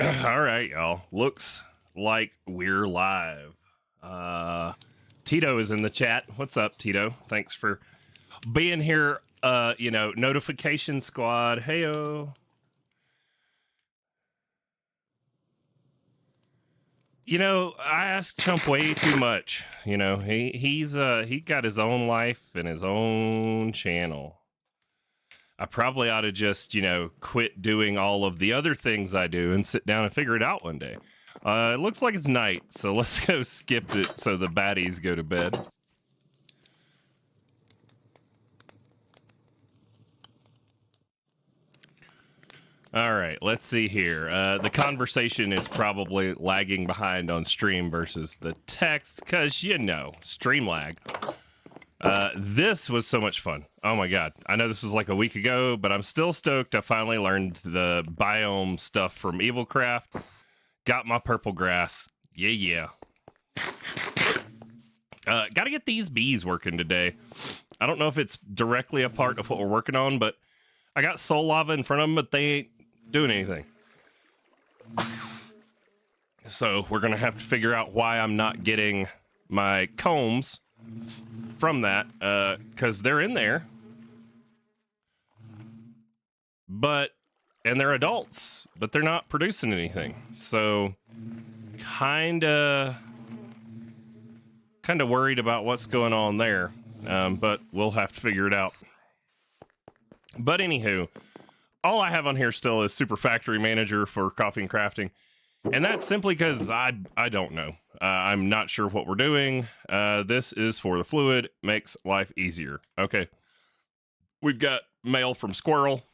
All right, y'all. Looks like we're live. Tito is in the chat. What's up, Tito? Thanks for being here. Notification squad. Heyo. I ask Chump way too much. He got his own life and his own channel. I probably ought to just, quit doing all of the other things I do and sit down and figure it out one day. It looks like it's night, so let's go skip it so the baddies go to bed. All right, let's see here. The conversation is probably lagging behind on stream versus the text because, stream lag. This was so much fun. Oh my god. I know this was like a week ago, but I'm still stoked. I finally learned the biome stuff from Evilcraft. Got my purple grass. Yeah. Gotta get these bees working today. I don't know if it's directly a part of what we're working on, but I got soul lava in front of them, but they ain't doing anything. So we're gonna have to figure out why I'm not getting my combs from that, because they're in there, and they're adults, but they're not producing anything. So kind of worried about what's going on there, but we'll have to figure it out. But anywho, all I have on here still is Super Factory Manager for coffee and crafting, and that's simply because I don't know. I'm not sure what we're doing. This is for the fluid. Makes life easier. Okay. We've got mail from Squirrel.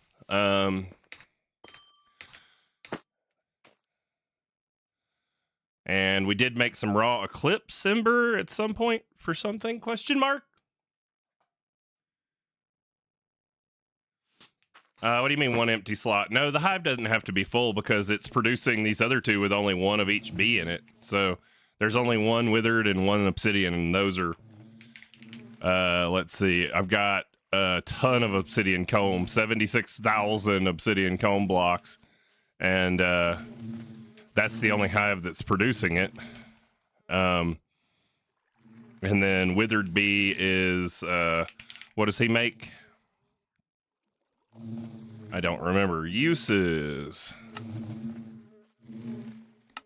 And we did make some raw Eclipse Ember at some point for something? Question mark? What do you mean one empty slot? No, the hive doesn't have to be full because it's producing these other two with only one of each bee in it. So there's only one withered and one obsidian, and those are, let's see, I've got a ton of obsidian comb, 76,000 obsidian comb blocks, and that's the only hive that's producing it. And then withered bee is, what does he make? I don't remember. Uses.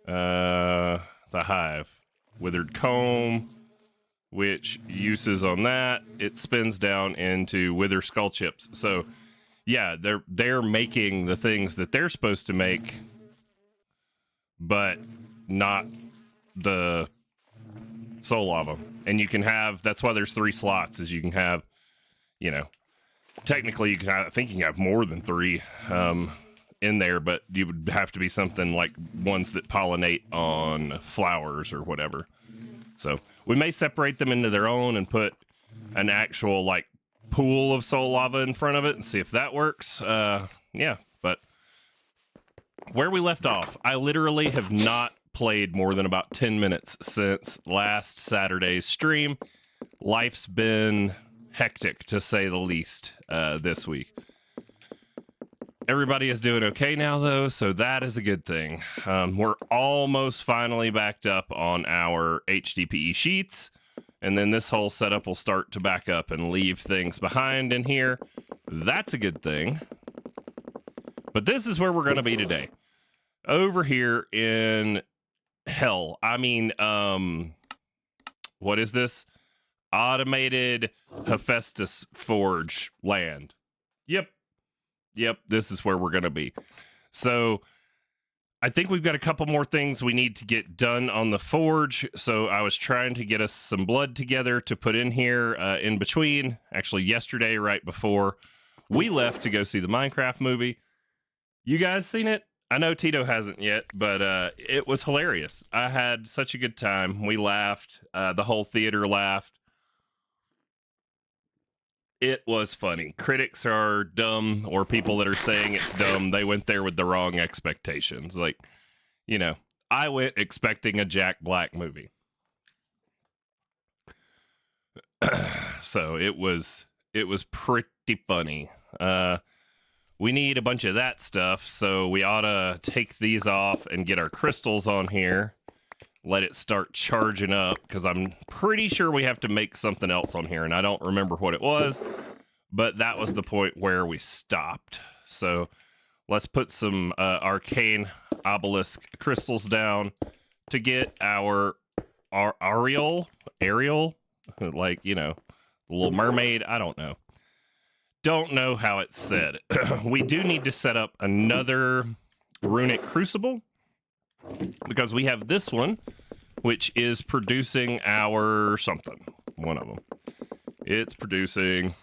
The hive. Withered comb, which uses on that, it spins down into wither skull chips. So, yeah, they're making the things that they're supposed to make, but not the soul lava. And you can have, that's why there's 3 slots, is you can have, technically, I think you can have more than 3 in there, but you would have to be something like ones that pollinate on flowers or whatever. So we may separate them into their own and put an actual like pool of soul lava in front of it and see if that works. Yeah, but where we left off, I literally have not played more than about 10 minutes since last Saturday's stream. Life's been hectic, to say the least, this week. Everybody is doing okay now, though, so that is a good thing. We're almost finally backed up on our HDPE sheets, and then this whole setup will start to back up and leave things behind in here. That's a good thing. But this is where we're going to be today. Over here in hell. I mean, what is this? Automated hephaestus forge land. Yep, this is where we're going to be. So I think we've got a couple more things we need to get done on the forge. So I was trying to get us some blood together to put in here in between. Actually, yesterday, right before we left to go see the Minecraft movie. You guys seen it? I know Tito hasn't yet, but it was hilarious. I had such a good time. We laughed. The whole theater laughed. It was funny. Critics are dumb, or people that are saying it's dumb, they went there with the wrong expectations. Like, I went expecting a Jack Black movie. So it was pretty funny. we need a bunch of that stuff, so we ought to take these off and get our crystals on here. Let it start charging up, because I'm pretty sure we have to make something else on here, and I don't remember what it was, but that was the point where we stopped. So let's put some arcane obelisk crystals down to get our Ariel, like, you know, the Little Mermaid. I don't know how it's said. We do need to set up another runic crucible, because we have this one, which is producing our something. One of them. It's producing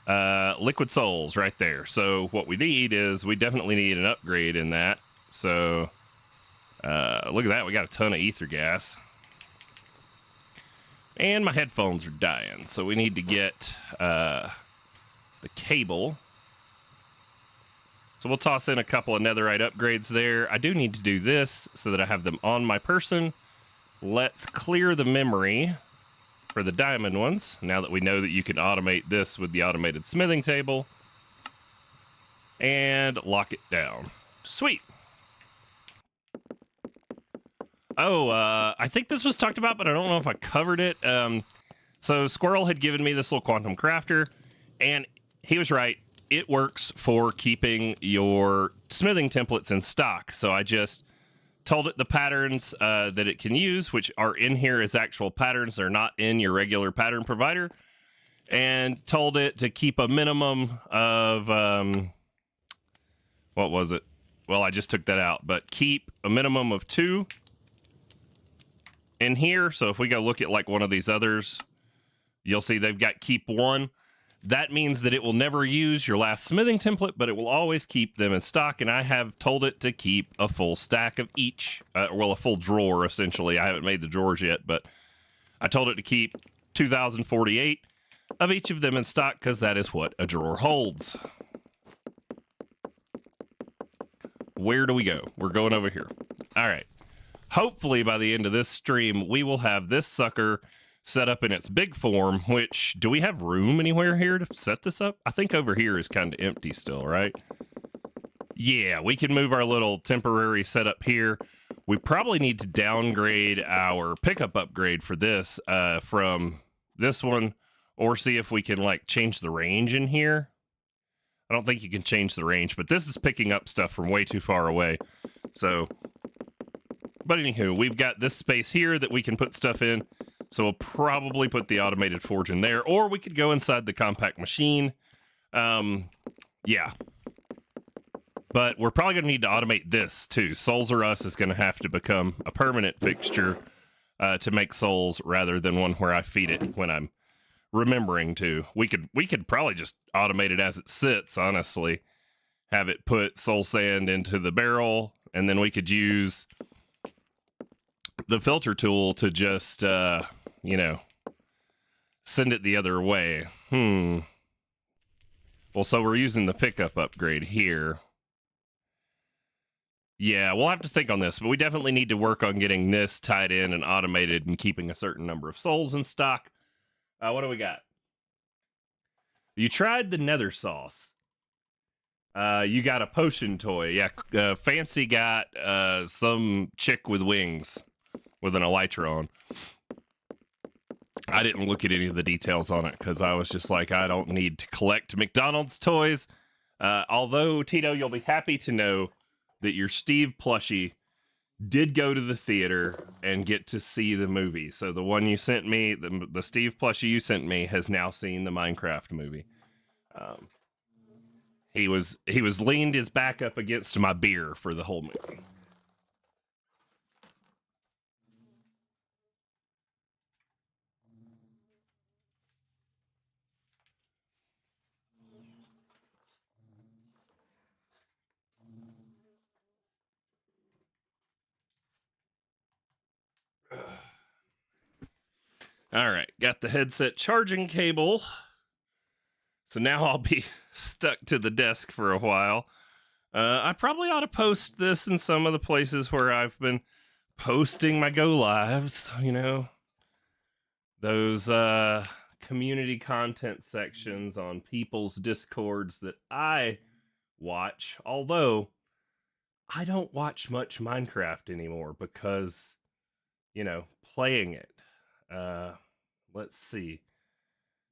liquid souls right there. So what we need is, we definitely need an upgrade in that. So look at that. We got a ton of ether gas. And my headphones are dying. So we need to get the cable. So we'll toss in a couple of netherite upgrades there. I do need to do this so that I have them on my person. Let's clear the memory for the diamond ones, now that we know that you can automate this with the automated smithing table. And lock it down. Sweet. Oh, I think this was talked about, but I don't know if I covered it. So Squirrel had given me this little quantum crafter, and he was right. It works for keeping your smithing templates in stock. So I just told it the patterns that it can use, which are in here as actual patterns. They're not in your regular pattern provider. And told it to keep a minimum of, what was it? Well, I just took that out, but keep a minimum of 2 in here. So if we go look at like one of these others, you'll see they've got keep 1. That means that it will never use your last smithing template, but it will always keep them in stock. And I have told it to keep a full stack of each, well, a full drawer, essentially. I haven't made the drawers yet, but I told it to keep 2,048 of each of them in stock, because that is what a drawer holds. Where do we go? We're going over here. All right. Hopefully by the end of this stream, we will have this sucker set up in its big form, which, do we have room anywhere here to set this up? I think over here is kind of empty still, right? Yeah, we can move our little temporary setup here. We probably need to downgrade our pickup upgrade for this from this one, or see if we can like change the range in here. I don't think you can change the range, but this is picking up stuff from way too far away. So, but anywho, we've got this space here that we can put stuff in. So we'll probably put the automated forge in there, or we could go inside the compact machine. Yeah. But we're probably going to need to automate this too. Souls or Us is going to have to become a permanent fixture to make souls, rather than one where I feed it when I'm remembering to. We could probably just automate it as it sits, honestly. Have it put soul sand into the barrel, and then we could use the filter tool to just, you know, send it the other way. Well, so we're using the pickup upgrade here. Yeah, we'll have to think on this, but we definitely need to work on getting this tied in and automated and keeping a certain number of souls in stock. What do we got? You tried the nether sauce. You got a potion toy. Yeah, Fancy got some chick with wings with an elytra on. I didn't look at any of the details on it, because I was just like, I don't need to collect McDonald's toys. Although, Tito, you'll be happy to know that your Steve plushie did go to the theater and get to see the movie. So the one you sent me, the Steve plushie you sent me, has now seen the Minecraft movie. He was leaned his back up against my beer for the whole movie. All right, got the headset charging cable. So now I'll be stuck to the desk for a while. I probably ought to post this in some of the places where I've been posting my go lives, you know. Those community content sections on people's discords that I watch, although I don't watch much Minecraft anymore because, playing it. Let's see.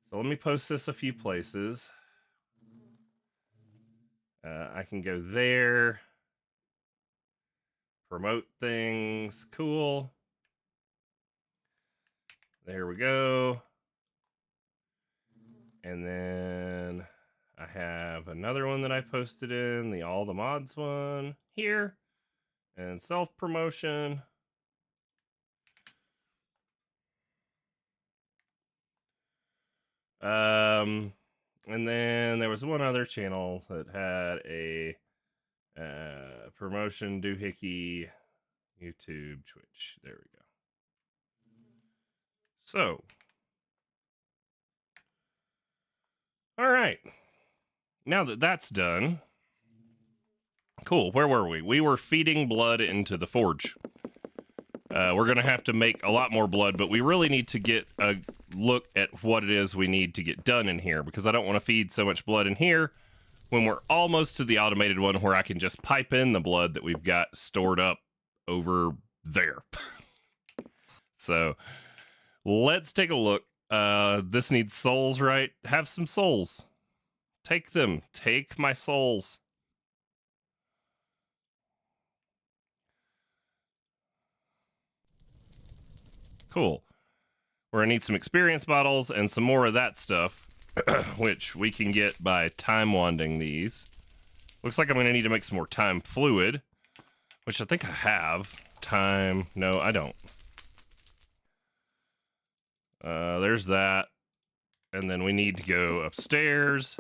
So let me post this a few places. I can go there, promote things, cool. There we go. And then I have another one that I posted in, the All the Mods one here, and self-promotion. And then there was one other channel that had a promotion, doohickey, YouTube, Twitch. There we go. So, all right. Now that that's done, cool. Where were we? We were feeding blood into the forge. We're going to have to make a lot more blood, but we really need to get a look at what it is we need to get done in here, because I don't want to feed so much blood in here when we're almost to the automated one where I can just pipe in the blood that we've got stored up over there. So let's take a look. This needs souls, right? Have some souls. Take them. Take my souls. Cool. We're going to need some experience bottles and some more of that stuff, which we can get by time wanding these. Looks like I'm going to need to make some more time fluid, which I think I have. Time. No, I don't. There's that. And then we need to go upstairs.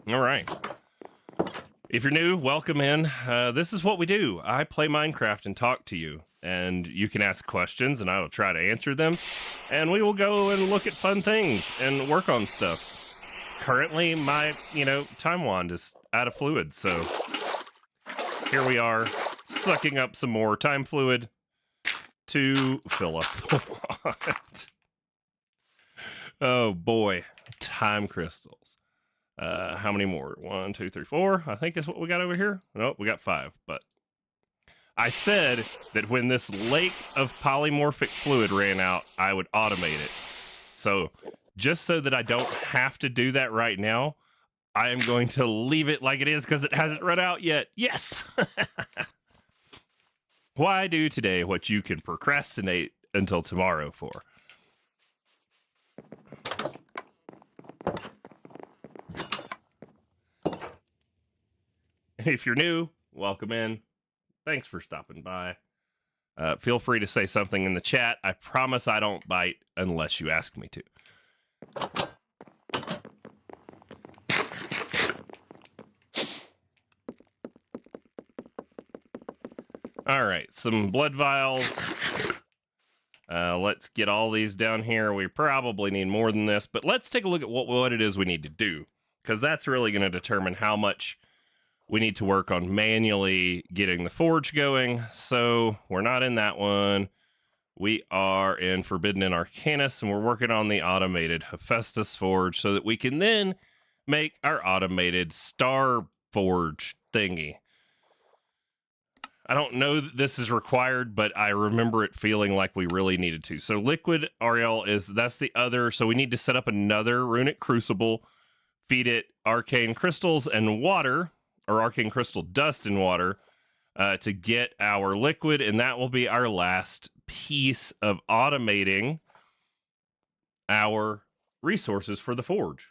All right. If you're new, welcome in. This is what we do. I play Minecraft and talk to you, and you can ask questions, and I will try to answer them, and we will go and look at fun things and work on stuff. Currently, my, time wand is out of fluid, so here we are, sucking up some more time fluid to fill up the wand. Oh boy, time crystals. How many more? 1, 2, 3, 4. I think is what we got over here. Nope, we got 5. But I said that when this lake of polymorphic fluid ran out, I would automate it. So just so that I don't have to do that right now, I am going to leave it like it is because it hasn't run out yet. Yes! Why do today what you can procrastinate until tomorrow for? If you're new, welcome in. Thanks for stopping by. Feel free to say something in the chat. I promise I don't bite unless you ask me to. All right, some blood vials. Let's get all these down here. We probably need more than this, but let's take a look at what it is we need to do, because that's really going to determine how much we need to work on manually getting the forge going. So we're not in that one. We are in Forbidden and Arcanus, and we're working on the automated Hephaestus forge so that we can then make our automated Star Forge thingy. I don't know that this is required, but I remember it feeling like we really needed to. So liquid Ariel that's the other. So we need to set up another runic crucible, feed it arcane crystals and water, or arcane crystal dust and water, to get our liquid, and that will be our last piece of automating our resources for the forge.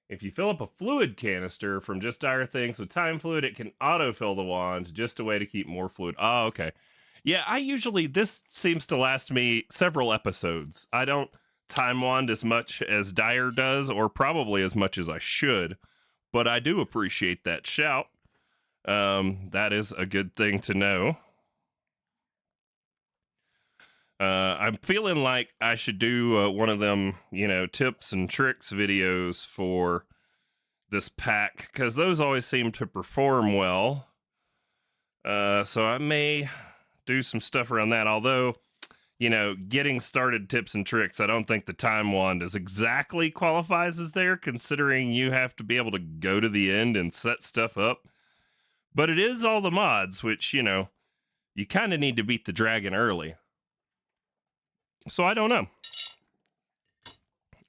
If you fill up a fluid canister from just dire things with time fluid, it can autofill the wand, just a way to keep more fluid. Oh, okay. Yeah, this seems to last me several episodes. I don't time wand as much as Dire does, or probably as much as I should, but I do appreciate that shout. That is a good thing to know. I'm feeling like I should do one of them, tips and tricks videos for this pack because those always seem to perform well. So I may do some stuff around that. Although, getting started tips and tricks, I don't think the time wand is exactly qualifies as there, considering you have to be able to go to the end and set stuff up. But it is all the mods, which, you kind of need to beat the dragon early. So I don't know.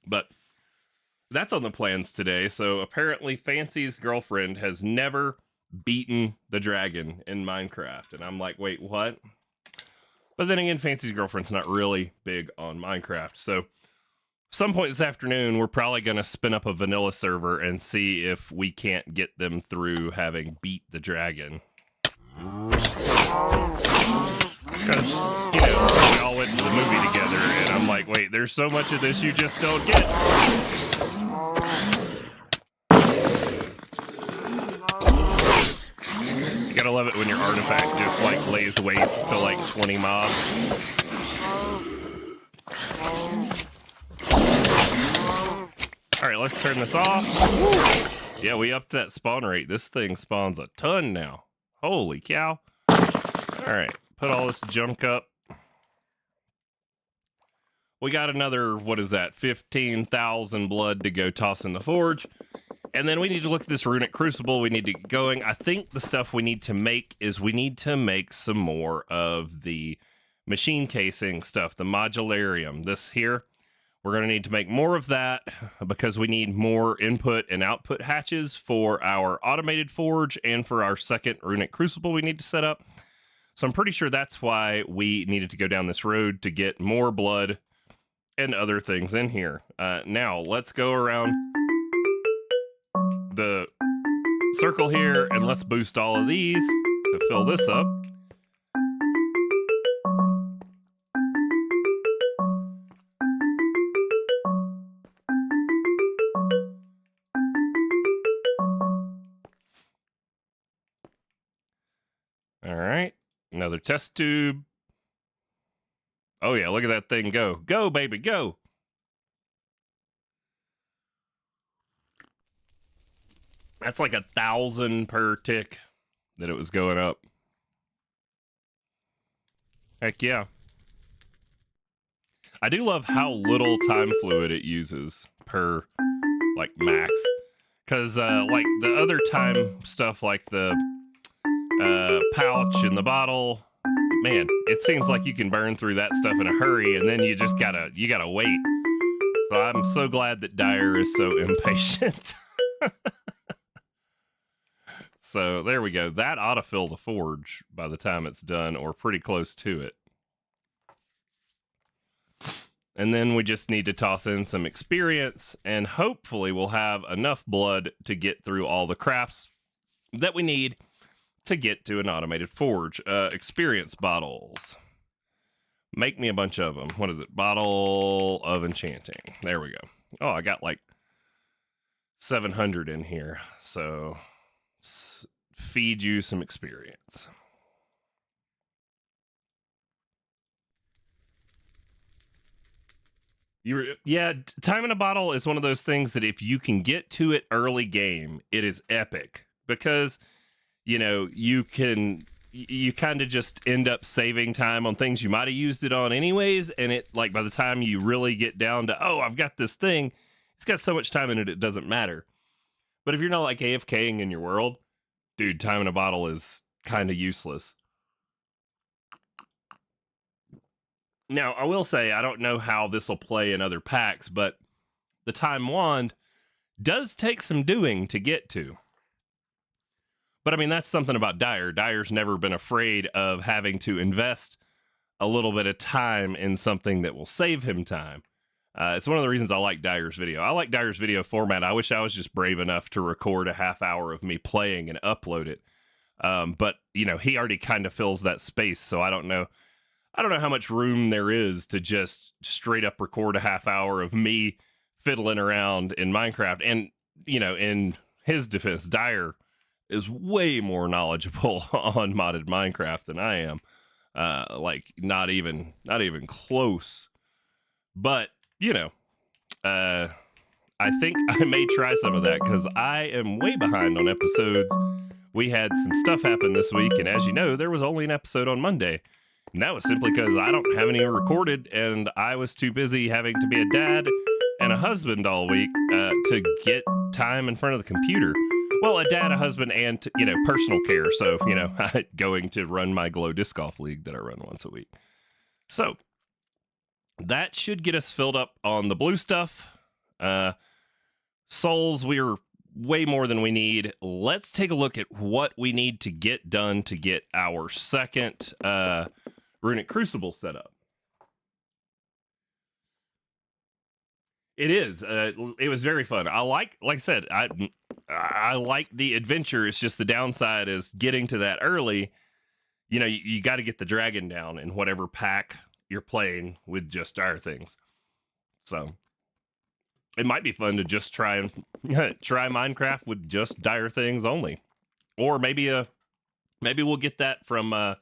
But that's on the plans today. So apparently Fancy's girlfriend has never beaten the dragon in Minecraft. And I'm like, wait, what? But then again, Fancy's girlfriend's not really big on Minecraft. So some point this afternoon, we're probably going to spin up a vanilla server and see if we can't get them through having beat the dragon. Because, we all went to the movie together, and I'm like, wait, there's so much of this you just don't get. You gotta love it when your artifact just, lays waste to, 20 mobs. Alright, let's turn this off. Yeah, we upped that spawn rate. This thing spawns a ton now. Holy cow. Alright, put all this junk up. We got another, 15,000 blood to go toss in the forge. And then we need to look at this runic crucible. We need to get going. I think the stuff we need to make is we need to make some more of the machine casing stuff, the modularium. This here, we're going to need to make more of that because we need more input and output hatches for our automated forge and for our second runic crucible we need to set up. So I'm pretty sure that's why we needed to go down this road to get more blood and other things in here. Now, let's go around the circle here and let's boost all of these to fill this up. All right, another test tube. Oh yeah, look at that thing go. Go, baby, go. That's like 1,000 per tick that it was going up. Heck yeah. I do love how little time fluid it uses per, max. Because, the other time stuff like the pouch and the bottle, man, it seems like you can burn through that stuff in a hurry, and then you just gotta wait. So I'm so glad that Dyer is so impatient. So there we go. That ought to fill the forge by the time it's done, or pretty close to it. And then we just need to toss in some experience, and hopefully we'll have enough blood to get through all the crafts that we need to get to an automated forge. Experience bottles. Make me a bunch of them. What is it? Bottle of enchanting. There we go. Oh, I got 700 in here. So feed you some experience. Time in a bottle is one of those things that if you can get to it early game, it is epic because, you kind of just end up saving time on things you might have used it on anyways. And it by the time you really get down to, oh, I've got this thing, it's got so much time in it, it doesn't matter. But if you're not AFKing in your world, dude, time in a bottle is kind of useless. Now, I will say, I don't know how this will play in other packs, but the time wand does take some doing to get to. But I mean, that's something about Dyer. Dyer's never been afraid of having to invest a little bit of time in something that will save him time. It's one of the reasons I like Dyer's video. I like Dyer's video format. I wish I was just brave enough to record a half hour of me playing and upload it. But, he already kind of fills that space, so I don't know how much room there is to just straight up record a half hour of me fiddling around in Minecraft. And, in his defense, Dyer is way more knowledgeable on modded Minecraft than I am. Not even close. But, I think I may try some of that because I am way behind on episodes. We had some stuff happen this week, and as you know, there was only an episode on Monday. And that was simply because I don't have any recorded, and I was too busy having to be a dad and a husband all week to get time in front of the computer. Well, a dad, a husband, and, personal care. So, going to run my Glow Disc Golf League that I run once a week. So, that should get us filled up on the blue stuff. Souls, we're way more than we need. Let's take a look at what we need to get done to get our second Runic Crucible set up. It is. It was very fun. Like I said, I like the adventure. It's just the downside is getting to that early. You got to get the dragon down in whatever pack you're playing with just dire things. So it might be fun to just try Minecraft with just dire things only, or maybe we'll get that from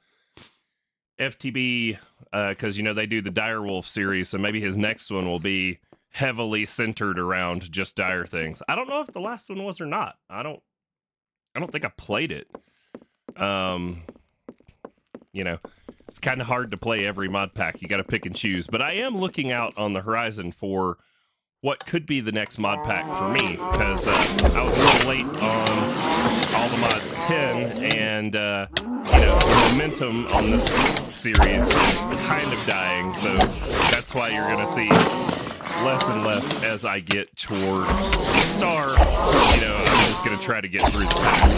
FTB because they do the Direwolf series. So maybe his next one will be heavily centered around just dire things. I don't know if the last one was or not. I don't think I played it. It's kind of hard to play every mod pack. You got to pick and choose. But I am looking out on the horizon for what could be the next mod pack for me, because I was a little late on all the mods 10, and the momentum on this series is kind of dying. So that's why you're going to see less and less as I get towards the star. I'm just going to try to get through the pack.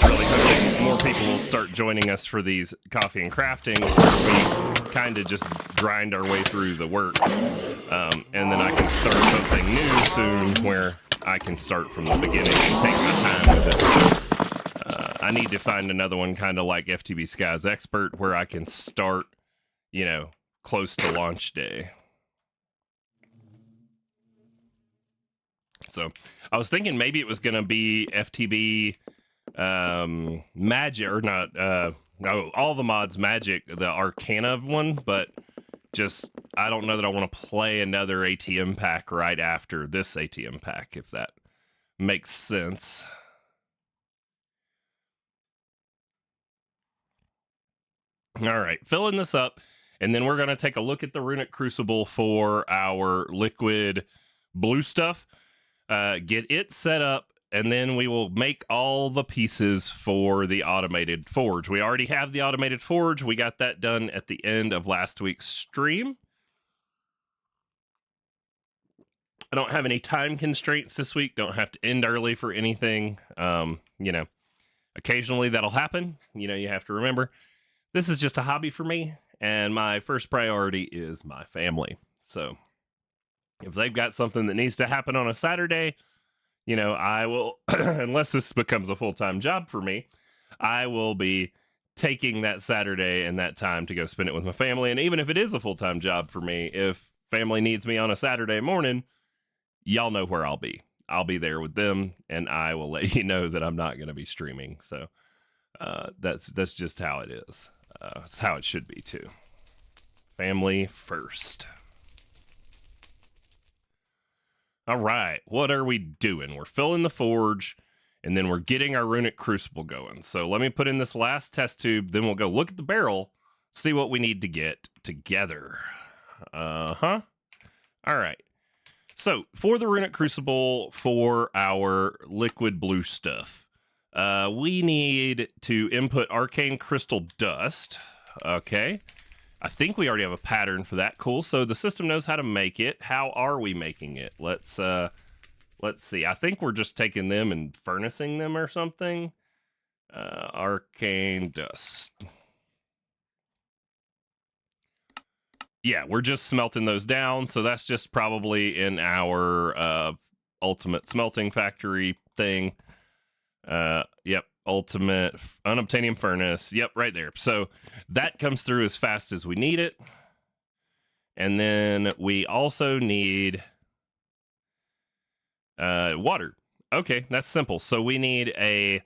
Really hoping more people will start joining us for these coffee and crafting, where we kind of just grind our way through the work. And then I can start something new soon where I can start from the beginning and take my time with it. I need to find another one kind of like FTB Sky's Expert where I can start, close to launch day. So I was thinking maybe it was going to be FTB Magic, or not, no, all the mods Magic, the Arcana one, but just, I don't know that I want to play another ATM pack right after this ATM pack, if that makes sense. All right, filling this up, and then we're going to take a look at the Runic Crucible for our liquid blue stuff, get it set up, and then we will make all the pieces for the automated forge. We already have the automated forge. We got that done at the end of last week's stream. I don't have any time constraints this week. Don't have to end early for anything. Occasionally that'll happen. You have to remember, this is just a hobby for me, and my first priority is my family. So if they've got something that needs to happen on a Saturday, I will, unless this becomes a full-time job for me, I will be taking that Saturday and that time to go spend it with my family. And even if it is a full-time job for me, if family needs me on a Saturday morning, y'all know where I'll be. I'll be there with them, and I will let you know that I'm not going to be streaming. So that's just how it is. It's how it should be, too. Family first. All right, what are we doing? We're filling the forge, and then we're getting our Runic Crucible going. So let me put in this last test tube, then we'll go look at the barrel, see what we need to get together. All right. So for the Runic Crucible, for our liquid blue stuff, we need to input Arcane Crystal Dust. Okay. I think we already have a pattern for that. Cool. So the system knows how to make it. How are we making it? Let's see. I think we're just taking them and furnacing them or something. Arcane Dust. Yeah, we're just smelting those down. So that's just probably in our ultimate smelting factory thing. Yep. Ultimate unobtainium furnace. Yep, right there. So that comes through as fast as we need it. And then we also need water. Okay, that's simple. So we need a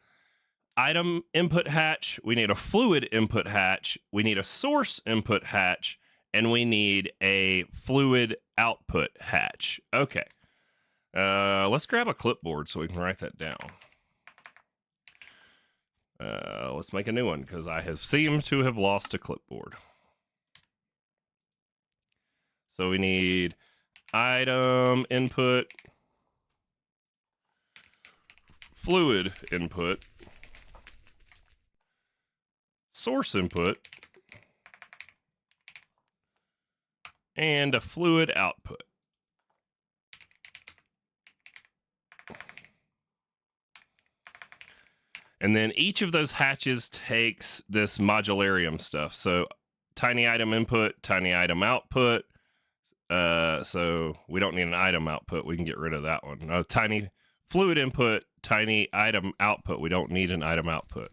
item input hatch, we need a fluid input hatch, we need a source input hatch, and we need a fluid output hatch. Okay. Let's grab a clipboard so we can write that down. Let's make a new one because I have seemed to have lost a clipboard. So we need item input, fluid input, source input, and a fluid output. And then each of those hatches takes this modularium stuff. So tiny item input, tiny item output. So we don't need an item output. We can get rid of that one. No, tiny fluid input, tiny item output. We don't need an item output.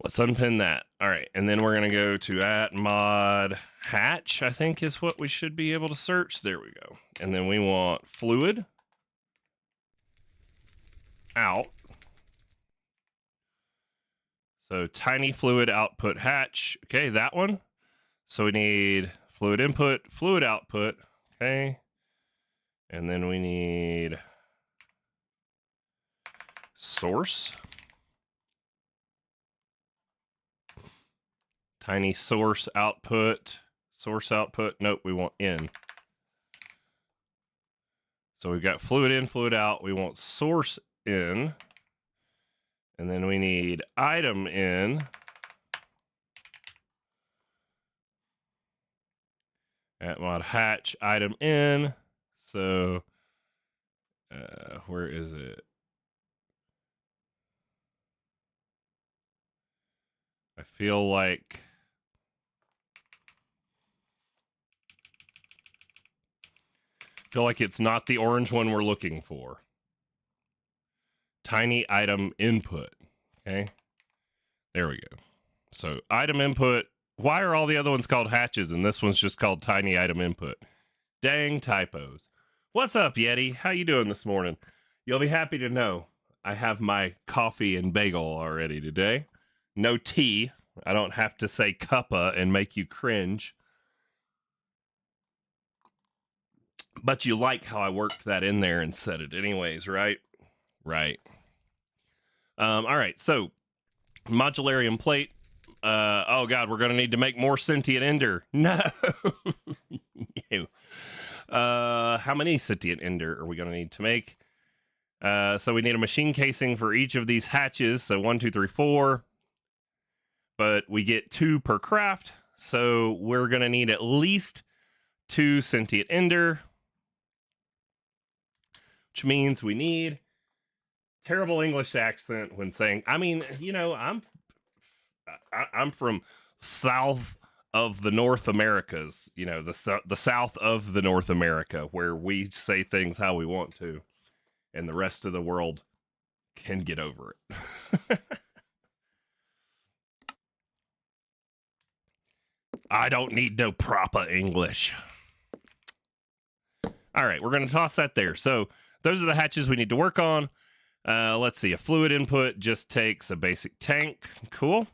Let's unpin that. All right. And then we're going to go to @mod hatch, I think is what we should be able to search. There we go. And then we want fluid out. So tiny fluid output hatch. Okay, that one. So we need fluid input, fluid output. Okay. And then we need source. Tiny source output. Source output. Nope, we want in. So we've got fluid in, fluid out. We want source in. And then we need item in. @mod hatch item in. So where is it? I feel like it's not the orange one we're looking for. Tiny item input. Okay. There we go. So item input. Why are all the other ones called hatches and this one's just called tiny item input? Dang typos. What's up, Yeti? How you doing this morning? You'll be happy to know I have my coffee and bagel already today. No tea. I don't have to say cuppa and make you cringe. But you like how I worked that in there and said it anyways, right? Right. All right, so modularium plate. Oh god, we're gonna need to make more sentient ender. No. How many sentient ender are we gonna need to make? So we need a machine casing for each of these hatches. So 1, 2, 3, 4. But we get 2 per craft. So we're gonna need at least 2 sentient ender. Which means we need terrible English accent when saying, I mean, you know, I'm from south of the North Americas, you know, the south of the North America, where we say things how we want to, and the rest of the world can get over it. I don't need no proper English. All right, we're going to toss that there. So those are the hatches we need to work on. Let's see. A fluid input just takes a basic tank. Cool.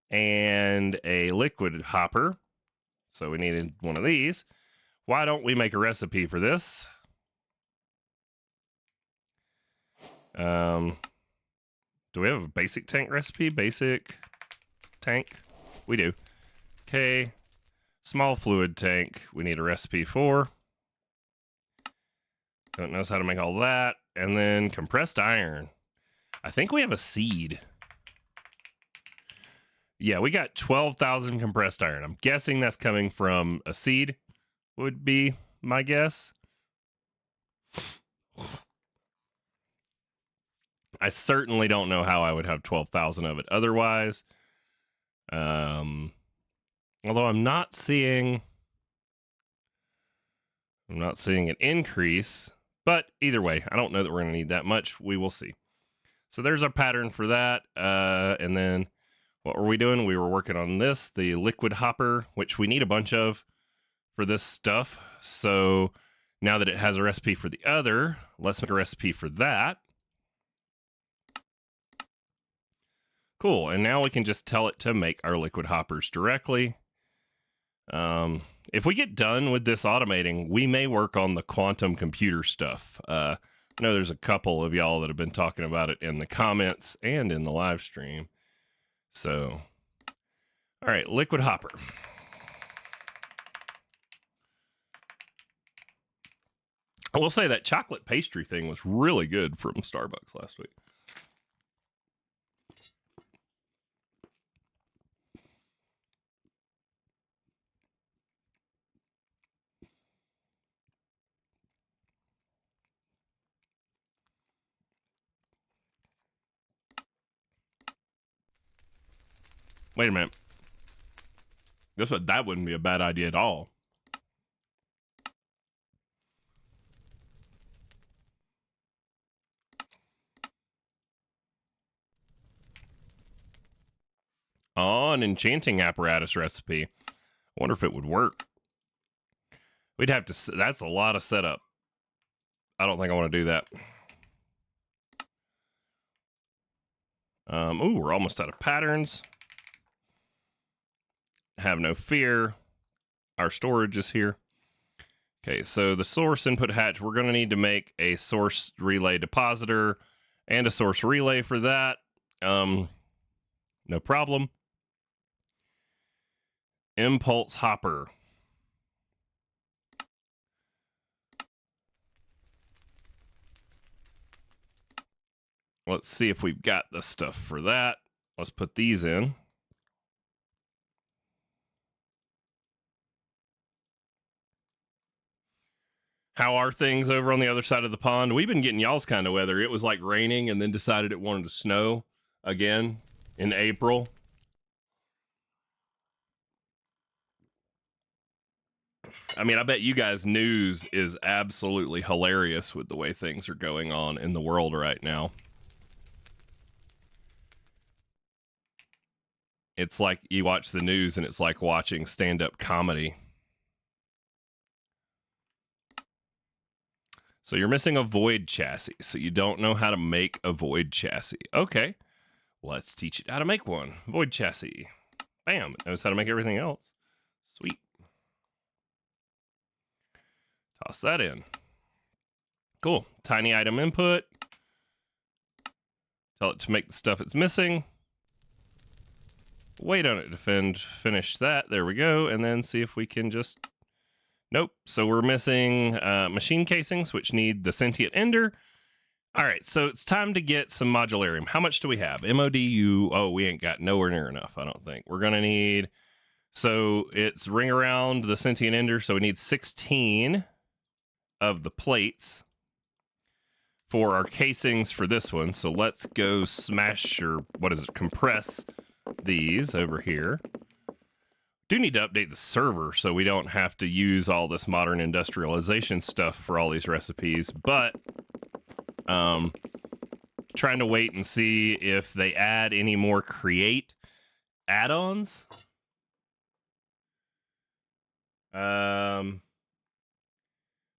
And a liquid hopper. So we needed one of these. Why don't we make a recipe for this? Do we have a basic tank recipe? Basic tank? We do. Okay. Small fluid tank. We need a recipe for. Don't know how to make all that. And then compressed iron. I think we have a seed. Yeah, we got 12,000 compressed iron. I'm guessing that's coming from a seed, would be my guess. I certainly don't know how I would have 12,000 of it otherwise. Although I'm not seeing an increase, but either way, I don't know that we're going to need that much. We will see. So there's our pattern for that. And then what were we doing? We were working on this, the liquid hopper, which we need a bunch of for this stuff. So now that it has a recipe for the other, let's make a recipe for that. Cool. And now we can just tell it to make our liquid hoppers directly. If we get done with this automating, we may work on the quantum computer stuff. I know there's a couple of y'all that have been talking about it in the comments and in the live stream. So, all right, liquid hopper. I will say that chocolate pastry thing was really good from Starbucks last week. Wait a minute. That wouldn't be a bad idea at all. Oh, an enchanting apparatus recipe. I wonder if it would work. We'd have to, that's a lot of setup. I don't think I want to do that. Ooh, we're almost out of patterns. Have no fear. Our storage is here. Okay, so the source input hatch, we're going to need to make a source relay depositor and a source relay for that. No problem. Impulse hopper. Let's see if we've got the stuff for that. Let's put these in. How are things over on the other side of the pond? We've been getting y'all's kind of weather. It was like raining and then decided it wanted to snow again in April. I mean, I bet you guys' news is absolutely hilarious with the way things are going on in the world right now. It's like you watch the news and it's like watching stand-up comedy. So you're missing a void chassis. So you don't know how to make a void chassis. Okay, let's teach it how to make one. Void chassis. Bam, it knows how to make everything else. Sweet. Toss that in. Cool. Tiny item input. Tell it to make the stuff it's missing. Wait on it to finish that. There we go. And then see if we can just... Nope. So we're missing machine casings, which need the sentient ender. All right. So it's time to get some modularium. How much do we have? MODU. Oh, we ain't got nowhere near enough, I don't think. We're going to need... So it's ring around the sentient ender. So we need 16 of the plates for our casings for this one. So let's go smash, or what is it, compress these over here. Do need to update the server so we don't have to use all this modern industrialization stuff for all these recipes, but trying to wait and see if they add any more create add-ons.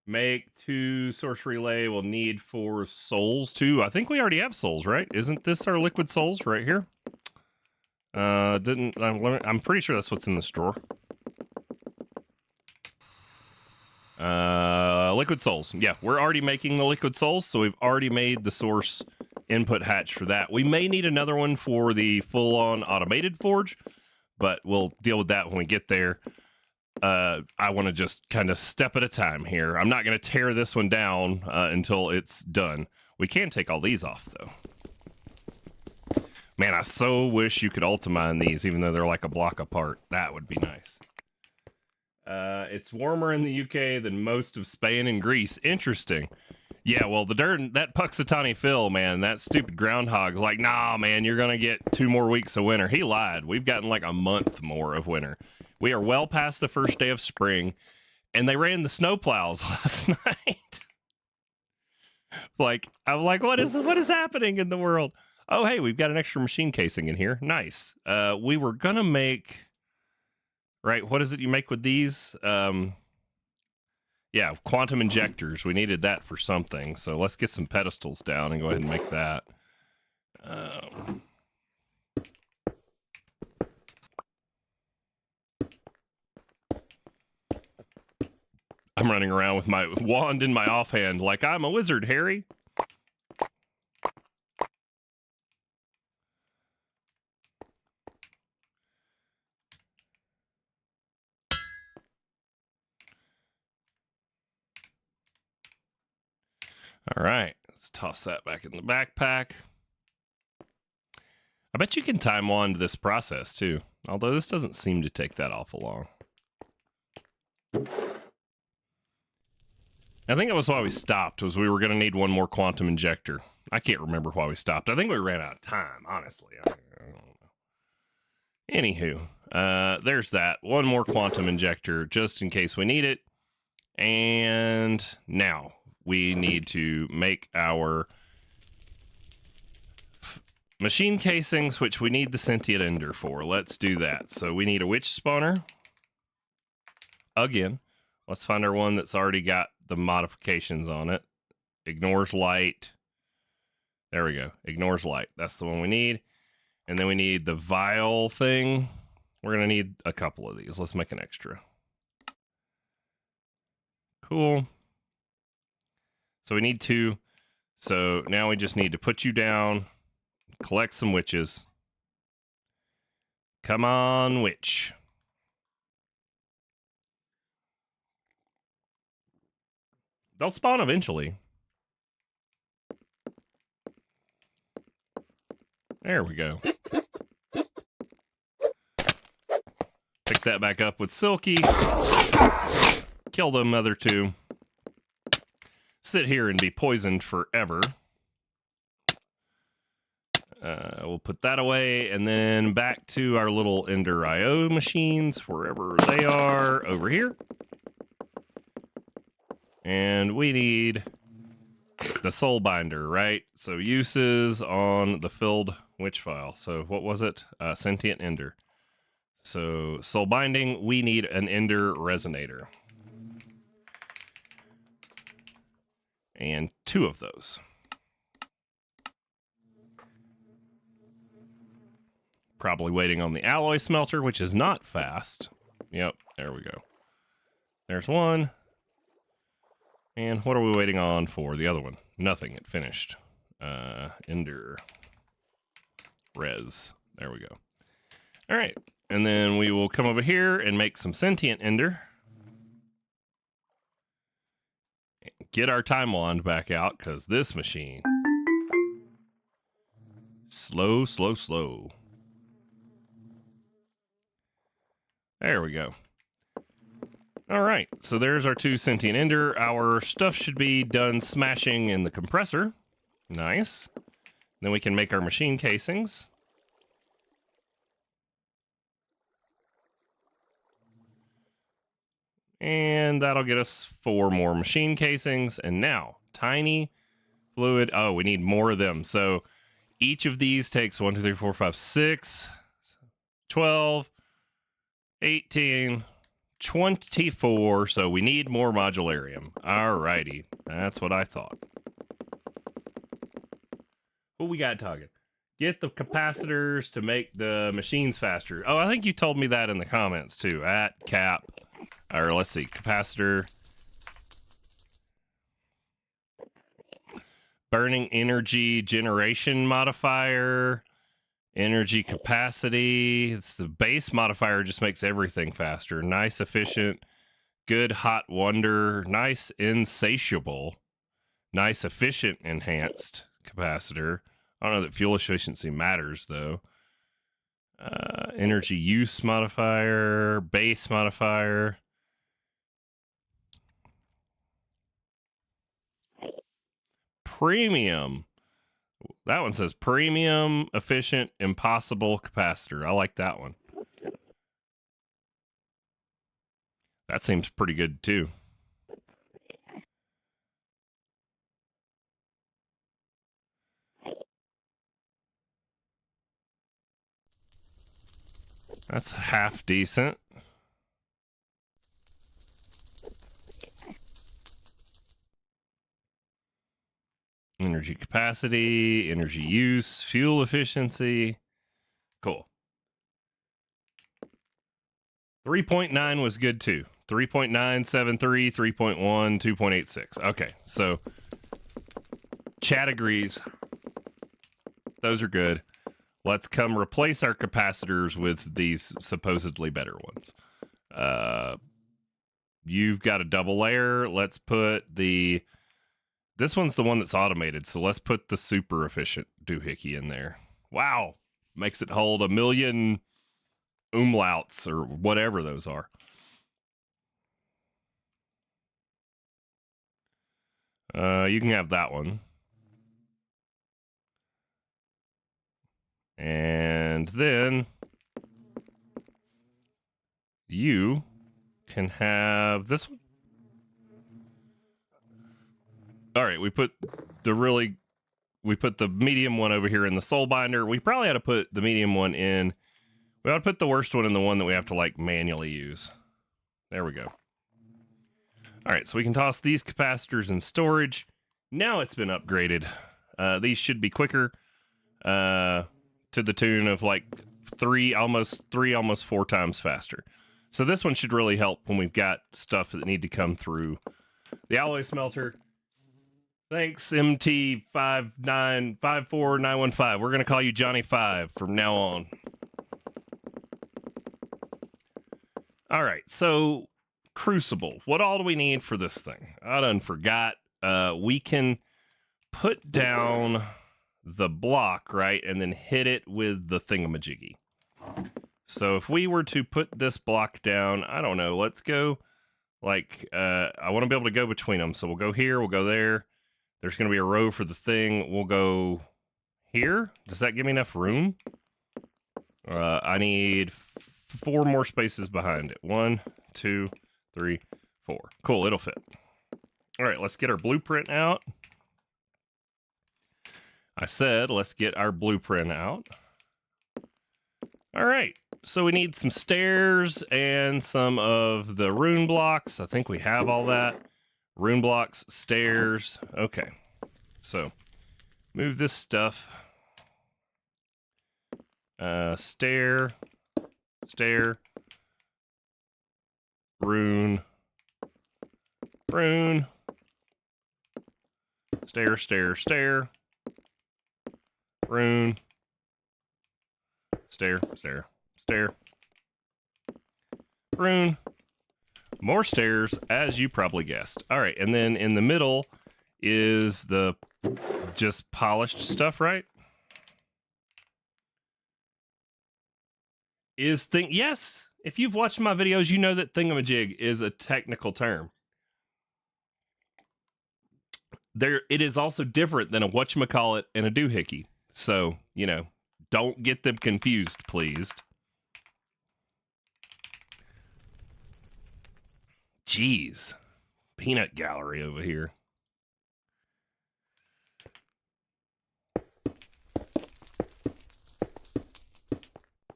Make 2 source relay will need 4 souls too. I think we already have souls, right? Isn't this our liquid souls right here? I'm pretty sure that's what's in this drawer. Liquid souls. Yeah, we're already making the liquid souls, so we've already made the source input hatch for that. We may need another one for the full-on automated forge, but we'll deal with that when we get there. I want to just kind of step at a time here. I'm not going to tear this one down until it's done. We can take all these off, though. Man, I so wish you could ultimine these, even though they're like a block apart. That would be nice. It's warmer in the UK than most of Spain and Greece. Interesting. Yeah, well, that Puxatani Phil, man, that stupid groundhog's like, nah, man, you're going to get 2 more weeks of winter. He lied. We've gotten like a month more of winter. We are well past the first day of spring, and they ran the snowplows last night. Like, I'm like, what is happening in the world? Oh, hey, we've got an extra machine casing in here. Nice. We were going to make, right, what is it you make with these? Yeah, quantum injectors. We needed that for something. So let's get some pedestals down and go ahead and make that. I'm running around with my wand in my offhand like I'm a wizard, Harry. All right, let's toss that back in the backpack. I bet you can time wand this process too, although this doesn't seem to take that awful long. I think that was why we stopped, was we were going to need one more quantum injector. I can't remember why we stopped. I think we ran out of time, honestly. I don't know. Anywho, there's that. One more quantum injector just in case we need it. And now we need to make our machine casings, which we need the sentient ender for. Let's do that. So we need a witch spawner. Again, let's find our one that's already got the modifications on it. Ignores light. There we go. Ignores light. That's the one we need. And then we need the vial thing. We're going to need a couple of these. Let's make an extra. Cool. So we need 2. So now we just need to put you down, collect some witches. Come on, witch. They'll spawn eventually. There we go. Pick that back up with Silky. Kill them other 2. Sit here and be poisoned forever. We'll put that away, and then back to our little Ender IO machines, wherever they are, over here. And we need the soul binder, right? So uses on the filled witch file. So what was it? Sentient ender. So soul binding, we need an ender resonator. And 2 of those. Probably waiting on the alloy smelter, which is not fast. Yep, there we go. There's 1. And what are we waiting on for the other one? Nothing, it finished. Ender res. There we go. All right, and then we will come over here and make some sentient ender. Get our time wand back out, because this machine, slow, slow, slow. There we go. All right, so there's our 2 sentient ender. Our stuff should be done smashing in the compressor. Nice. Then we can make our machine casings. And that'll get us 4 more machine casings. And now, tiny fluid. Oh, we need more of them. So each of these takes 1, 2, 3, 4, 5, 6, 12, 18, 24. So we need more modularium. All righty. That's what I thought. What we got talking? Get the capacitors to make the machines faster. Oh, I think you told me that in the comments too. At cap. Or let's see, capacitor. Burning energy generation modifier. Energy capacity. It's the base modifier, just makes everything faster. Nice, efficient. Good, hot wonder. Nice, insatiable. Nice, efficient, enhanced capacitor. I don't know that fuel efficiency matters, though. Energy use modifier. Base modifier. Premium. That one says premium, efficient, impossible capacitor. I like that one. That seems pretty good too. That's half decent. Energy capacity, energy use, fuel efficiency. Cool. 3.9 was good too. 3.973, 3.1, 2.86. Okay, so chat agrees. Those are good. Let's come replace our capacitors with these supposedly better ones. You've got a double layer. Let's put the... This one's the one that's automated, so let's put the super efficient doohickey in there. Wow. Makes it hold 1 million umlauts or whatever those are. You can have that one. And then you can have this one. All right, we put the medium one over here in the soul binder. We probably ought to put the medium one in. We ought to put the worst one in the one that we have to like manually use. There we go. All right, so we can toss these capacitors in storage. Now it's been upgraded. These should be quicker, to the tune of like almost 4 times faster. So this one should really help when we've got stuff that need to come through the alloy smelter. Thanks, MT5954915. We're going to call you Johnny 5 from now on. All right, so Crucible. What all do we need for this thing? I done forgot. We can put down the block, right, and then hit it with the thingamajiggy. So if we were to put this block down, I don't know, let's go, like, I want to be able to go between them. So we'll go here, we'll go there. There's going to be a row for the thing. We'll go here. Does that give me enough room? I need 4 more spaces behind it. 1, 2, 3, 4. Cool, it'll fit. All right, let's get our blueprint out. I said, let's get our blueprint out. All right, so we need some stairs and some of the rune blocks. I think we have all that. Rune blocks, stairs. Okay, so move this stuff. Stair, rune, stair, rune, stair, rune, more stairs, as you probably guessed. All right, and then in the middle is the just polished stuff, right? Yes, if you've watched my videos, you know that thingamajig is a technical term. It is also different than a whatchamacallit and a doohickey. So, don't get them confused, please. Jeez. Peanut gallery over here.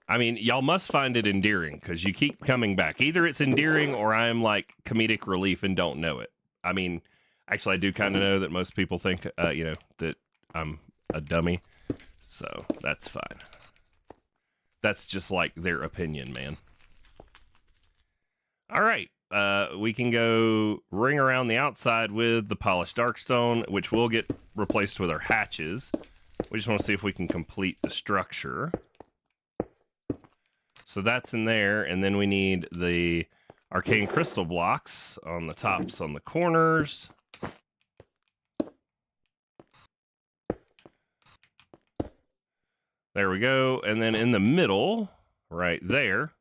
I mean, y'all must find it endearing because you keep coming back. Either it's endearing or I'm like comedic relief and don't know it. I mean, actually, I do kind of know that most people think, that I'm a dummy. So that's fine. That's just like their opinion, man. All right. We can go ring around the outside with the polished darkstone, which will get replaced with our hatches. We just want to see if we can complete the structure. So that's in there, and then we need the arcane crystal blocks on the tops, on the corners. There we go, and then in the middle, right there,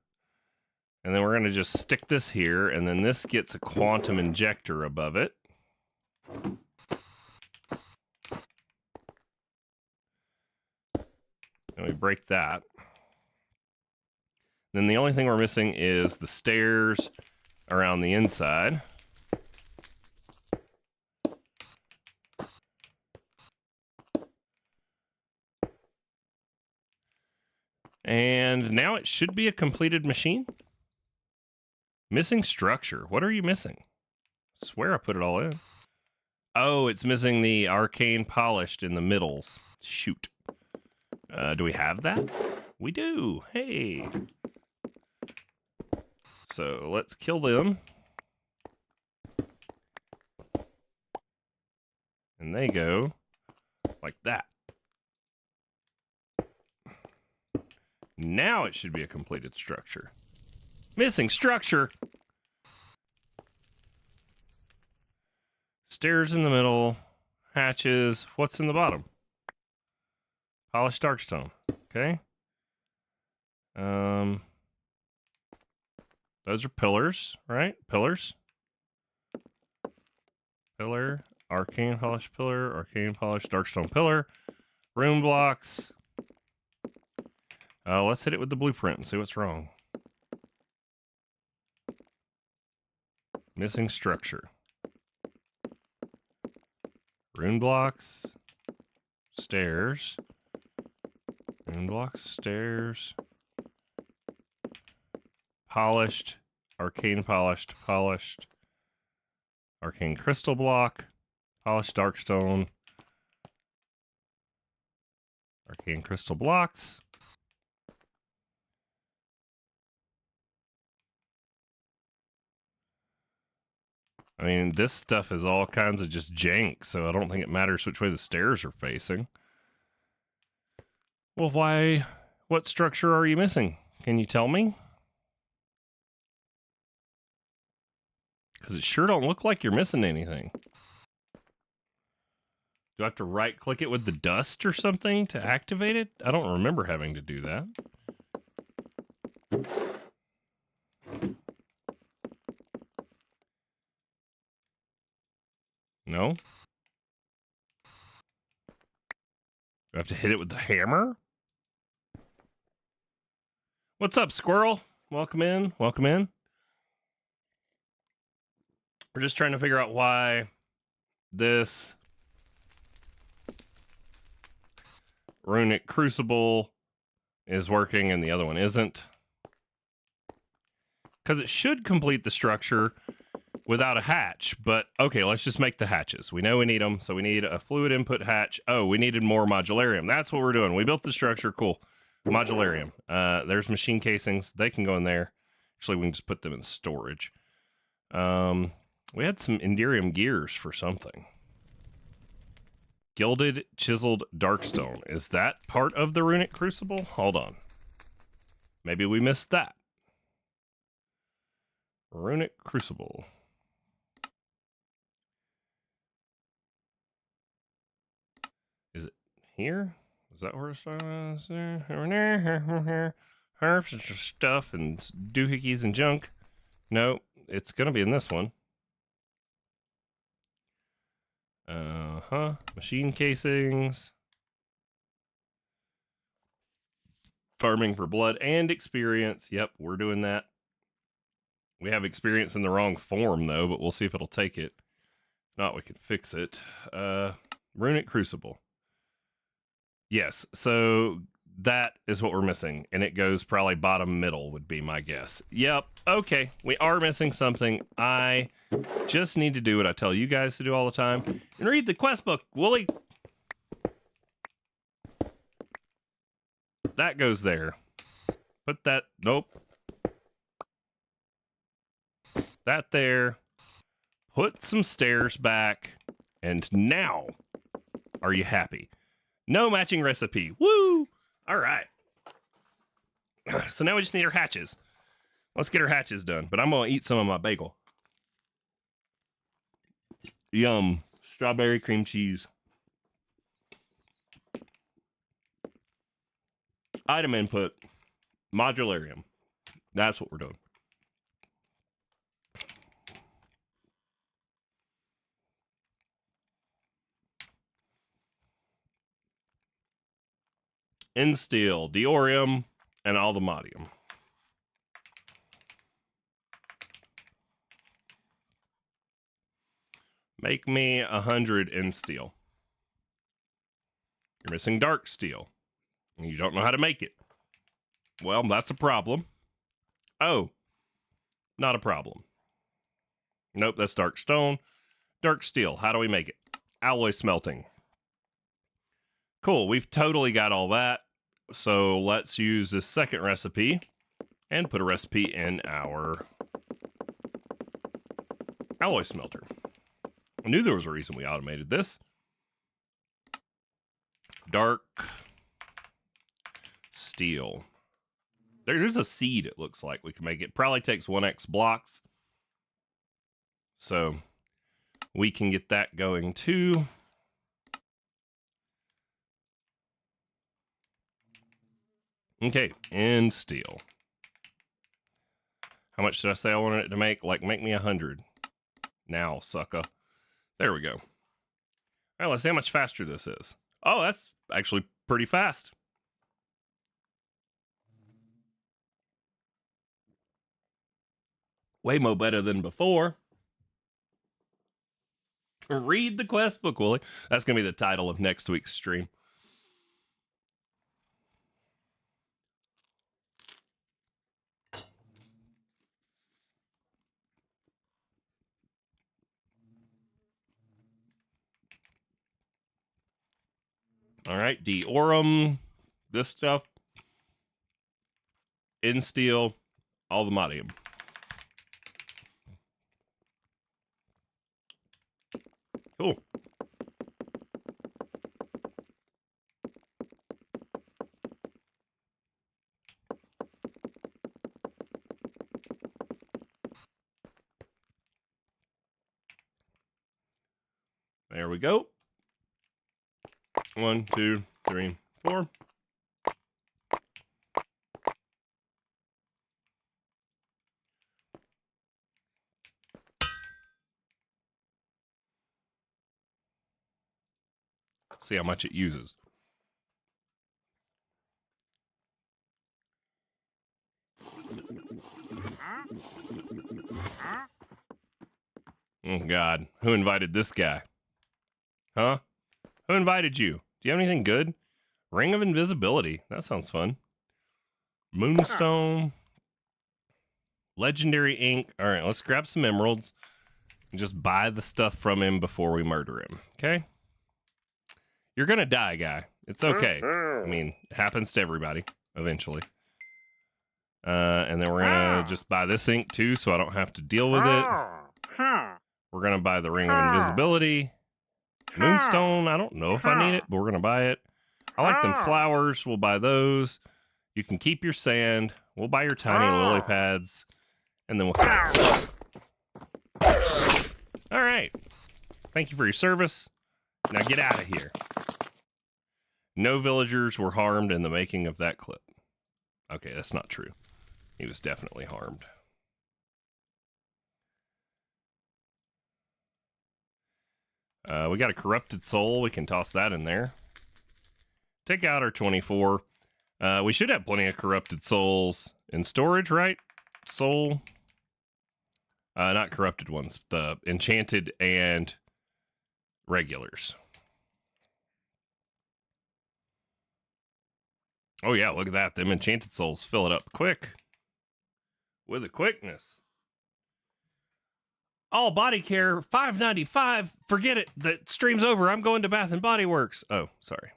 and then we're going to just stick this here, and then this gets a quantum injector above it. And we break that. Then the only thing we're missing is the stairs around the inside. And now it should be a completed machine. Missing structure. What are you missing? I swear I put it all in. Oh, it's missing the arcane polished in the middles. Shoot. Do we have that? We do. Hey. So let's kill them. And they go like that. Now it should be a completed structure. Missing structure. Stairs in the middle. Hatches. What's in the bottom? Polished darkstone. Okay. Those are pillars, right? Pillars. Pillar. Arcane polished pillar. Arcane polished darkstone pillar. Room blocks. Let's hit it with the blueprint and see what's wrong. Missing structure. Rune blocks. Stairs. Rune blocks. Stairs. Polished. Arcane polished. Polished. Arcane crystal block. Polished darkstone. Arcane crystal blocks. I mean, this stuff is all kinds of just jank, so I don't think it matters which way the stairs are facing. Well, why? What structure are you missing? Can you tell me? Because it sure don't look like you're missing anything. Do I have to right-click it with the dust or something to activate it? I don't remember having to do that. No? Do I have to hit it with the hammer? What's up, squirrel? Welcome in. Welcome in. We're just trying to figure out why this runic crucible is working and the other one isn't. Because it should complete the structure without a hatch, but okay, let's just make the hatches. We know we need them, so we need a fluid input hatch. Oh, we needed more modularium. That's what we're doing. We built the structure. Cool. Modularium. There's machine casings. They can go in there. Actually, we can just put them in storage. We had some Enderium gears for something. Gilded chiseled darkstone. Is that part of the runic crucible? Hold on. Maybe we missed that. Runic crucible. Is it here? Is that where it's herbs and stuff and doohickeys and junk? No, it's gonna be in this one. Machine casings. Farming for blood and experience. Yep, we're doing that. We have experience in the wrong form, though, but we'll see if it'll take it. If not, we can fix it. Runic Crucible. Yes, so that is what we're missing, and it goes probably bottom middle would be my guess. Yep, okay, we are missing something. I just need to do what I tell you guys to do all the time, and read the quest book, Wooly. That goes there. Put that, nope. That there. Put some stairs back, and now, are you happy? No matching recipe. Woo! All right. So now we just need our hatches. Let's get our hatches done. But I'm going to eat some of my bagel. Yum. Strawberry cream cheese. Item input. Modularium. That's what we're doing. Insteel, Diorium, and Aldemodium. Make me 100 Insteel. You're missing dark steel. You don't know how to make it. Well, that's a problem. Oh, not a problem. Nope, that's dark stone. Dark steel, how do we make it? Alloy smelting. Cool, we've totally got all that. So let's use this second recipe and put a recipe in our alloy smelter. I knew there was a reason we automated this. dark steel. There is a seed, it looks like we can make it. Probably takes 1x blocks. So we can get that going too. Okay, and steel. How much did I say I wanted it to make? Like, make me 100. Now, sucker. There we go. All right, let's see how much faster this is. Oh, that's actually pretty fast. Way more better than before. Read the quest book, Willie. That's going to be the title of next week's stream. All right, Deorum, this stuff, in steel, all the modium. Cool. There we go. 1, 2, 3, 4. See how much it uses. Oh, God. Who invited this guy? Huh? Who invited you? Do you have anything good? Ring of Invisibility. That sounds fun. Moonstone. Legendary ink. All right, let's grab some emeralds and just buy the stuff from him before we murder him. Okay? You're going to die, guy. It's okay. I mean, it happens to everybody eventually. And then we're going to just buy this ink too so I don't have to deal with it. We're going to buy the Ring of Invisibility. Moonstone, I don't know if I need it, but we're going to buy it. I like them flowers. We'll buy those. You can keep your sand. We'll buy your tiny lily pads. And then we'll... All right. Thank you for your service. Now get out of here. No villagers were harmed in the making of that clip. Okay, that's not true. He was definitely harmed. We got a corrupted soul. We can toss that in there. Take out our 24. We should have plenty of corrupted souls in storage, right? Soul. Not corrupted ones. The enchanted and regulars. Oh, yeah, look at that. Them enchanted souls fill it up quick. With a quickness. All body care, $5.95. Forget it. The stream's over. I'm going to Bath and Body Works. Oh, sorry.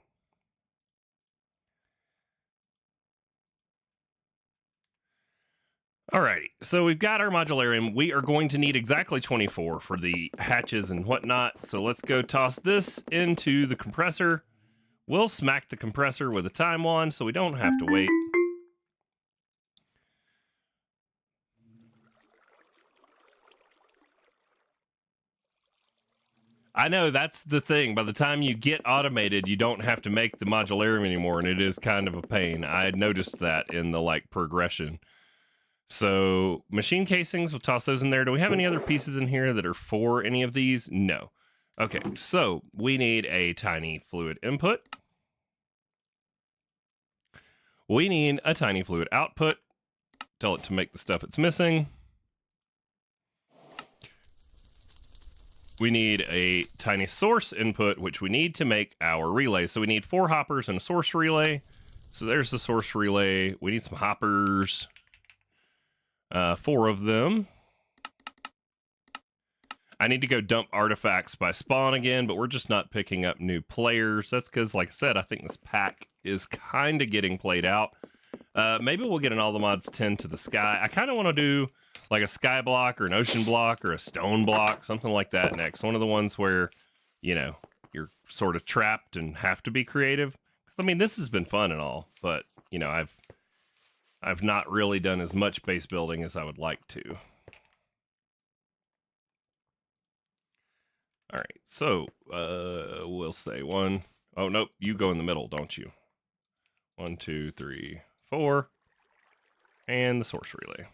Alrighty, so we've got our modularium. We are going to need exactly 24 for the hatches and whatnot. So let's go toss this into the compressor. We'll smack the compressor with a time wand so we don't have to wait. I know, that's the thing. By the time you get automated, you don't have to make the modularium anymore, and it is kind of a pain. I had noticed that in the, like, progression. So, machine casings, we'll toss those in there. Do we have any other pieces in here that are for any of these? No. Okay, so we need a tiny fluid input. We need a tiny fluid output. Tell it to make the stuff it's missing. We need a tiny source input, which we need to make our relay. So we need 4 hoppers and a source relay. So there's the source relay. We need some hoppers. 4 of them. I need to go dump artifacts by spawn again, but we're just not picking up new players. That's because, like I said, I think this pack is kind of getting played out. Maybe we'll get an all the mods 10 to the sky. I kind of want to do like a sky block or an ocean block or a stone block, something like that next. One of the ones where, you know, you're sort of trapped and have to be creative. I mean, this has been fun and all, but you know, I've not really done as much base building as I would like to. All right, so we'll say one. Oh nope, you go in the middle, don't you? 1, 2, 3, 4, and the source relay.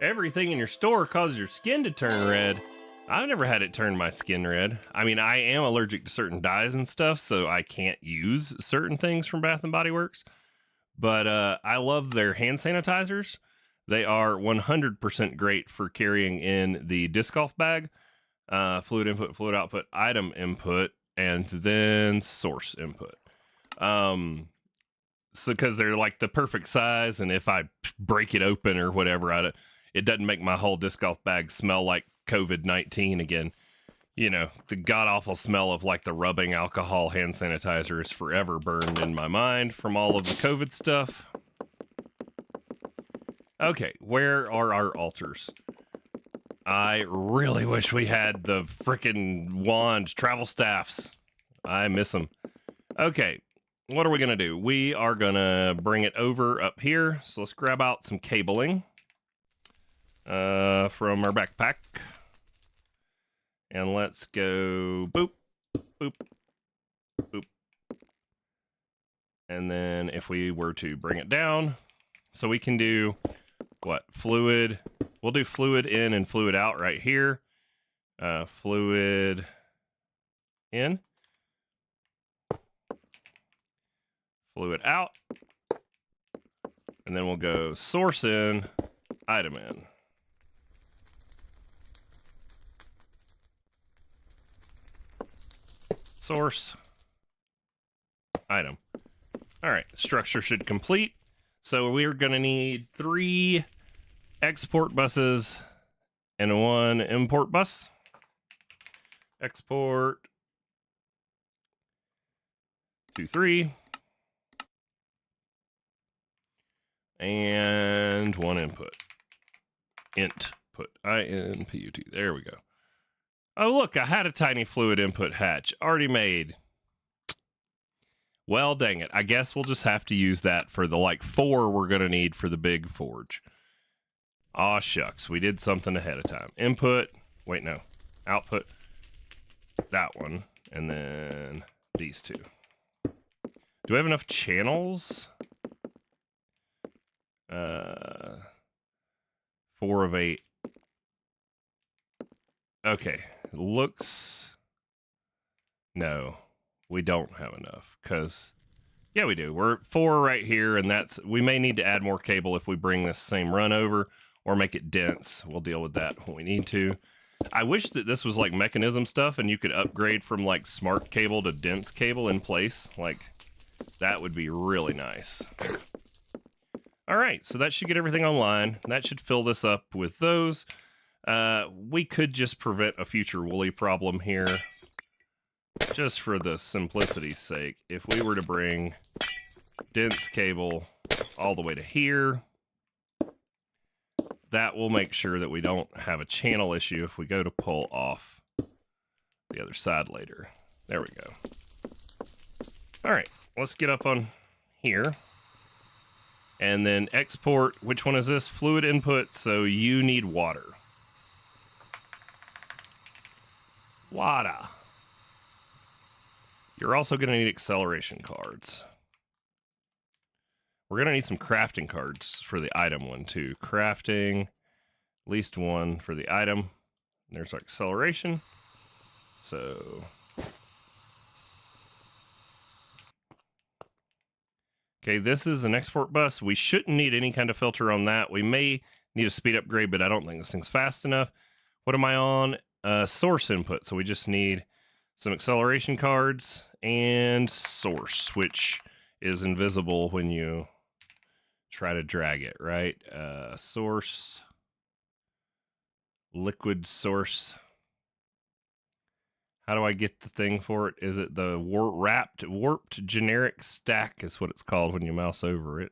Everything in your store causes your skin to turn red. I've never had it turn my skin red. I mean, I am allergic to certain dyes and stuff, so I can't use certain things from Bath & Body Works. But I love their hand sanitizers. They are 100% great for carrying in the disc golf bag, fluid input, fluid output, item input, and then source input. So because they're like the perfect size, and if I break it open or whatever, it doesn't make my whole disc golf bag smell like COVID-19 again. You know, the god-awful smell of like the rubbing alcohol hand sanitizer is forever burned in my mind from all of the COVID stuff. Okay, where are our altars? I really wish we had the frickin' wand travel staffs. I miss them. Okay, what are we going to do? We are going to bring it over up here. So let's grab out some cabling from our backpack. And let's go boop, boop, boop. And then if we were to bring it down, so we can do what? Fluid. We'll do fluid in and fluid out right here. Fluid in. Fluid out. And then we'll go source in, item in. Source, item. All right, structure should complete. So we're going to need 3 export buses and 1 import bus. Export 2, 3. And 1 input. Input. INPUT. There we go. Oh, look, I had a tiny fluid input hatch already made. Well, dang it. I guess we'll just have to use that for the, 4 we're going to need for the big forge. Aw, shucks. We did something ahead of time. Input. Wait, no. Output. That one. And then these 2. Do I have enough channels? 4 of 8. Okay. Looks... No, we don't have enough, because... Yeah, we do. We're at 4 right here, and that's... We may need to add more cable if we bring this same run over, or make it dense. We'll deal with that when we need to. I wish that this was, mechanism stuff, and you could upgrade from, smart cable to dense cable in place. That would be really nice. All right, so that should get everything online. That should fill this up with those. We could just prevent a future woolly problem here, just for the simplicity's sake. If we were to bring dense cable all the way to here, that will make sure that we don't have a channel issue if we go to pull off the other side later. There we go. All right, let's get up on here. And then export, which one is this? Fluid input, so you need water. Water. You're also going to need acceleration cards. We're going to need some crafting cards for the item one, too. Crafting, at least 1 for the item. There's our acceleration. So... Okay, this is an export bus. We shouldn't need any kind of filter on that. We may need a speed upgrade, but I don't think this thing's fast enough. What am I on? Source input. So we just need some acceleration cards and source, which is invisible when you try to drag it, right? Source, liquid source. How do I get the thing for it? Is it the warped generic stack is what it's called when you mouse over it.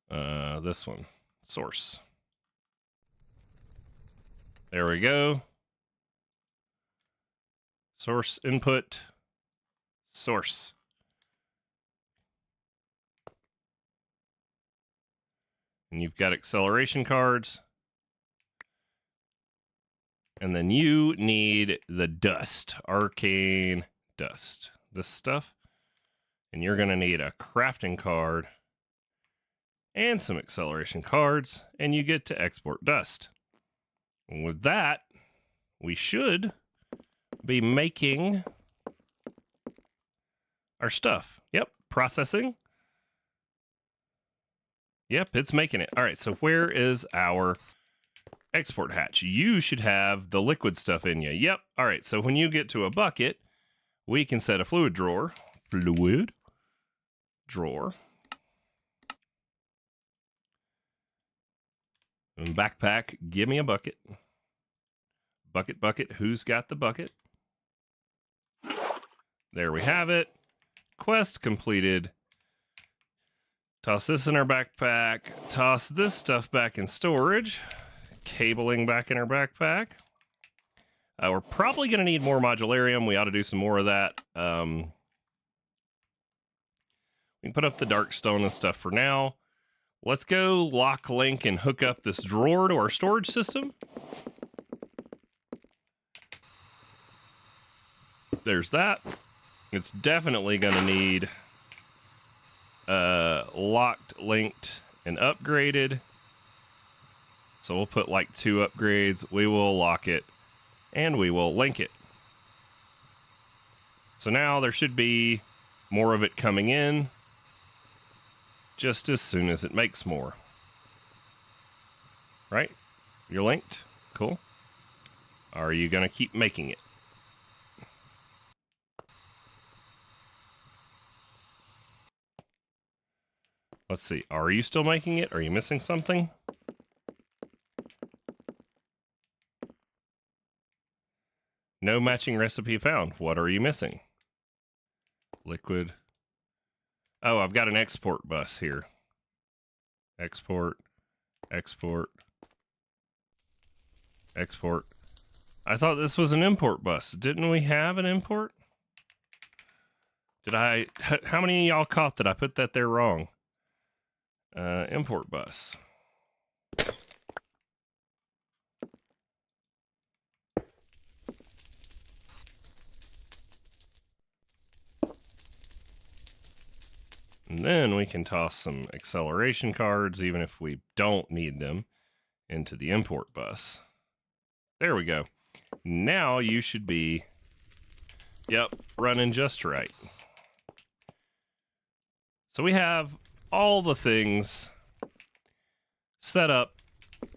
This one, source. There we go. Source input, source. And you've got acceleration cards. And then you need the dust, arcane dust, this stuff. And you're going to need a crafting card and some acceleration cards, and you get to export dust. And with that, we should be making our stuff. Yep, processing. Yep, it's making it. All right, so where is our export hatch? You should have the liquid stuff in you. Yep. All right, so when you get to a bucket, we can set a fluid drawer. Fluid drawer. And backpack, give me a bucket. Bucket, bucket, who's got the bucket? There we have it. Quest completed. Toss this in our backpack. Toss this stuff back in storage. Cabling back in our backpack. We're probably going to need more modularium. We ought to do some more of that. We can put up the dark stone and stuff for now. Let's go lock, link, and hook up this drawer to our storage system. There's that. It's definitely going to need locked, linked, and upgraded. So we'll put like 2 upgrades. We will lock it, and we will link it. So now there should be more of it coming in just as soon as it makes more. Right? You're linked? Cool. Are you going to keep making it? Let's see. Are you still making it? Are you missing something? No matching recipe found. What are you missing? Liquid. Oh, I've got an export bus here. Export. Export. Export. I thought this was an import bus. Didn't we have an import? How many of y'all caught that I put that there wrong? Import bus. And then we can toss some acceleration cards, even if we don't need them, into the import bus. There we go. Now you should be, yep, running just right. So we have all the things set up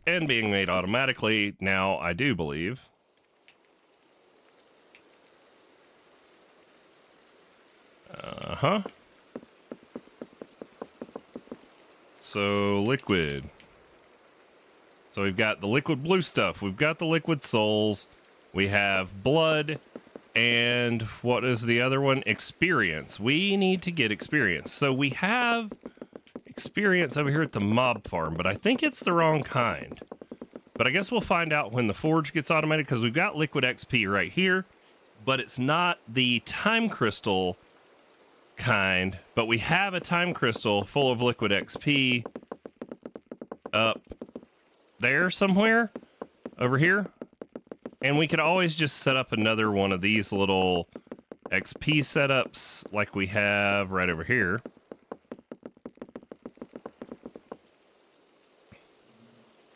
and being made automatically now, I do believe. So liquid. So we've got the liquid blue stuff. We've got the liquid souls. We have blood. And what is the other one? Experience. We need to get experience. So we have experience over here at the mob farm, but I think it's the wrong kind. But I guess we'll find out when the forge gets automated, because we've got liquid XP right here, but it's not the time crystal kind, but we have a time crystal full of liquid XP up there somewhere over here. And we could always just set up another one of these little XP setups like we have right over here.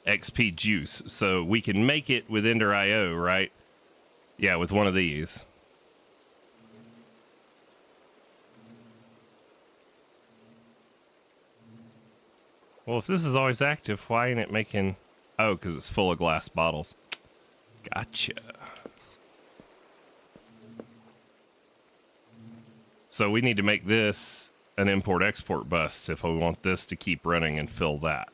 XP juice. So we can make it with Ender.io, right? Yeah, with one of these. Well, if this is always active, why ain't it making... Oh, because it's full of glass bottles. Gotcha. So we need to make this an import-export bus if we want this to keep running and fill that.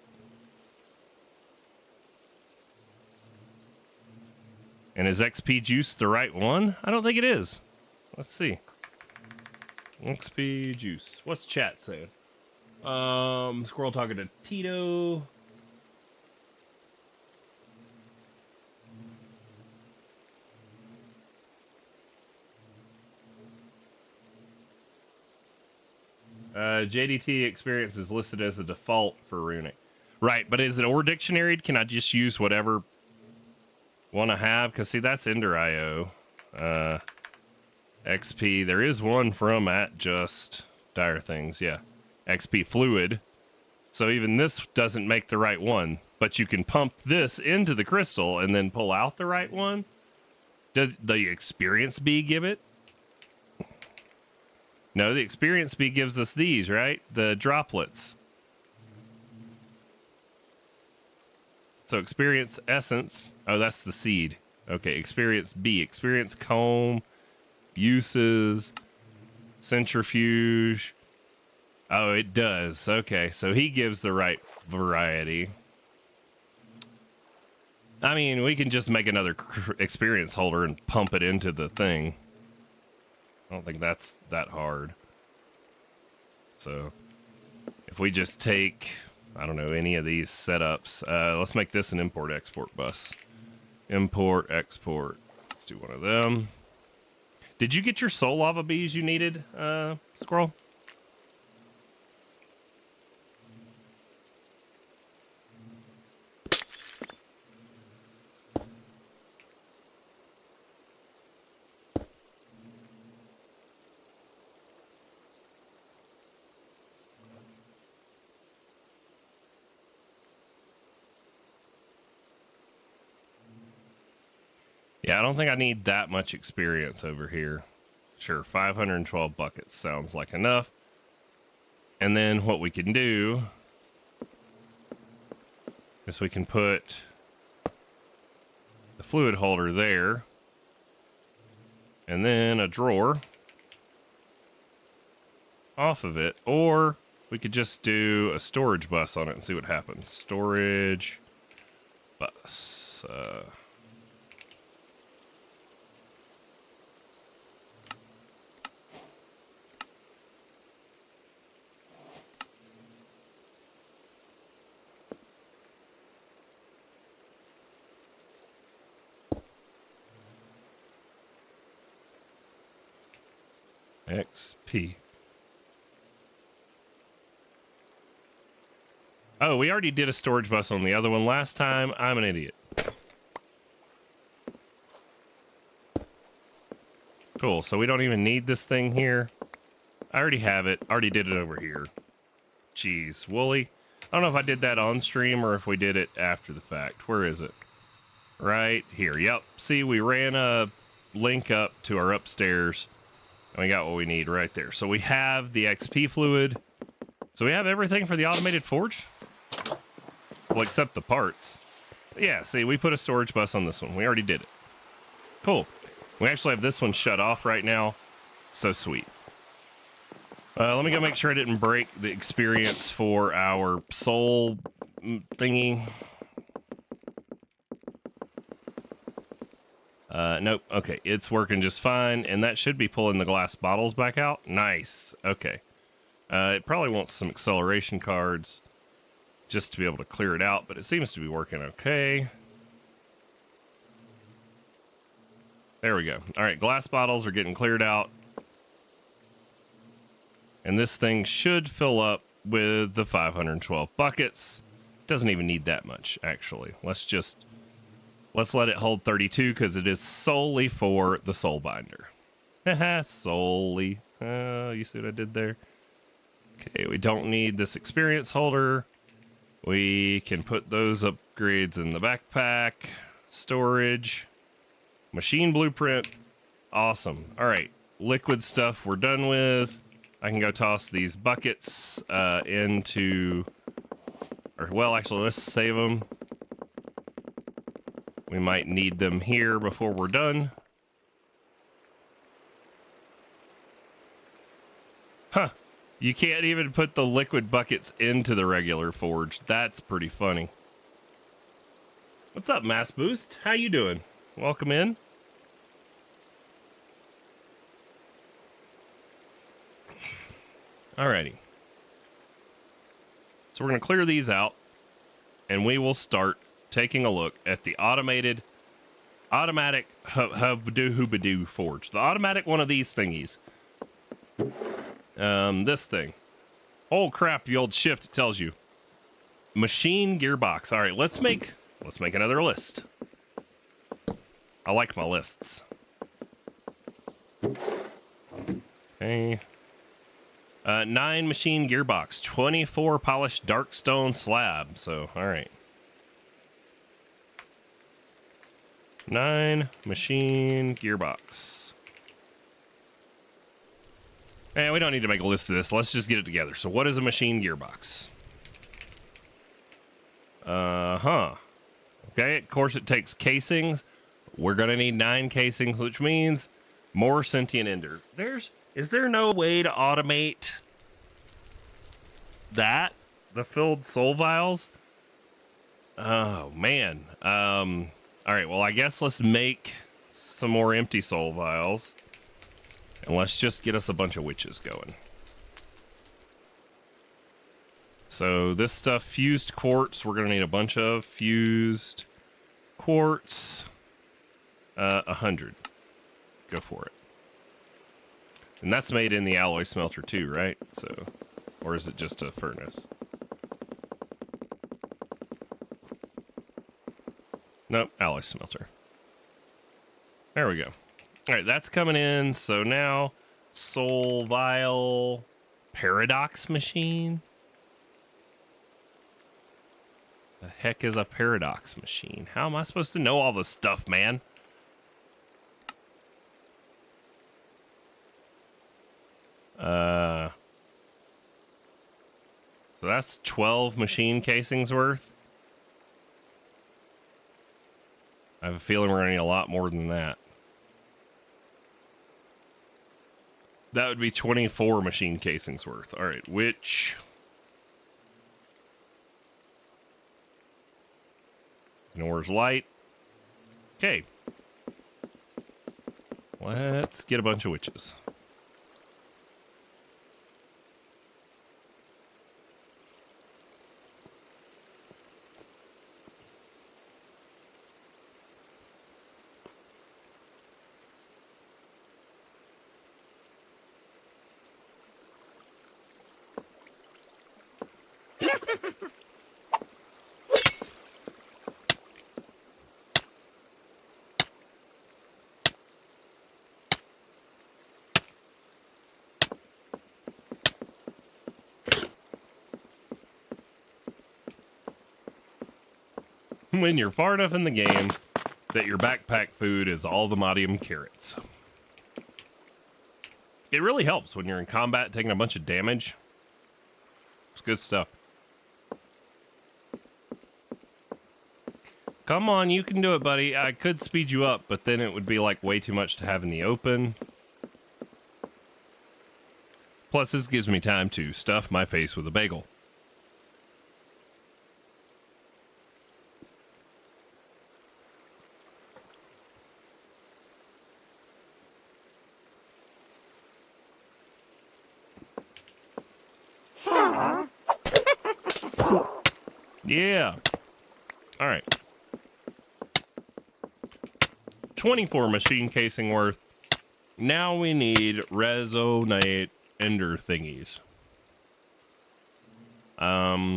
And is XP juice the right one? I don't think it is. Let's see. XP juice. What's chat saying? Squirrel talking to Tito. JDT experience is listed as a default for runic. Right, but is it or dictionaried? Can I just use whatever one I have? Because, see, that's Ender IO. XP. There is one from at just Dire Things, yeah. XP Fluid. So even this doesn't make the right one, but you can pump this into the crystal and then pull out the right one. Does the experience bee give it? No, the experience bee gives us these, right? The droplets. So experience essence. Oh, that's the seed. Okay, experience B. Experience comb. Uses. Centrifuge. Oh, it does. Okay, so he gives the right variety. I mean, we can just make another experience holder and pump it into the thing. I don't think that's that hard. So if we just take, I don't know, any of these setups, let's make this an import-export bus. Import-export. Let's do one of them. Did you get your soul lava bees you needed, Squirrel? Yeah, I don't think I need that much experience over here. Sure, 512 buckets sounds like enough. And then what we can do is we can put the fluid holder there. And then a drawer off of it. Or we could just do a storage bus on it and see what happens. Storage bus. XP. Oh, we already did a storage bus on the other one last time. I'm an idiot. Cool, so we don't even need this thing here. I already have it. Already did it over here. Jeez, Wooly. I don't know if I did that on stream or if we did it after the fact. Where is it? Right here. Yep. See, we ran a link up to our upstairs. And we got what we need right there. So we have the XP fluid. So we have everything for the automated forge. Well, except the parts. Yeah, see, we put a storage bus on this one. We already did it. Cool. We actually have this one shut off right now. So sweet. Let me go make sure I didn't break the experience for our soul thingy. Nope. Okay, it's working just fine, and that should be pulling the glass bottles back out. Nice. Okay. It probably wants some acceleration cards just to be able to clear it out, but it seems to be working okay. There we go. All right, glass bottles are getting cleared out. And this thing should fill up with the 512 buckets. Doesn't even need that much, actually. Let's let it hold 32 because it is solely for the soul binder. Haha, solely. You see what I did there? Okay, we don't need this experience holder. We can put those upgrades in the backpack. Storage. Machine blueprint. Awesome. All right, liquid stuff we're done with. I can go toss these buckets into... Or, well, actually, let's save them. We might need them here before we're done. Huh. You can't even put the liquid buckets into the regular forge. That's pretty funny. What's up, Mass Boost? How you doing? Welcome in. Alrighty. So we're going to clear these out, and we will start taking a look at the automatic hoobadoo forge. The automatic one of these thingies. This thing. Oh crap, the old shift, it tells you. Machine gearbox. All right, let's make another list. I like my lists. Okay. 9 machine gearbox, 24 polished dark stone slab. So, all right. 9 machine gearbox. And we don't need to make a list of this. Let's just get it together. So what is a machine gearbox? Okay, of course it takes casings. We're going to need 9 casings, which means more sentient ender. Is there no way to automate that? The filled soul vials? Oh, man. All right, well, I guess let's make some more empty soul vials. And let's just get us a bunch of witches going. So this stuff, fused quartz, we're going to need a bunch of fused quartz. 100. Go for it. And that's made in the alloy smelter too, right? So, or is it just a furnace? Nope, alloy smelter. There we go. All right, that's coming in. So now, soul vial, paradox machine. The heck is a paradox machine? How am I supposed to know all this stuff, man? So that's 12 machine casings worth. I have a feeling we're gonna need a lot more than that. That would be 24 machine casings worth. All right, which... Where's light? Okay. Let's get a bunch of witches. When you're far enough in the game that your backpack food is all the modium carrots. It really helps when you're in combat taking a bunch of damage. It's good stuff. Come on, you can do it, buddy. I could speed you up, but then it would be like way too much to have in the open. Plus, this gives me time to stuff my face with a bagel. Yeah. All right. 24 machine casing worth. Now we need resonate ender thingies. 12.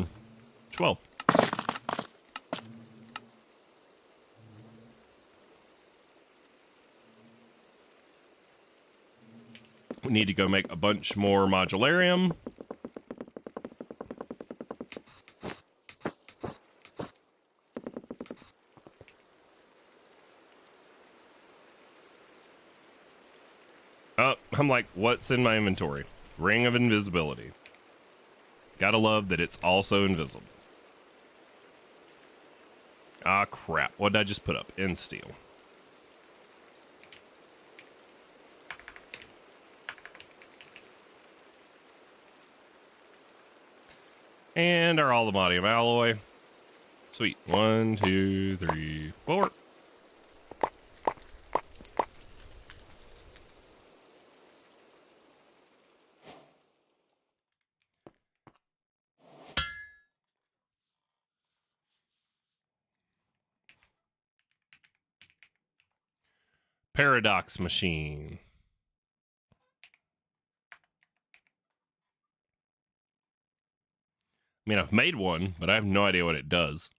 We need to go make a bunch more modularium. Oh, I'm like, what's in my inventory? Ring of invisibility. Gotta love that it's also invisible. Ah, crap. What did I just put up? End steel. And our aluminium alloy. Sweet. 1, 2, 3, 4. paradox machine. I mean, I've made one, but I have no idea what it does.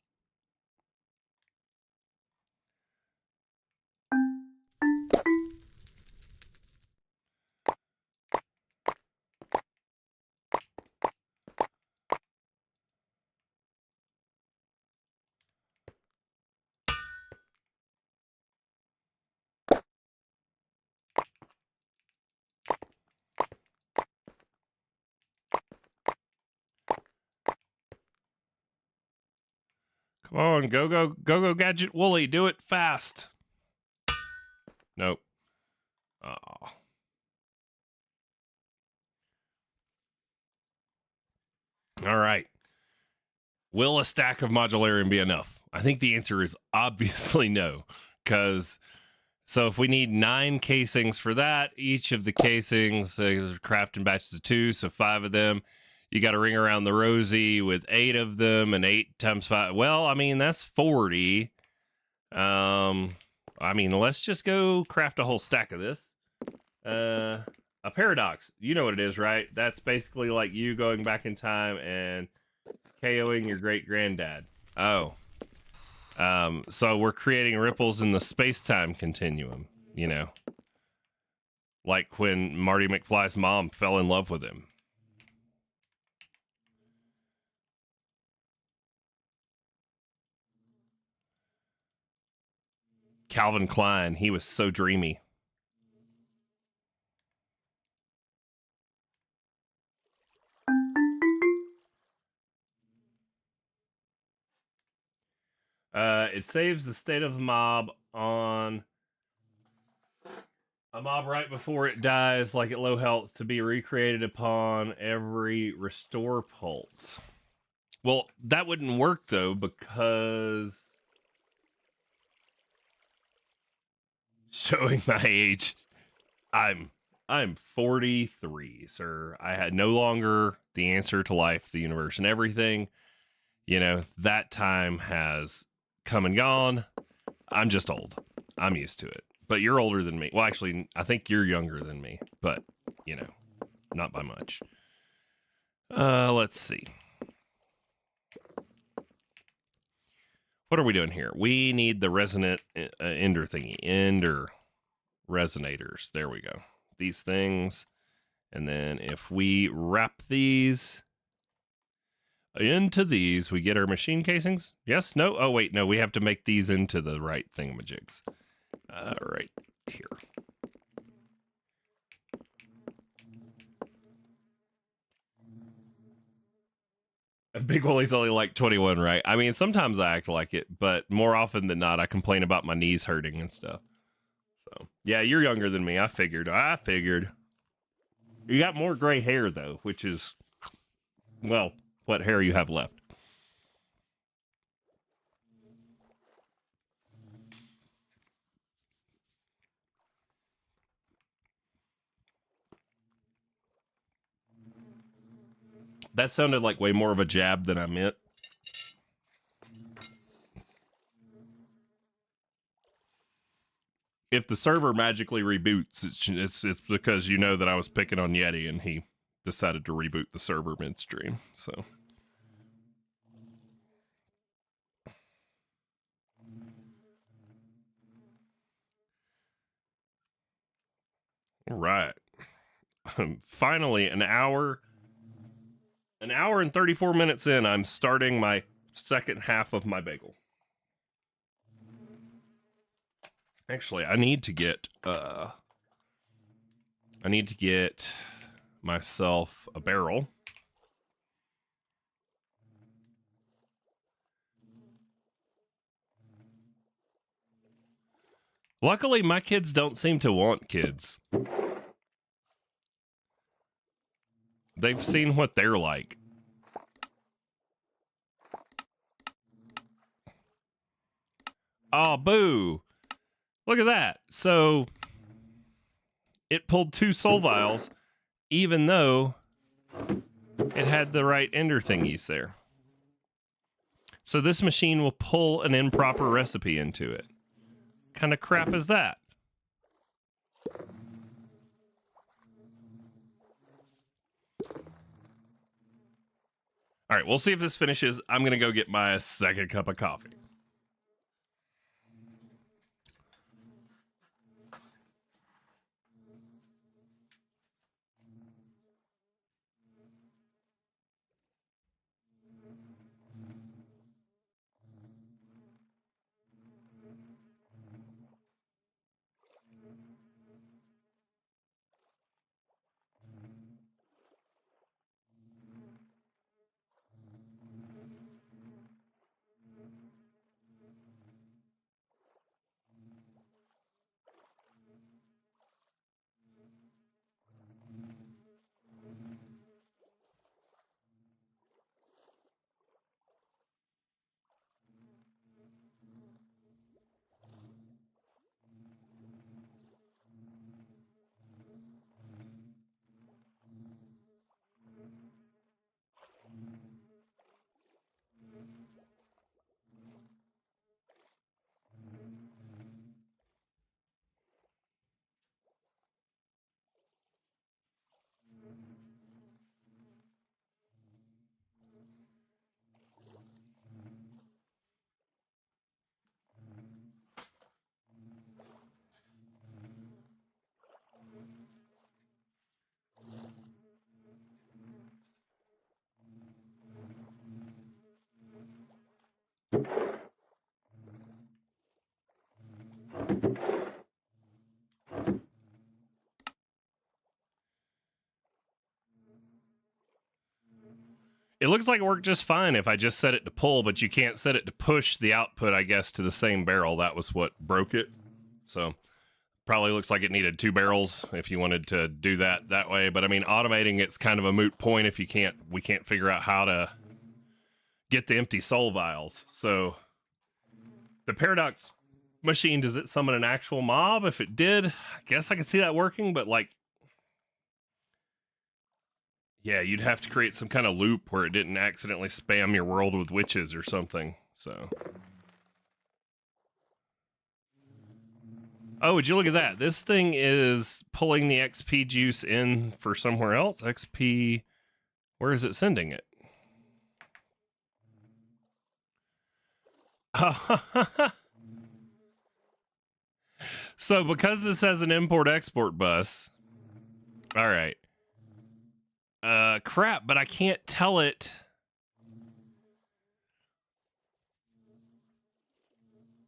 Come on, go, Gadget Wooly, do it fast. Nope. Oh. All right. Will a stack of modularium be enough? I think the answer is obviously no, because so if we need 9 casings for that, each of the casings craft in batches of 2, so 5 of them. You got to ring around the rosy with 8 of them, and 8 times 5. Well, I mean, that's 40. I mean, let's just go craft a whole stack of this. A paradox. You know what it is, right? That's basically like you going back in time and KOing your great granddad. Oh. So we're creating ripples in the space-time continuum, you know. Like when Marty McFly's mom fell in love with him. Calvin Klein, he was so dreamy. It saves the state of the mob on a mob right before it dies, like at low health, to be recreated upon every restore pulse. Well, that wouldn't work though, because showing my age, I'm 43, sir. I had no longer the answer to life, the universe, and everything. You know, that time has come and gone. I'm just old. I'm used to it. But you're older than me. Well, actually, I think you're younger than me, but, you know, not by much. Let's see. What are we doing here? We need the resonant ender thingy. Ender resonators. There we go. These things. And then if we wrap these into these, we get our machine casings. Yes? No? Oh, wait. No, we have to make these into the right thingamajigs. Right here. Big Willie's only like 21, right? I mean, sometimes I act like it, but more often than not, I complain about my knees hurting and stuff. So, yeah, you're younger than me. I figured. You got more gray hair, though, which is, well, what hair you have left. That sounded like way more of a jab than I meant. If the server magically reboots, it's because you know that I was picking on Yeti and he decided to reboot the server midstream. So, all right. Finally, an hour and 34 minutes in, I'm starting my second half of my bagel. Actually, I need to get myself a barrel. Luckily, my kids don't seem to want kids. They've seen what they're like. Oh, boo. Look at that. So it pulled 2 soul vials, even though it had the right ender thingies there. So this machine will pull an improper recipe into it. Kind of crap is that? All right, we'll see if this finishes. I'm going to go get my second cup of coffee. It looks like it worked just fine if I just set it to pull, but you can't set it to push the output, I guess, to the same barrel. That was what broke it. So probably looks like it needed 2 barrels if you wanted to do that way. But I mean, automating it's kind of a moot point if we can't figure out how to get the empty soul vials. So the paradox machine, does it summon an actual mob? If it did, I guess I could see that working, but like, yeah, you'd have to create some kind of loop where it didn't accidentally spam your world with witches or something. So, oh, would you look at that? This thing is pulling the XP juice in for somewhere else. XP, where is it sending it? So because this has an import-export bus, all right. Crap, but I can't tell it.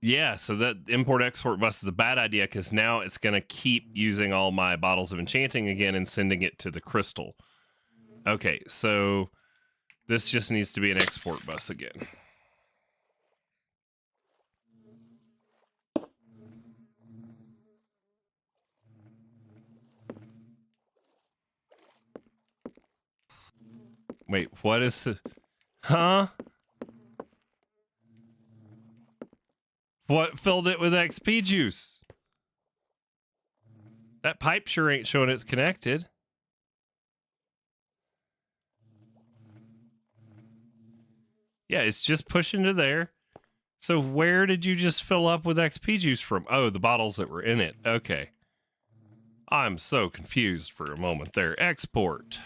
Yeah, so that import-export bus is a bad idea because now it's going to keep using all my bottles of enchanting again and sending it to the crystal. Okay, so this just needs to be an export bus again. Wait, what is the... Huh? What filled it with XP juice? That pipe sure ain't showing it's connected. Yeah, it's just pushing to there. So where did you just fill up with XP juice from? Oh, the bottles that were in it. Okay. I'm so confused for a moment there. Export.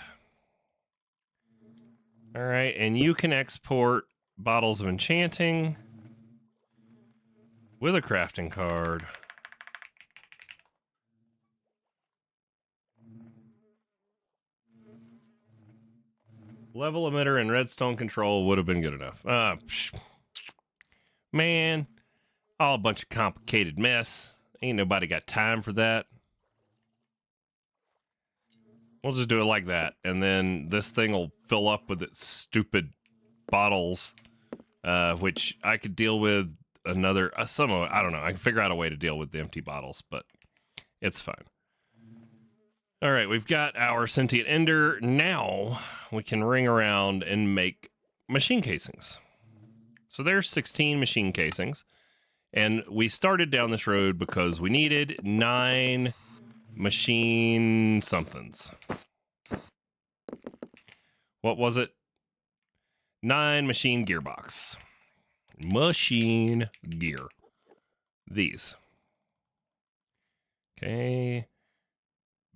All right, and you can export bottles of enchanting with a crafting card. Level emitter and redstone control would have been good enough. Man, all a bunch of complicated mess. Ain't nobody got time for that. We'll just do it like that, and then this thing will fill up with its stupid bottles, which I could deal with another, some of it, I don't know. I can figure out a way to deal with the empty bottles, but it's fine. All right, we've got our sentient ender. Now we can ring around and make machine casings. So there's 16 machine casings, and we started down this road because we needed 9 machine somethings. What was it? 9 machine gearbox. Machine gear. These. Okay.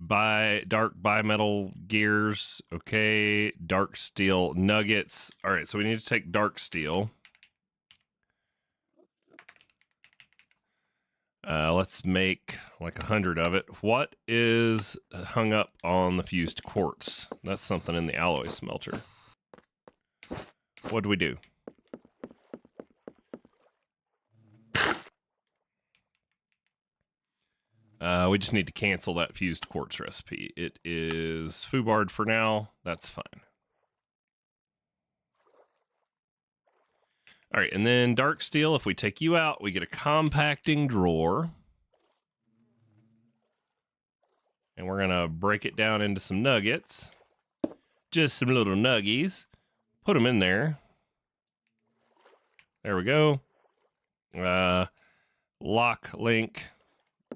Dark bimetal gears. Okay. Dark steel nuggets. All right. So we need to take dark steel. Let's make like 100 of it. What is hung up on the fused quartz? That's something in the alloy smelter. What do we do? We just need to cancel that fused quartz recipe. It is foobarred for now. That's fine. All right, and then dark steel, if we take you out, we get a compacting drawer. And we're going to break it down into some nuggets. Just some little nuggies. Put them in there. There we go. Lock, link,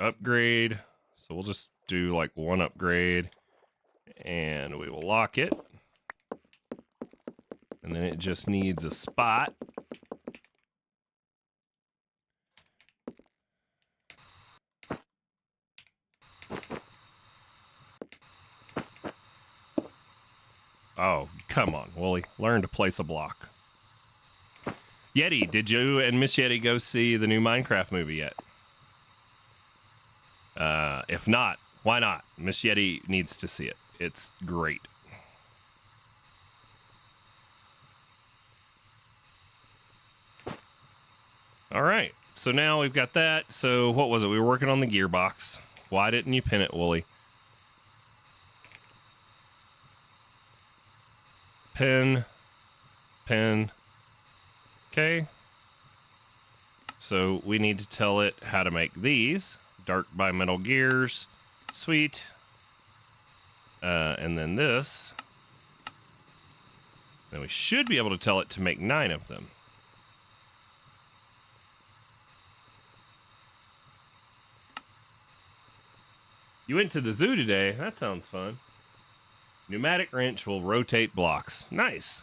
upgrade. So we'll just do like one upgrade. And we will lock it. And then it just needs a spot. Oh, come on, Wooly. Learn to place a block. Yeti, did you and Miss Yeti go see the new Minecraft movie yet? If not, why not? Miss Yeti needs to see it. It's great. All right, so now we've got that. So what was it? We were working on the gearbox. Why didn't you pin it, Wooly? Pin. Okay. So we need to tell it how to make these. Dark bimetal gears. Sweet. And then this. Then we should be able to tell it to make 9 of them. You went to the zoo today. That sounds fun. Pneumatic wrench will rotate blocks. Nice.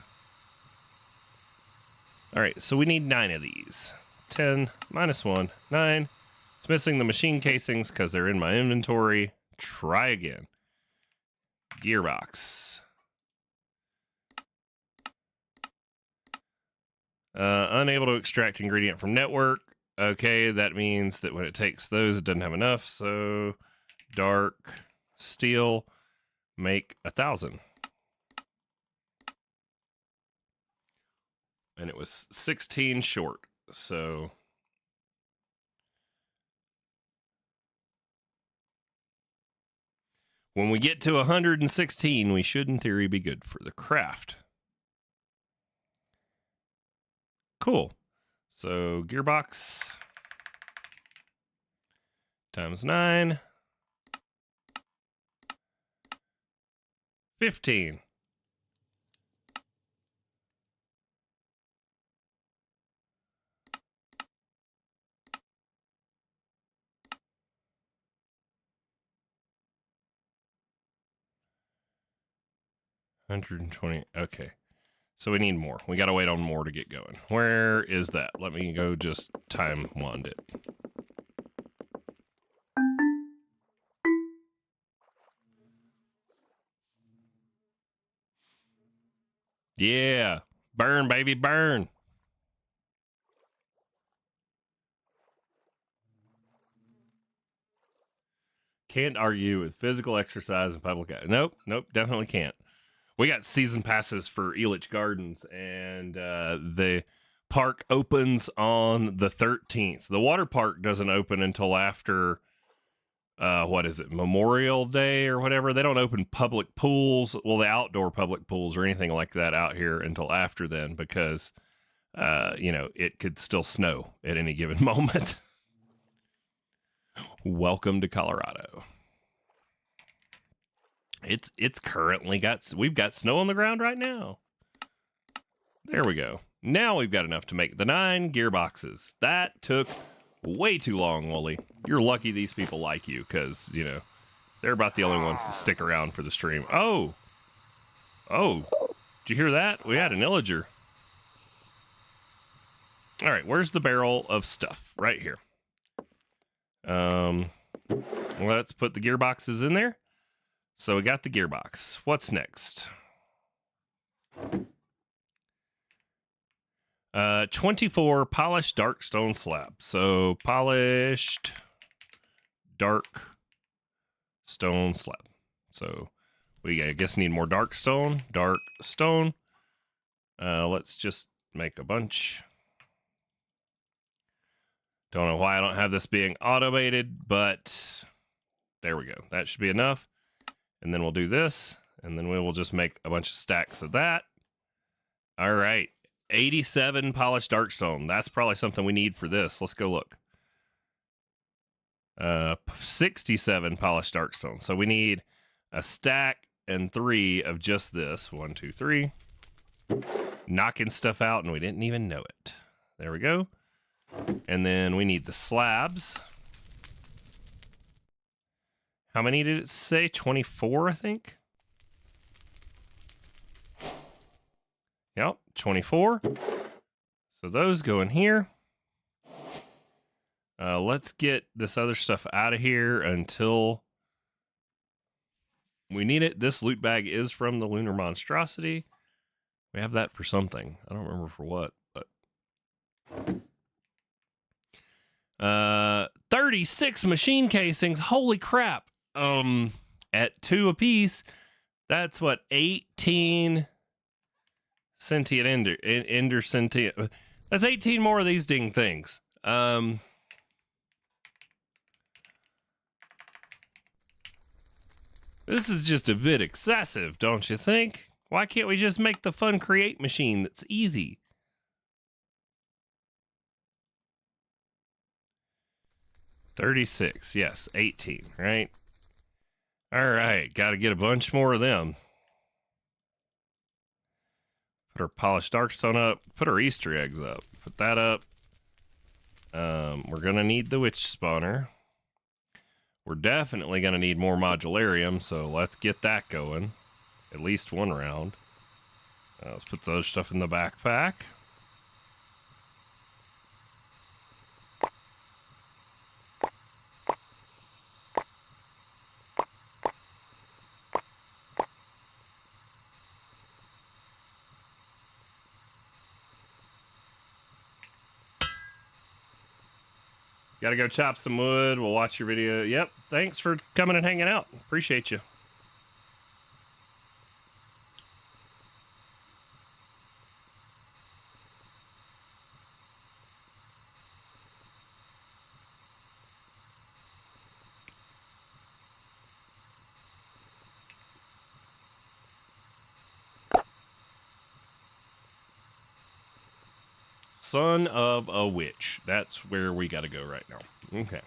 All right, so we need 9 of these. 10 minus 1, 9. It's missing the machine casings because they're in my inventory. Try again. Gearbox. Unable to extract ingredient from network. Okay, that means that when it takes those, it doesn't have enough. So dark steel, make 1,000. And it was 16 short. So when we get to 116, we should in theory be good for the craft. Cool. So gearbox times 9. 15. $120. Okay. So we need more. We got to wait on more to get going. Where is that? Let me go just time wand it. Yeah. Burn, baby, burn. Can't argue with physical exercise and public. Nope, definitely can't. We got season passes for Elitch Gardens, and the park opens on the 13th. The water park doesn't open until after, what is it, Memorial Day or whatever. They don't open public pools, well, the outdoor public pools or anything like that out here until after then because, it could still snow at any given moment. Welcome to Colorado. It's currently we've got snow on the ground right now. There we go. Now we've got enough to make the 9 gearboxes. That took way too long, Wooly. You're lucky these people like you because, they're about the only ones to stick around for the stream. Oh, did you hear that? We had an illager. All right, where's the barrel of stuff? Right here. Let's put the gearboxes in there. So we got the gearbox. What's next? 24 polished dark stone slab. So polished dark stone slab. So we, I guess, need more dark stone. Dark stone. Let's just make a bunch. Don't know why I don't have this being automated, but there we go. That should be enough. And then we'll do this, and then we will just make a bunch of stacks of that. All right. 87 polished dark stone. That's probably something we need for this. Let's go look. 67 polished dark stone. So we need a stack and 3 of just this. 1, 2, 3. Knocking stuff out, and we didn't even know it. There we go. And then we need the slabs. How many did it say? 24, I think. Yep, 24. So those go in here. Let's get this other stuff out of here until we need it. This loot bag is from the Lunar Monstrosity. We have that for something. I don't remember for what, but 36 machine casings. Holy crap. At 2 apiece, that's what, 18 sentient ender sentient. That's 18 more of these ding things. This is just a bit excessive, don't you think? Why can't we just make the fun create machine that's easy? $36, yes, 18, right? All right, got to get a bunch more of them. Put our polished darkstone up. Put our Easter eggs up. Put that up. We're going to need the witch spawner. We're definitely going to need more modularium, so let's get that going. At least one round. Let's put the other stuff in the backpack. Gotta go chop some wood. We'll watch your video. Yep. Thanks for coming and hanging out. Appreciate you. Son of a witch. That's where we gotta go right now. Okay.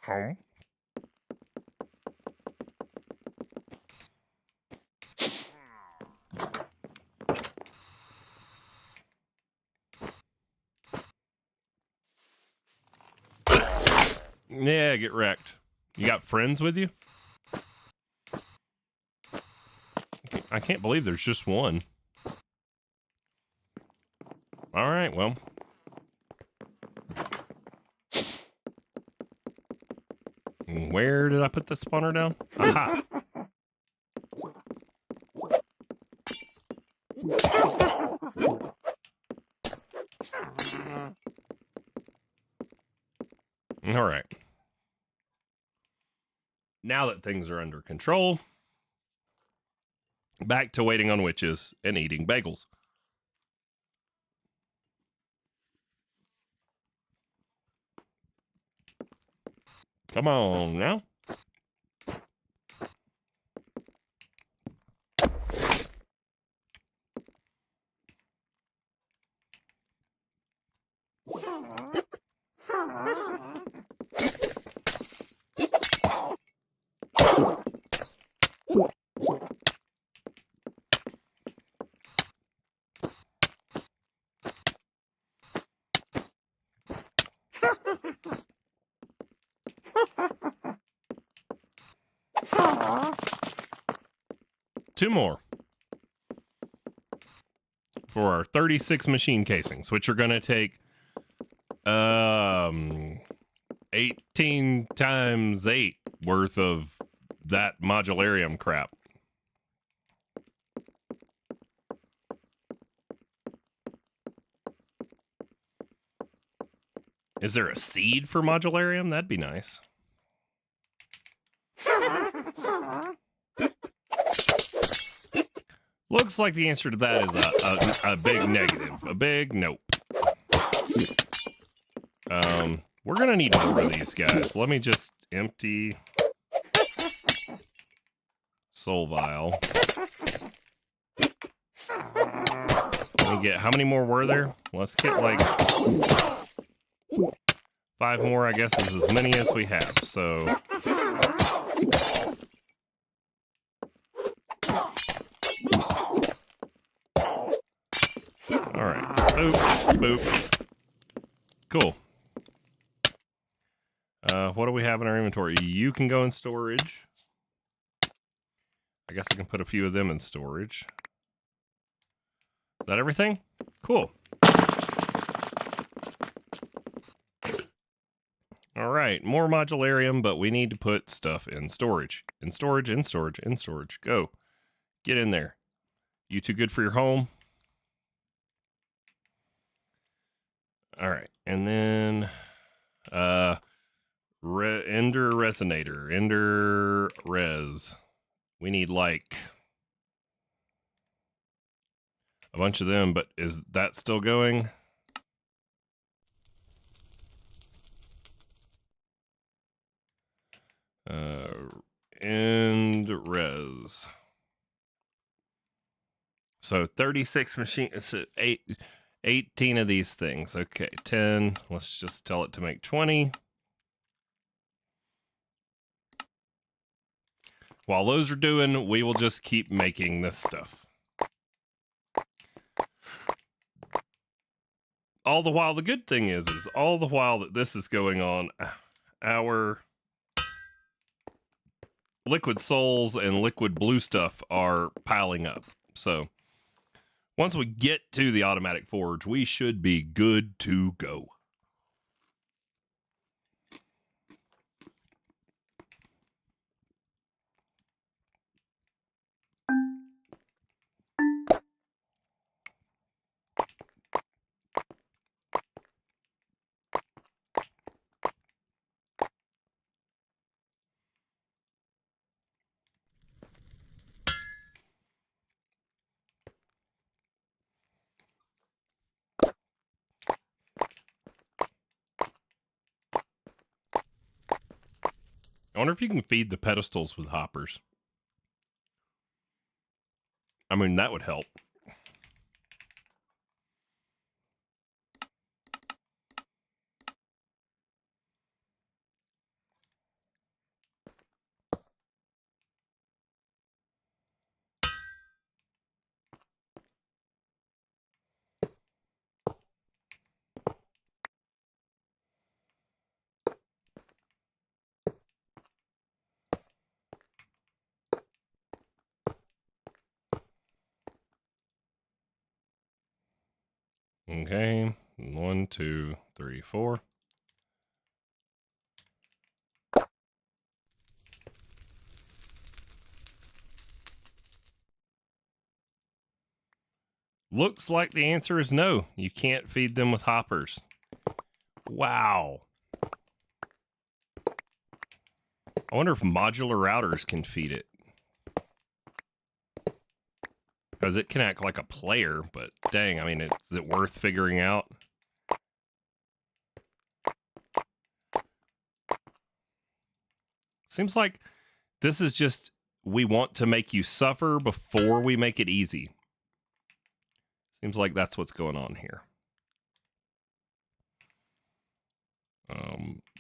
Home. Yeah, get wrecked. You got friends with you? I can't believe there's just one. All right, well. Where did I put the spawner down? Aha! All right. Now that things are under control, back to waiting on witches and eating bagels. Come on now. 2 more for our 36 machine casings, which are going to take 18 times 8 worth of that modularium crap. Is there a seed for modularium? That'd be nice. Looks like the answer to that is a big negative. A big nope. We're gonna need more of these guys. Let me just empty soul vial. Let me get, how many more were there? Let's get like 5 more, I guess is as many as we have, so. All right, boop, boop. Cool. What do we have in our inventory? You can go in storage. I guess I can put a few of them in storage. Is that everything? Cool. All right, more modularium, but we need to put stuff in storage. In storage, in storage, in storage. Go. Get in there. You too good for your home? All right, and then Ender Resonator, Ender Res. We need like a bunch of them, but is that still going? End res. So 36 machines, 18 of these things. Okay, 10. Let's just tell it to make 20. While those are doing, we will just keep making this stuff. All the while, the good thing is all the while that this is going on, our liquid souls and liquid blue stuff are piling up. So once we get to the automatic forge, we should be good to go. I wonder if you can feed the pedestals with hoppers. I mean, that would help. Okay, 1, 2, 3, 4. Looks like the answer is no. You can't feed them with hoppers. Wow. I wonder if modular routers can feed it. Because it can act like a player, but dang, I mean, is it worth figuring out? Seems like this is just, we want to make you suffer before we make it easy. Seems like that's what's going on here.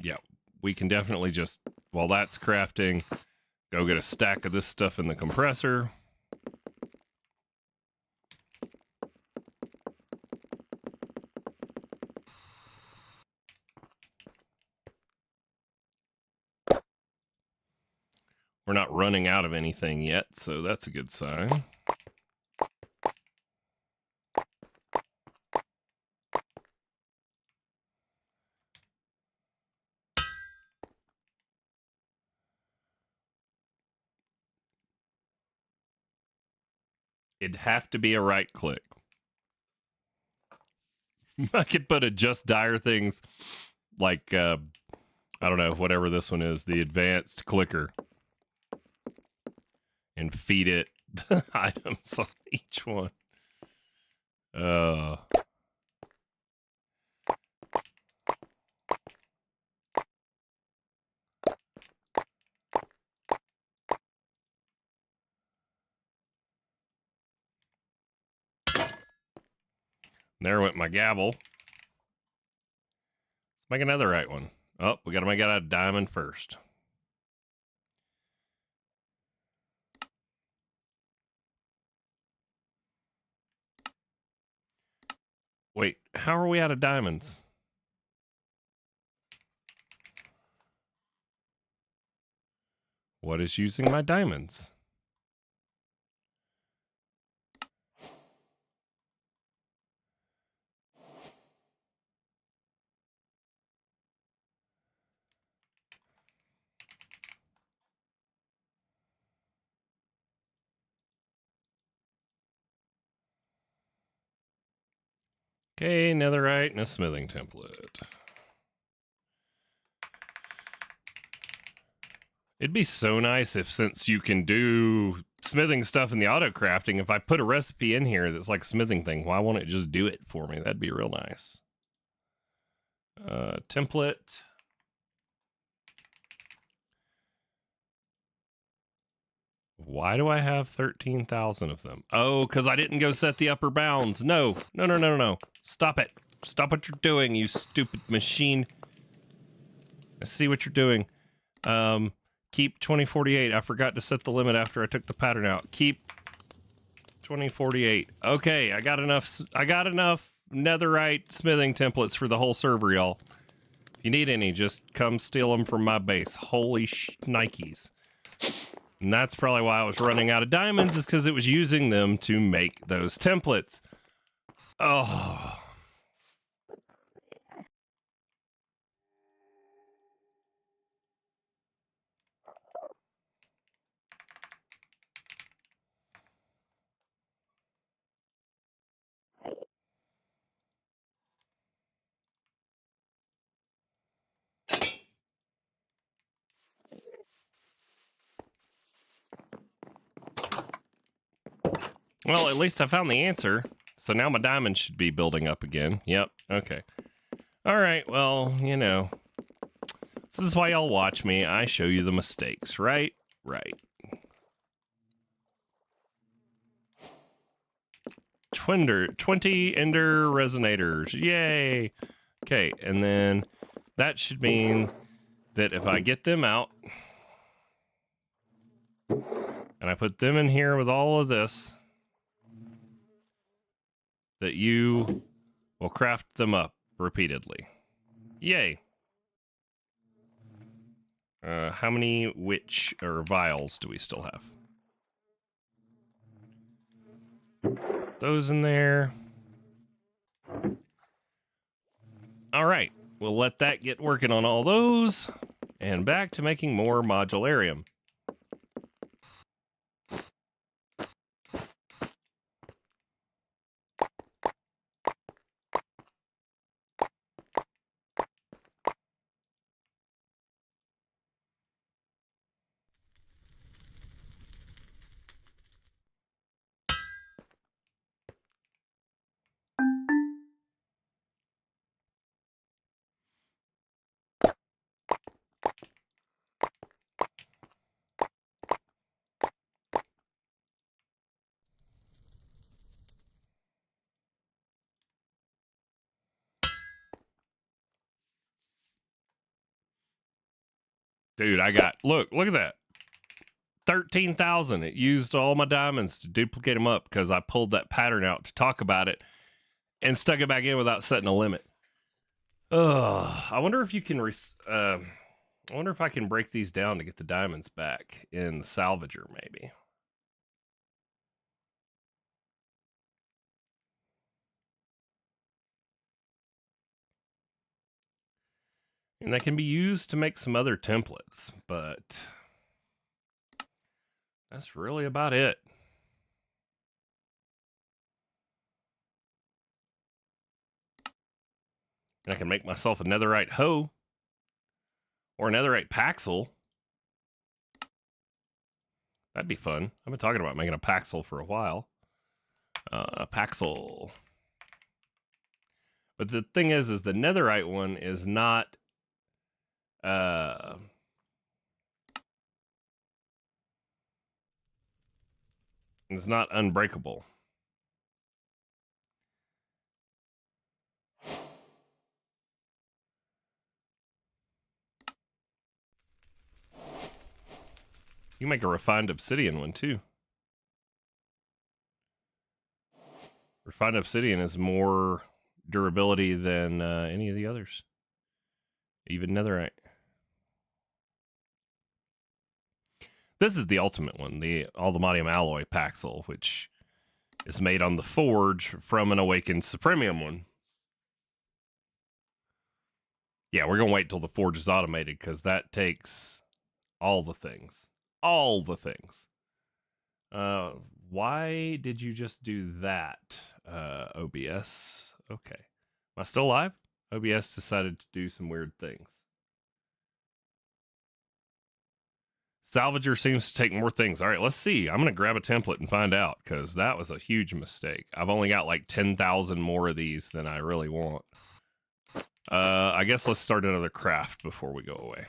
Yeah, we can definitely just, while that's crafting, go get a stack of this stuff in the compressor. We're not running out of anything yet, so that's a good sign. It'd have to be a right click. I could put a just dire things like, I don't know, whatever this one is, the advanced clicker, and feed it the items on each one. There went my gavel. Let's make another right one. Oh, we got to make out a diamond first. Wait, how are we out of diamonds? What is using my diamonds? Okay, netherite and a smithing template. It'd be so nice if, since you can do smithing stuff in the auto crafting, if I put a recipe in here that's like a smithing thing, why won't it just do it for me? That'd be real nice. Template. Why do I have 13,000 of them? Oh, because I didn't go set the upper bounds. No. Stop it. Stop what you're doing, you stupid machine. I see what you're doing. Keep 2048. I forgot to set the limit after I took the pattern out. Keep 2048. Okay, I got enough netherite smithing templates for the whole server, y'all. If you need any, just come steal them from my base. Holy Nikes. And that's probably why I was running out of diamonds, is because it was using them to make those templates. Oh. Well, at least I found the answer. So now my diamonds should be building up again. Yep. Okay. All right. Well, you know, this is why y'all watch me. I show you the mistakes, right? Right. 20 ender resonators. Yay. Okay. And then that should mean that if I get them out and I put them in here with all of this, that you will craft them up repeatedly. Yay. How many witch or vials do we still have? Those in there. All right. We'll let that get working on all those. And back to making more modularium. Dude, I got, look at that. 13,000. It used all my diamonds to duplicate them up because I pulled that pattern out to talk about it and stuck it back in without setting a limit. I wonder if you can, I wonder if I can break these down to get the diamonds back in the salvager, maybe. And that can be used to make some other templates, but that's really about it. And I can make myself a netherite hoe or a netherite paxel. That'd be fun. I've been talking about making a paxel for a while. Paxel. But the thing is the netherite one is not it's not unbreakable. You can make a refined obsidian one too. Refined obsidian is more durability than any of the others. Even netherite. This is the ultimate one, the Aldomadium alloy paxel, which is made on the forge from an awakened supremium one. Yeah, we're gonna wait till the forge is automated because that takes all the things. All the things. Why did you just do that, OBS? Okay. Am I still live? OBS decided to do some weird things. Salvager seems to take more things. All right, let's see. I'm going to grab a template and find out because that was a huge mistake. I've only got like 10,000 more of these than I really want. I guess let's start another craft before we go away.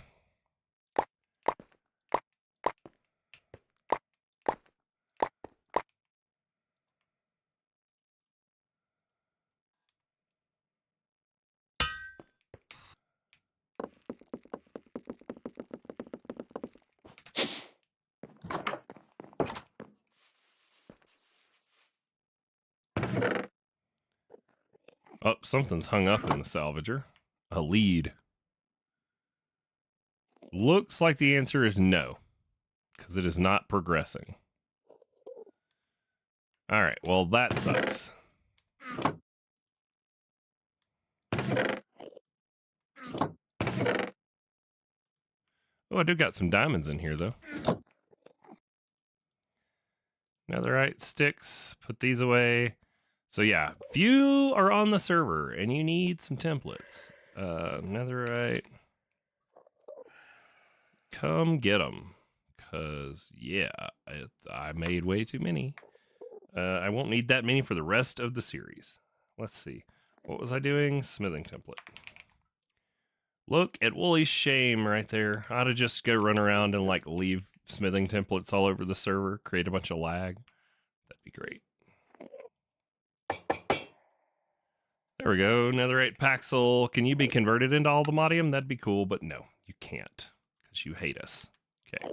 Oh, something's hung up in the salvager. A lead. Looks like the answer is no, because it is not progressing. All right, well, that sucks. Oh, I do got some diamonds in here, though. Netherite sticks. Put these away. So yeah, if you are on the server and you need some templates, netherite, come get them. Because, yeah, I made way too many. I won't need that many for the rest of the series. Let's see. What was I doing? Smithing template. Look at Wooly's shame right there. I ought to just go run around and like leave smithing templates all over the server, create a bunch of lag. That'd be great. There we go. Netherite Paxel. Can you be converted into Aldomadium? That'd be cool, but no, you can't because you hate us. Okay.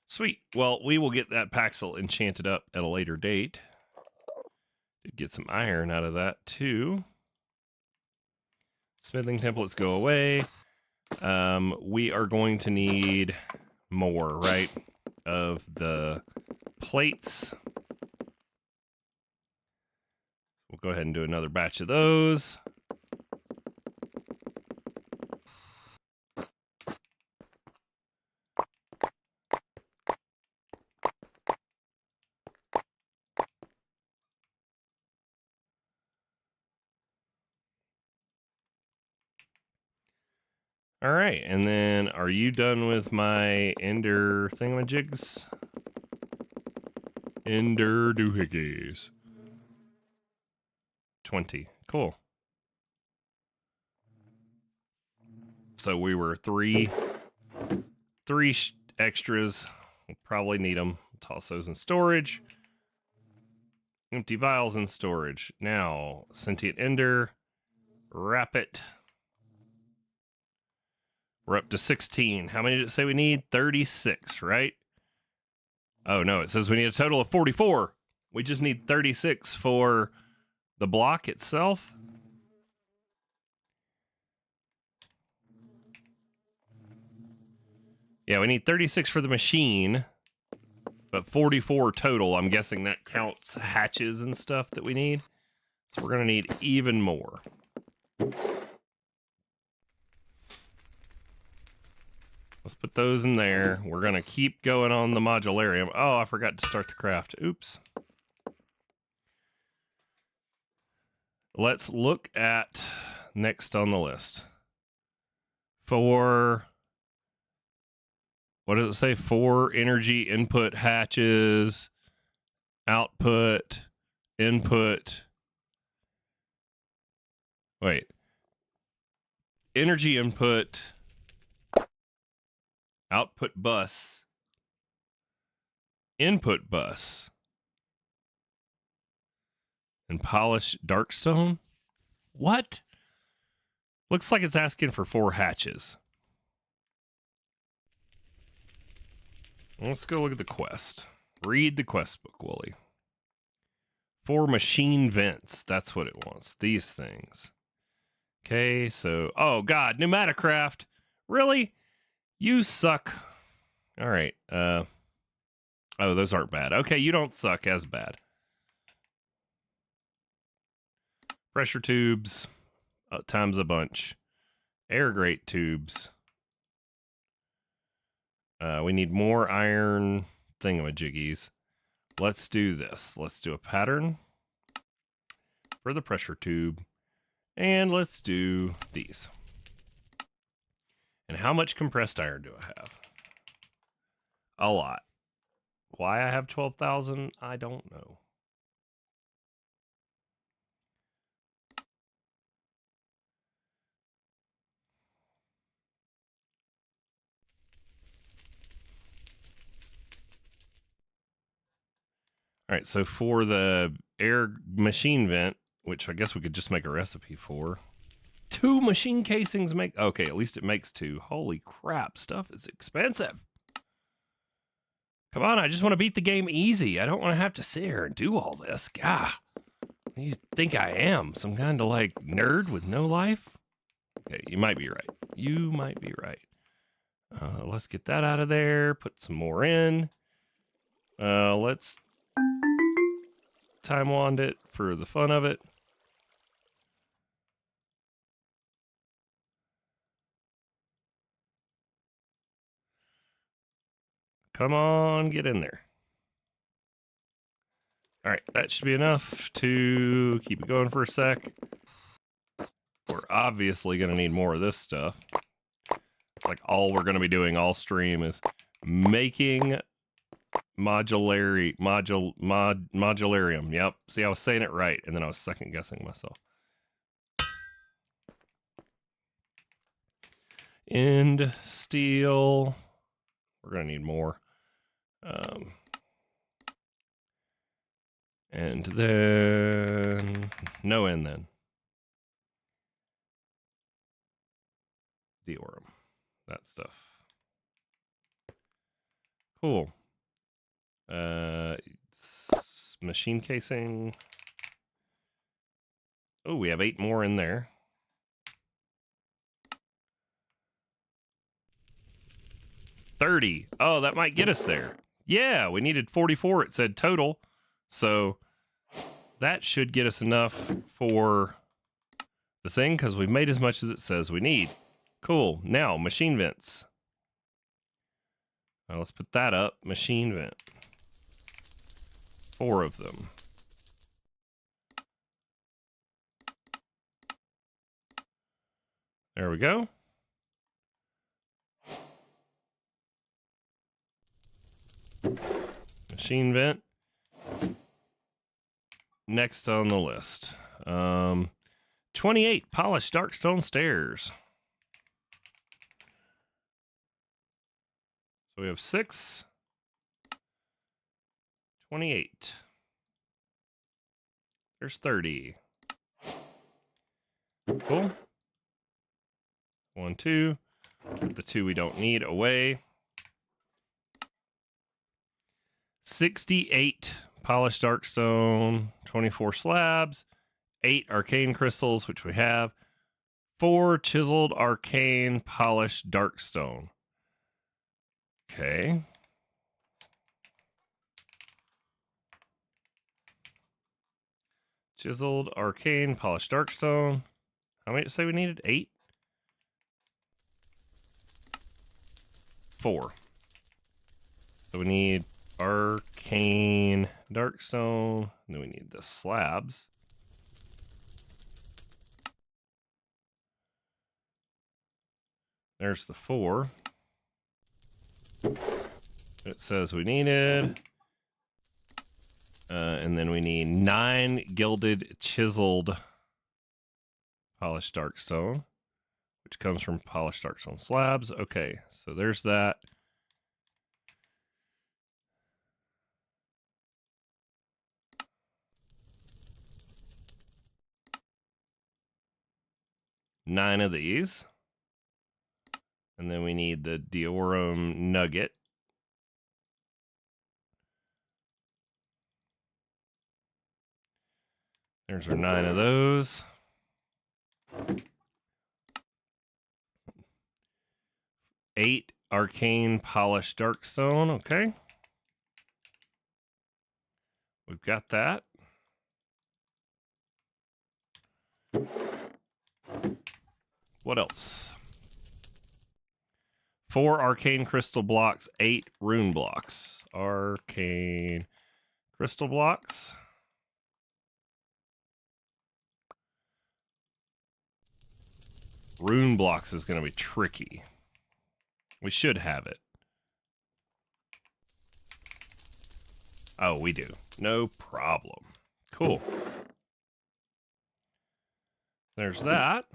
Sweet. Well, we will get that Paxel enchanted up at a later date. Did get some iron out of that too. Smithing templates go away. We are going to need more, right, of the plates. We'll go ahead and do another batch of those. All right, and then are you done with my ender thingamajigs? Ender doohickeys. 20. Cool. So we were three extras. We'll probably need them. Toss those in storage. Empty vials in storage. Now, sentient ender. Wrap it. We're up to 16. How many did it say we need? 36, right? Oh, no. It says we need a total of 44. We just need 36 for the block itself. Yeah, we need 36 for the machine, but 44 total. I'm guessing that counts hatches and stuff that we need. So we're going to need even more. Let's put those in there. We're going to keep going on the modularium. Oh, I forgot to start the craft. Oops. Let's look at next on the list. For, what does it say? 4 energy input hatches, output, input. Wait. Energy input, output bus, input bus, and polished darkstone? What? Looks like it's asking for 4 hatches. Let's go look at the quest. Read the quest book, Wooly. 4 machine vents. That's what it wants. These things. Okay, so... Oh, God. Pneumaticraft. Really? You suck. All right. Oh, those aren't bad. Okay, you don't suck as bad. Pressure tubes. Times a bunch. Air grate tubes. We need more iron thingamajiggies. Let's do this. Let's do a pattern for the pressure tube. And let's do these. And how much compressed iron do I have? A lot. Why I have 12,000, I don't know. All right, so for the air machine vent, which I guess we could just make a recipe for. 2 machine casings make... Okay, at least it makes 2. Holy crap, stuff is expensive. Come on, I just want to beat the game easy. I don't want to have to sit here and do all this. Gah. You think I am? Some kind of like nerd with no life? Okay, you might be right. You might be right. Let's get that out of there. Put some more in. Let's time wand it for the fun of it. Come on, get in there. All right, that should be enough to keep it going for a sec. We're obviously going to need more of this stuff. It's like all we're going to be doing all stream is making modularium. Yep. See, I was saying it right, and then I was second guessing myself. End steel. We're going to need more. And then no end then. Deorum. That stuff. Cool. Machine casing. Oh, we have 8 more in there. $30. Oh, that might get us there. Yeah, we needed 44. It said total. So that should get us enough for the thing because we've made as much as it says we need. Cool. Now, machine vents. Now let's put that up. Machine vent. 4 of them. There we go. Machine vent. Next on the list. 28 polished darkstone stairs. So we have 6. 28. There's 30. Cool. 1, 2. Put the 2 we don't need away. 68 polished darkstone, 24 slabs, 8 arcane crystals, which we have, 4 chiseled arcane polished darkstone. Okay. Chiseled, arcane, polished darkstone. How many did you say we needed? 8? 4. So we need arcane, darkstone. And then we need the slabs. There's the 4. It says we needed. And then we need 9 gilded, chiseled, polished darkstone, which comes from polished darkstone slabs. Okay, so there's that. Nine of these. And then we need the diorum nugget. There's our 9 of those. 8 arcane polished darkstone. Okay. We've got that. What else? 4 arcane crystal blocks, 8 rune blocks. Arcane crystal blocks. Rune blocks is going to be tricky. We should have it. Oh, we do. No problem. Cool. There's that.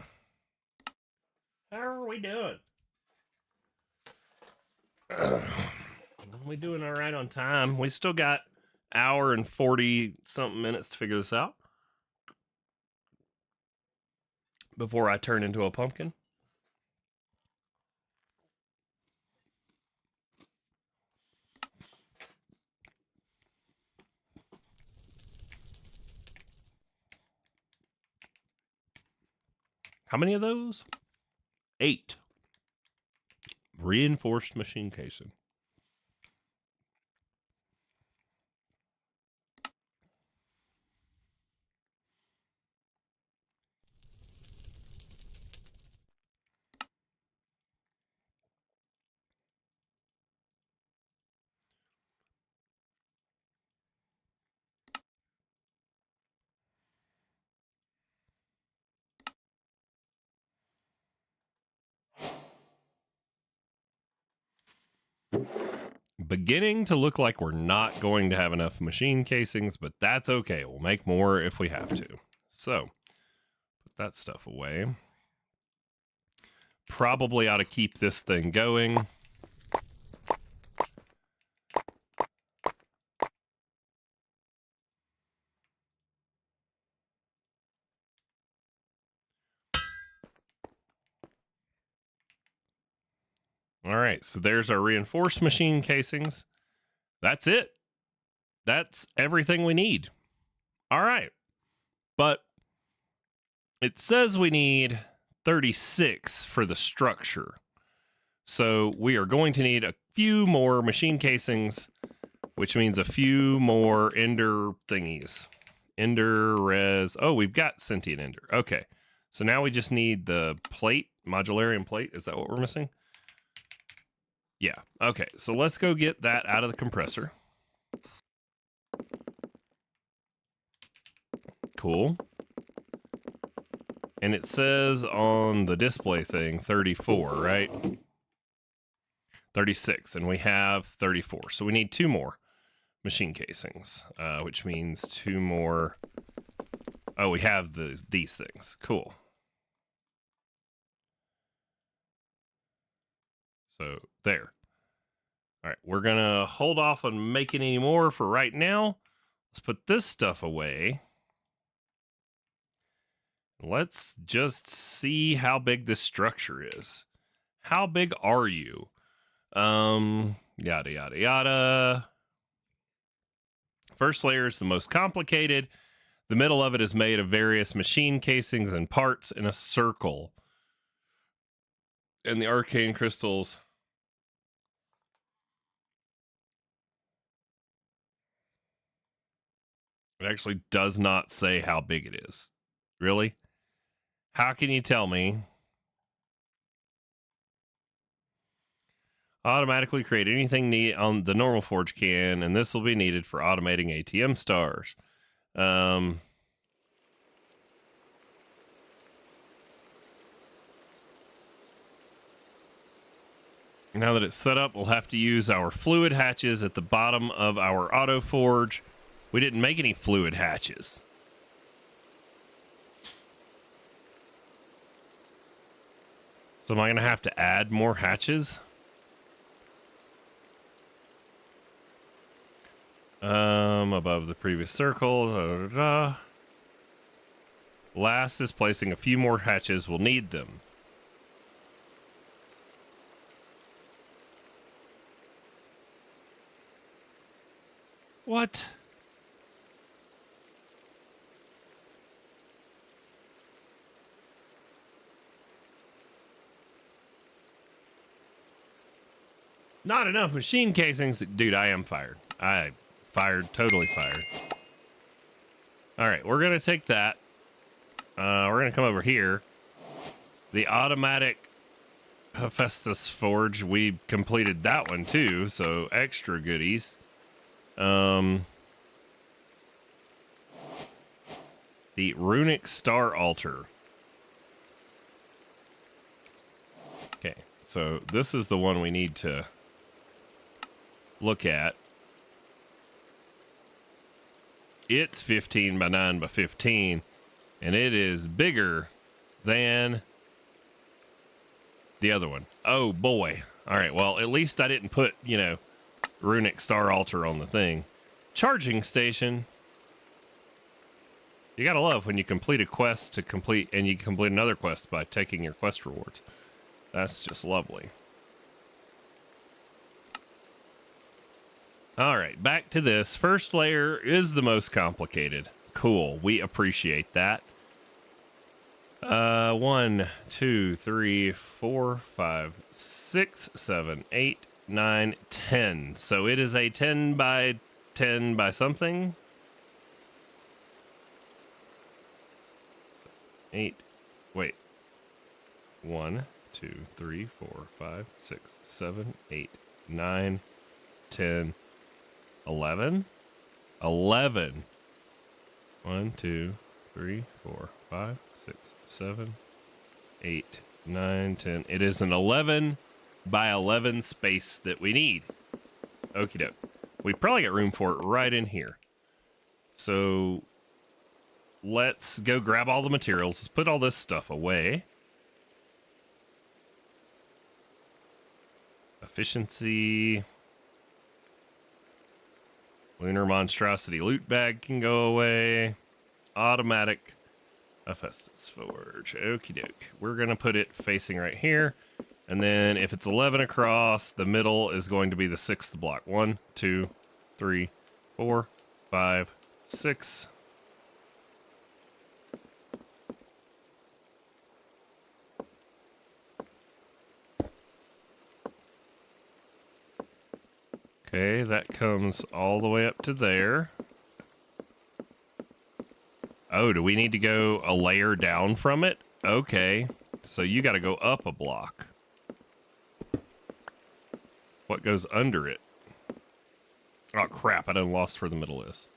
How are we doing? We doing all right on time. We still got hour and 40 something minutes to figure this out before I turn into a pumpkin. How many of those? 8. Reinforced machine casing. Beginning to look like we're not going to have enough machine casings, but that's okay. We'll make more if we have to. So, put that stuff away. Probably ought to keep this thing going. All right, so there's our reinforced machine casings. That's it. That's everything we need. All right. But it says we need 36 for the structure. So we are going to need a few more machine casings, which means a few more ender thingies. Ender res. Oh, we've got sentient ender. Okay. So now we just need the plate, modularium plate. Is that what we're missing? Yeah. Okay. So let's go get that out of the compressor. Cool. And it says on the display thing 34, right? 36, and we have 34. So we need 2 more machine casings, which means 2 more. Oh, we have these things. Cool. So there. All right, we're going to hold off on making any more for right now. Let's put this stuff away. Let's just see how big this structure is. How big are you? Yada, yada, yada. First layer is the most complicated. The middle of it is made of various machine casings and parts in a circle. And the arcane crystals It actually does not say how big it is. Really? How can you tell me? Automatically create anything neat on the normal forge can, and this will be needed for automating ATM stars. Now that it's set up, we'll have to use our fluid hatches at the bottom of our auto forge. We didn't make any fluid hatches. So am I going to have to add more hatches? Above the previous circle. Da, da, da. Last is placing a few more hatches. We'll need them. What? Not enough machine casings. Dude, I am fired. I fired, totally fired. All right, we're going to take that. We're going to come over here. The automatic hephaestus forge, we completed that one too, so extra goodies. The runic star altar. Okay, so this is the one we need to look at. It's 15 by 9 by 15, and it is bigger than the other one. Oh boy. All right, well, at least I didn't put, you know, runic star altar on the thing. Charging station. You gotta love when you complete a quest to complete, and you complete another quest by taking your quest rewards. That's just lovely. All right, back to this. First layer is the most complicated. Cool, we appreciate that. 1, 2, 3, 4, 5, 6, 7, 8, 9, 10. So it is a 10 by 10 by something. 8. Wait. 1, 2, 3, 4, 5, 6, 7, 8, 9, 10, 11. 11. 1, 2, 3, 4, 5, 6, 7, 8, 9, 10. It is an 11 by 11 space that we need. Okie doke. We probably got room for it right in here. So let's go grab all the materials. Let's put all this stuff away. Efficiency. Lunar monstrosity loot bag can go away. Automatic hephaestus forge. Okie doke. We're going to put it facing right here. And then if it's 11 across, the middle is going to be the 6th block. 1, 2, 3, 4, 5, 6. Okay, that comes all the way up to there. Oh, do we need to go a layer down from it? Okay, so you got to go up a block. What goes under it? Oh, crap, I done lost where the middle is.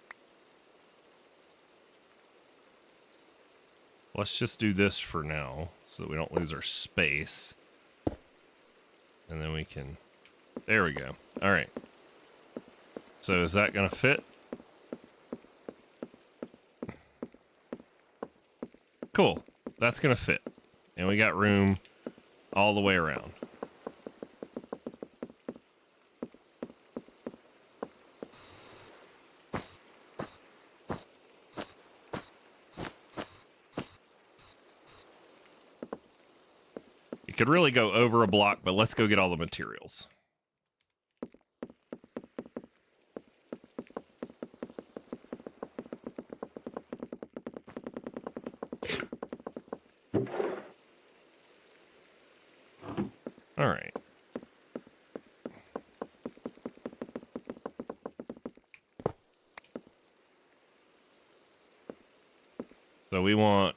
Let's just do this for now so that we don't lose our space. And then we can... There we go. All right. So is that going to fit? Cool. That's going to fit. And we got room all the way around. You could really go over a block, but let's go get all the materials. All right. So we want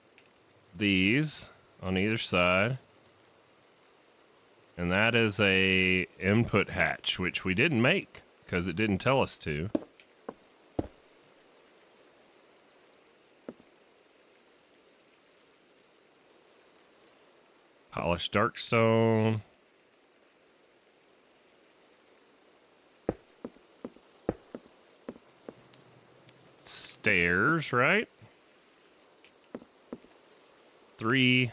these on either side. And that is a input hatch, which we didn't make because it didn't tell us to. Polished dark stone. Stairs, right? 3.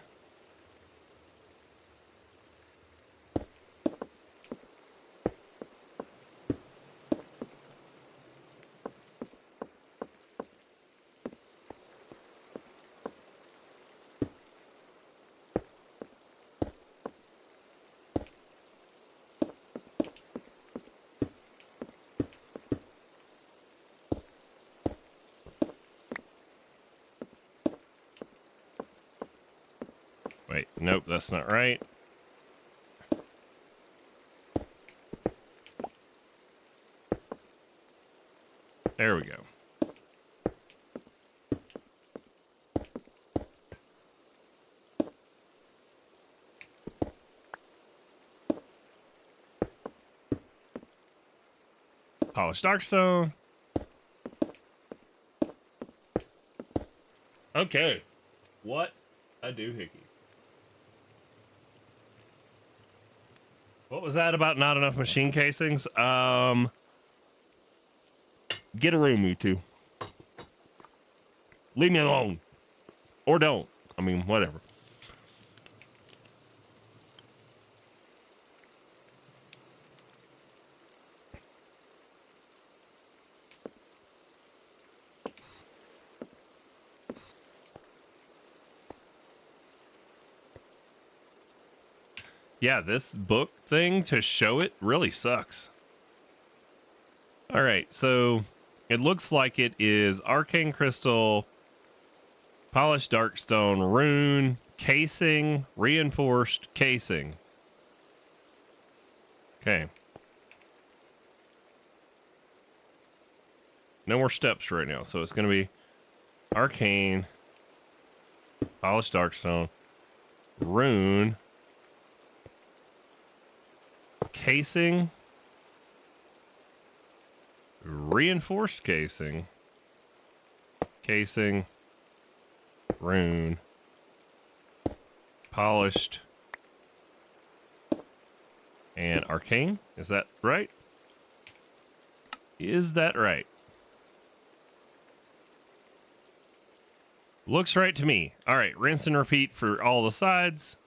Wait, nope, that's not right. There we go. Polished darkstone. Okay. What a doohickey. What was that about not enough machine casings? Get a room, you two. Leave me alone. Or don't. I mean, whatever. Yeah, this book thing to show it really sucks. All right, so it looks like it is arcane crystal, polished darkstone, rune, casing, reinforced casing. Okay. No more steps right now, so it's going to be arcane, polished darkstone, rune, casing, reinforced casing, casing, rune, polished, and arcane. Is that right? Is that right? Looks right to me. All right, rinse and repeat for all the sides.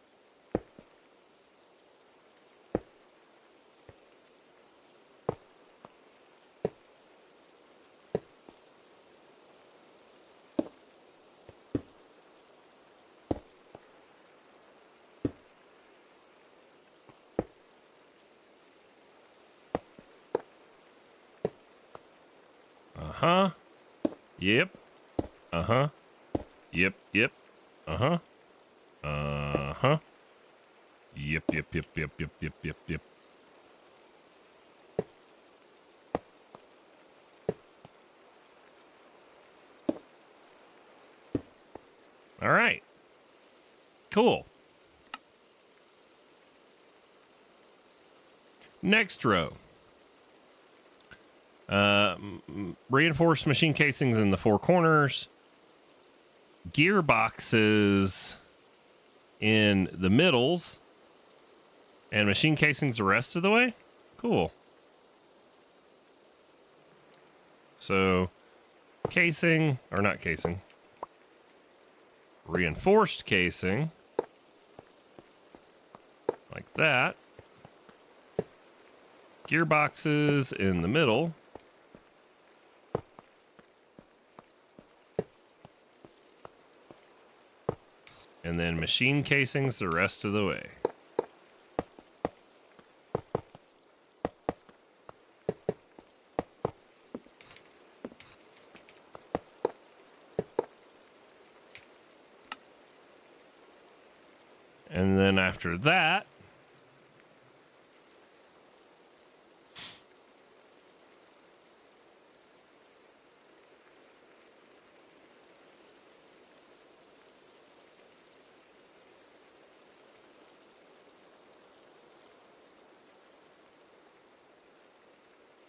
Uh-huh. Yep. Uh-huh. Yep, yep. Uh-huh. Uh-huh. Yep, yep, yep, yep, yep, yep, yep, yep. All right. Cool. Next row. Reinforced machine casings in the 4 corners. Gearboxes in the middles. And machine casings the rest of the way? Cool. So, casing, or not casing. Reinforced casing. Like that. Gearboxes in the middle. And then machine casings the rest of the way. And then after that,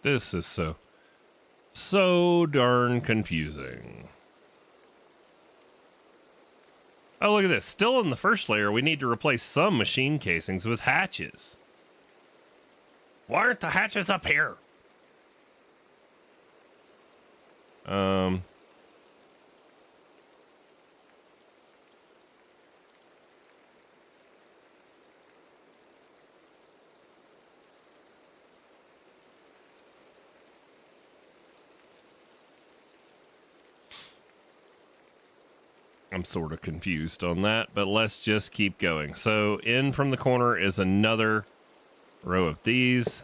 This is so darn confusing. Oh, look at this. Still in the first layer, we need to replace some machine casings with hatches. Why aren't the hatches up here? I'm sort of confused on that, but let's just keep going. So in from the corner is another row of these.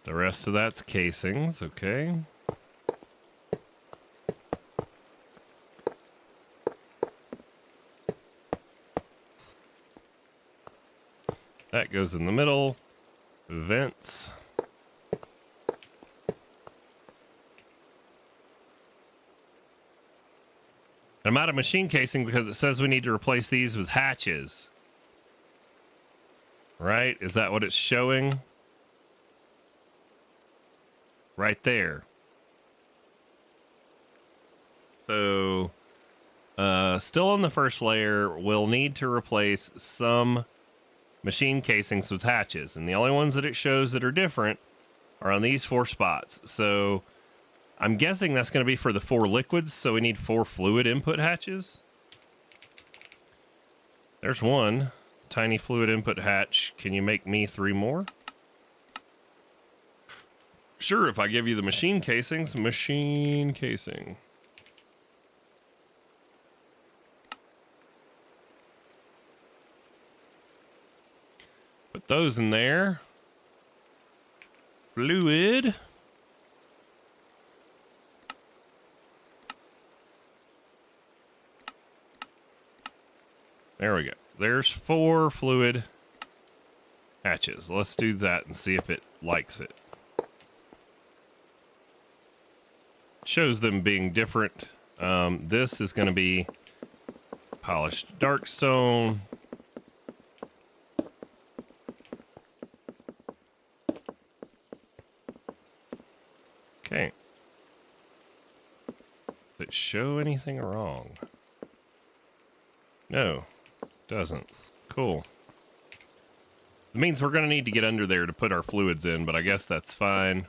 The rest of that's casings, okay. That goes in the middle. Vents. I'm out of machine casing because it says we need to replace these with hatches. Right? Is that what it's showing? Right there. So, still on the first layer, we'll need to replace some machine casings with hatches. And the only ones that it shows that are different are on these 4 spots. So, I'm guessing that's going to be for the 4 liquids. So, we need 4 fluid input hatches. There's one. Tiny fluid input hatch. Can you make me 3 more? Sure, if I give you the machine casings. Machine casing. Put those in there. Fluid. There we go. There's 4 fluid hatches. Let's do that and see if it likes it. Shows them being different. This is going to be polished dark stone. Okay. Does it show anything wrong? No, doesn't. Cool. It means we're going to need to get under there to put our fluids in, but I guess that's fine.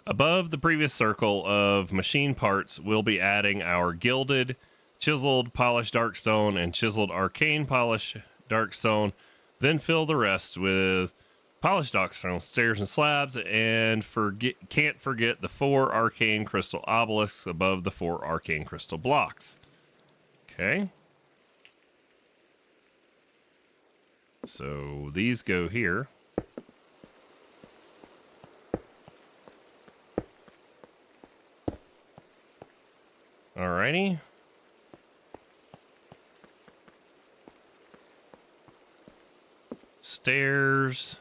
Above the previous circle of machine parts, we'll be adding our gilded, chiseled, polished darkstone, and chiseled arcane polished darkstone. Then fill the rest with polished darkstone, stairs, and slabs, and can't forget the 4 arcane crystal obelisks above the 4 arcane crystal blocks. Okay. So these go here. Alrighty. Stairs.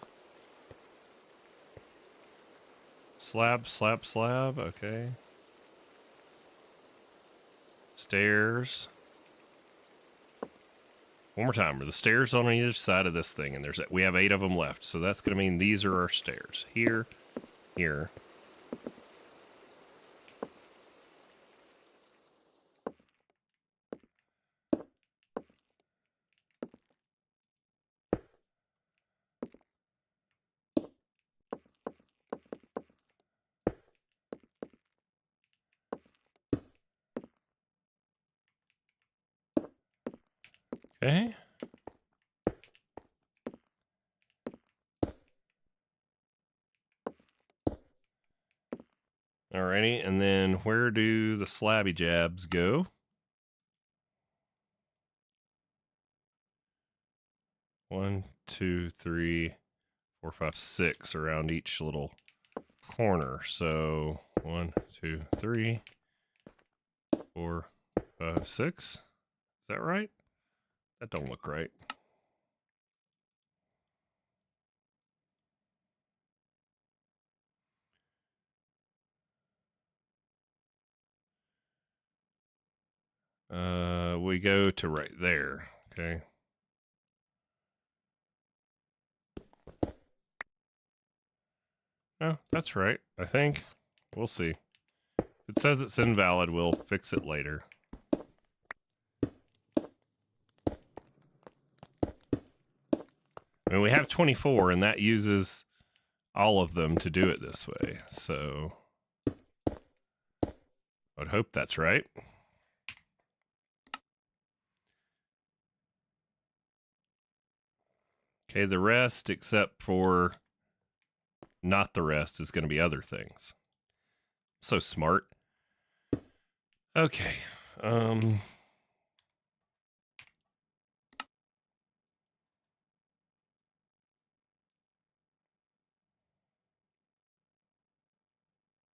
Slab, slab, slab. Okay. Stairs. One more time. Are the stairs on either side of this thing? And we have 8 of them left. So that's going to mean these are our stairs. Here, here. Okay. Alrighty, and then where do the slabby jabs go? One, two, three, 4, 5, 6 around each little corner. So 1, 2, 3, 4, 5, 6. Is that right? That don't look right. We go to right there. Okay. No, that's right, I think. We'll see. If it says it's invalid, we'll fix it later. I mean, we have 24, and that uses all of them to do it this way. So I'd hope that's right. Okay, the rest, except for not the rest, is going to be other things. So smart. Okay.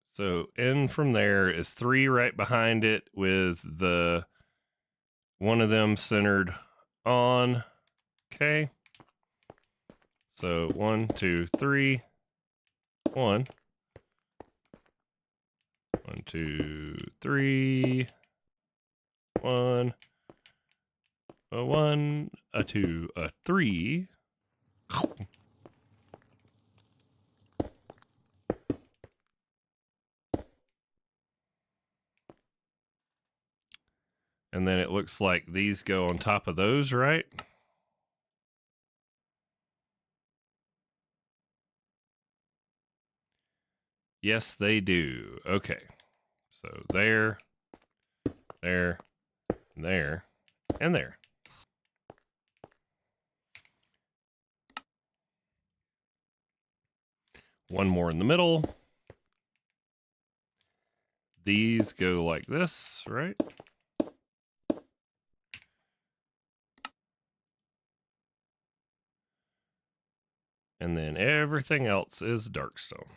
So in from there is 3 right behind it with the one of them centered on. Okay. So 1, 2, 3, 1. 1, 2, 3, 1. A 1, a 2, a 3. And then it looks like these go on top of those, right? Yes, they do. Okay. So there, there, there, and there. One more in the middle. These go like this, right? And then everything else is darkstone.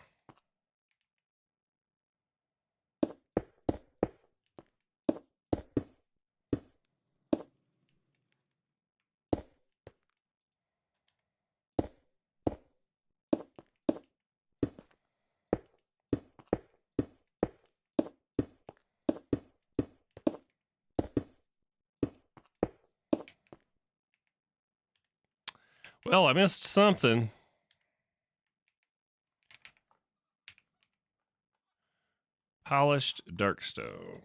Well, I missed something. Polished darkstone.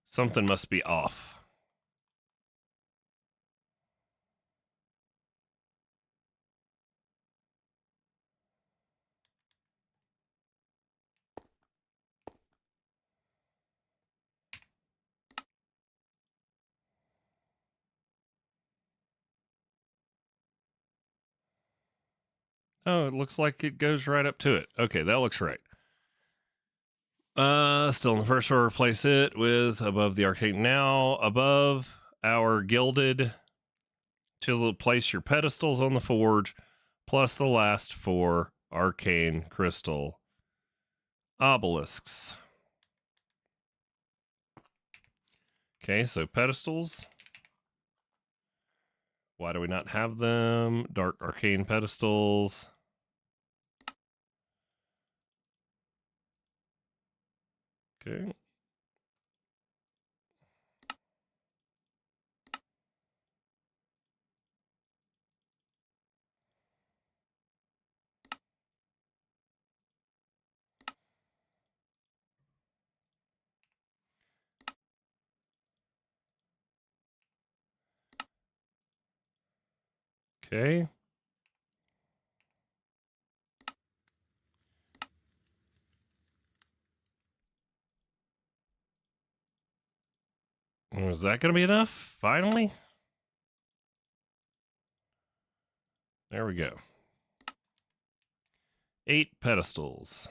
Something must be off. Oh, it looks like it goes right up to it. Okay, that looks right. Still in the first row, replace it with above the arcane. Now, above our gilded chisel, place your pedestals on the forge, plus the last 4 arcane crystal obelisks. Okay, so pedestals. Why do we not have them? Dark arcane pedestals. Okay. Okay. Is that going to be enough? Finally? There we go. 8 pedestals.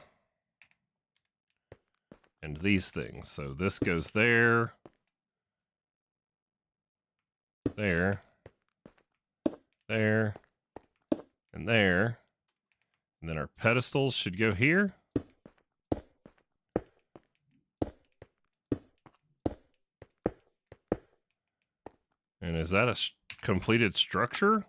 And these things. So this goes there. There. there, and there. And then our pedestals should go here. And is that a completed structure?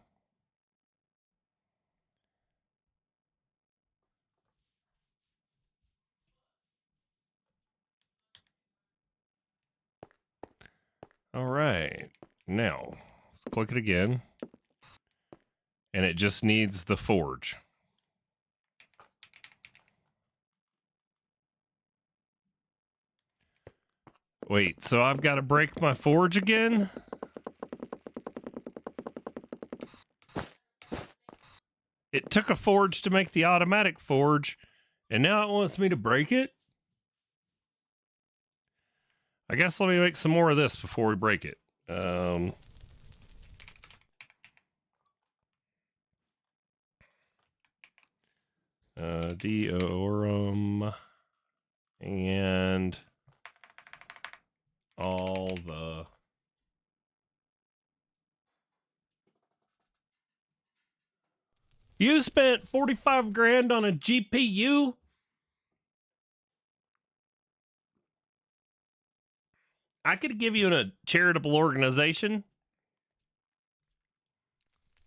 All right. Now, let's click it again. And it just needs the forge. Wait, so I've got to break my forge again? It took a forge to make the automatic forge, and now it wants me to break it? I guess let me make some more of this before we break it. Deorum and all the You spent 45 grand on a GPU? I could give you in a charitable organization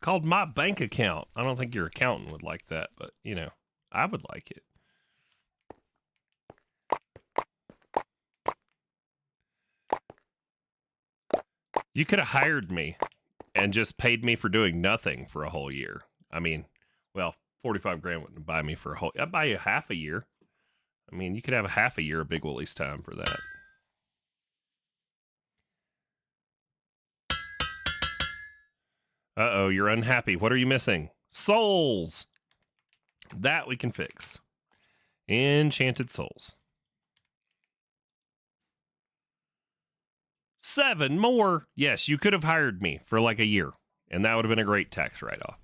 called My Bank Account. I don't think your accountant would like that, but you know, I would like it. You could have hired me and just paid me for doing nothing for a whole year. I mean, well, 45 grand wouldn't buy me for a whole. I'd buy you half a year. I mean, you could have a half a year of Big Willie's time for that. Uh-oh, you're unhappy. What are you missing? Souls! That we can fix. Enchanted souls. 7 more. Yes, you could have hired me for like a year, and that would have been a great tax write-off.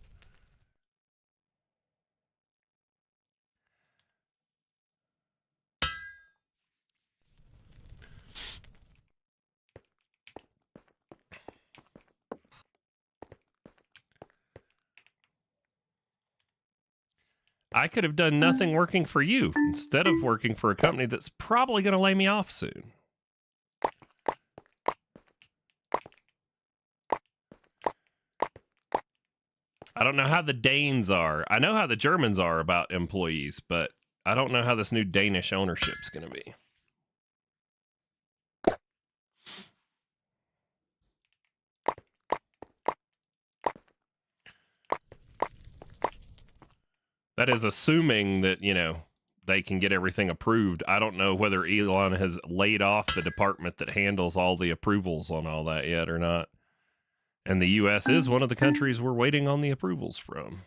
I could have done nothing working for you instead of working for a company that's probably going to lay me off soon. I don't know how the Danes are. I know how the Germans are about employees, but I don't know how this new Danish ownership's going to be. That is assuming that, you know, they can get everything approved. I don't know whether Elon has laid off the department that handles all the approvals on all that yet or not. And the U.S. is one of the countries we're waiting on the approvals from.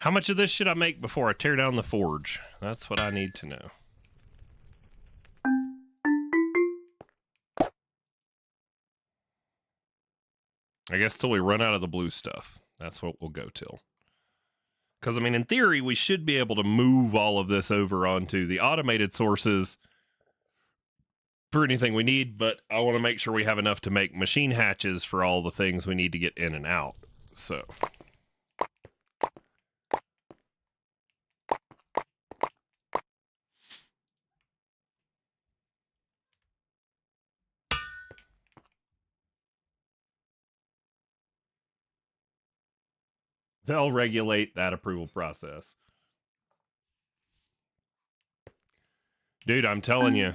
How much of this should I make before I tear down the forge? That's what I need to know. I guess till we run out of the blue stuff. That's what we'll go till. Because, I mean, in theory, we should be able to move all of this over onto the automated sources for anything we need, but I want to make sure we have enough to make machine hatches for all the things we need to get in and out. So... they'll regulate that approval process. Dude, I'm telling you,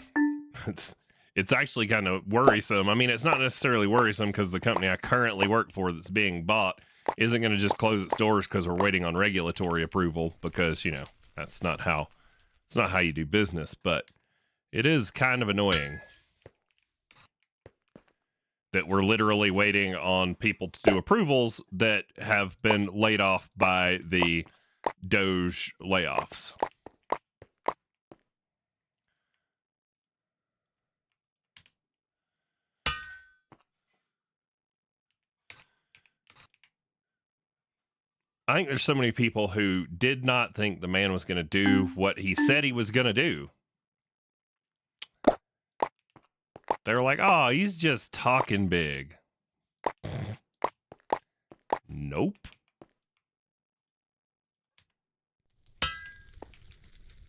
it's actually kind of worrisome. I mean, it's not necessarily worrisome because the company I currently work for that's being bought isn't going to just close its doors because we're waiting on regulatory approval, because, you know, it's not how you do business, but it is kind of annoying that we're literally waiting on people to do approvals that have been laid off by the Doge layoffs. I think there's so many people who did not think the man was going to do what he said he was going to do. They're like, oh, he's just talking big. Nope.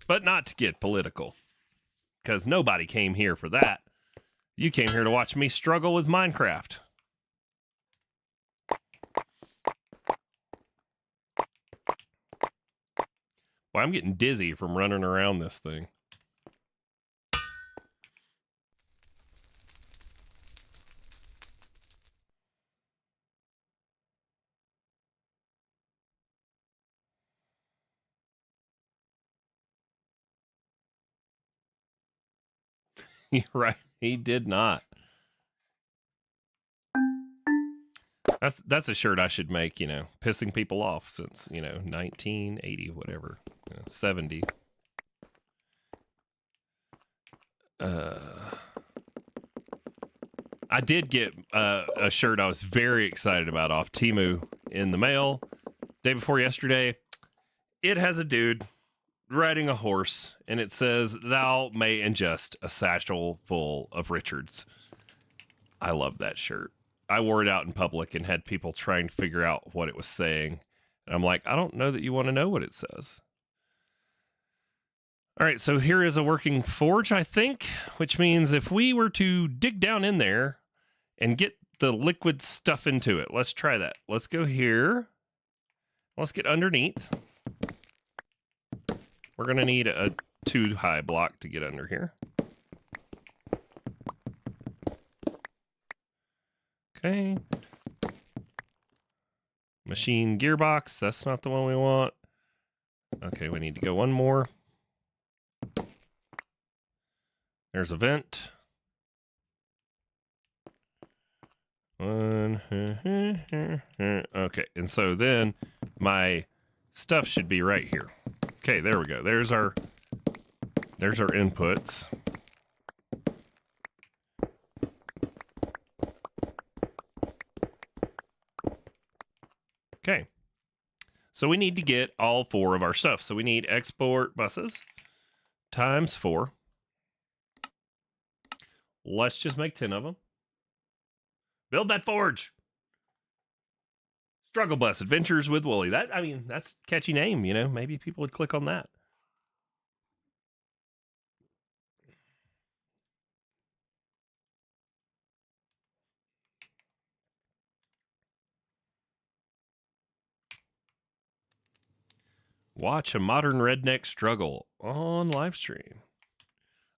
But not to get political, because nobody came here for that. You came here to watch me struggle with Minecraft. Well, I'm getting dizzy from running around this thing. You're right. He did not. That's a shirt I should make, pissing people off since, 1980, whatever, 70. I did get a shirt I was very excited about off Temu in the mail day before yesterday. It has a dude riding a horse, and it says, "Thou may ingest a satchel full of Richards." I love that shirt. I wore it out in public and had people trying to figure out what it was saying. And I'm like, I don't know that you want to know what it says. All right, so here is a working forge, I think, which means if we were to dig down in there and get the liquid stuff into it, let's try that. Let's go here. Let's get underneath. We're going to need a 2-high block to get under here. Okay. Machine gearbox. That's not the one we want. Okay, we need to go one more. There's a vent. One. Okay, and so then my stuff should be right here. Okay, there we go. There's our inputs. Okay. So we need to get all 4 of our stuff. So we need export buses times 4. Let's just make 10 of them. Build that forge. Struggle Bus Adventures with Wooly. That's a catchy name, Maybe people would click on that. Watch a modern redneck struggle on live stream.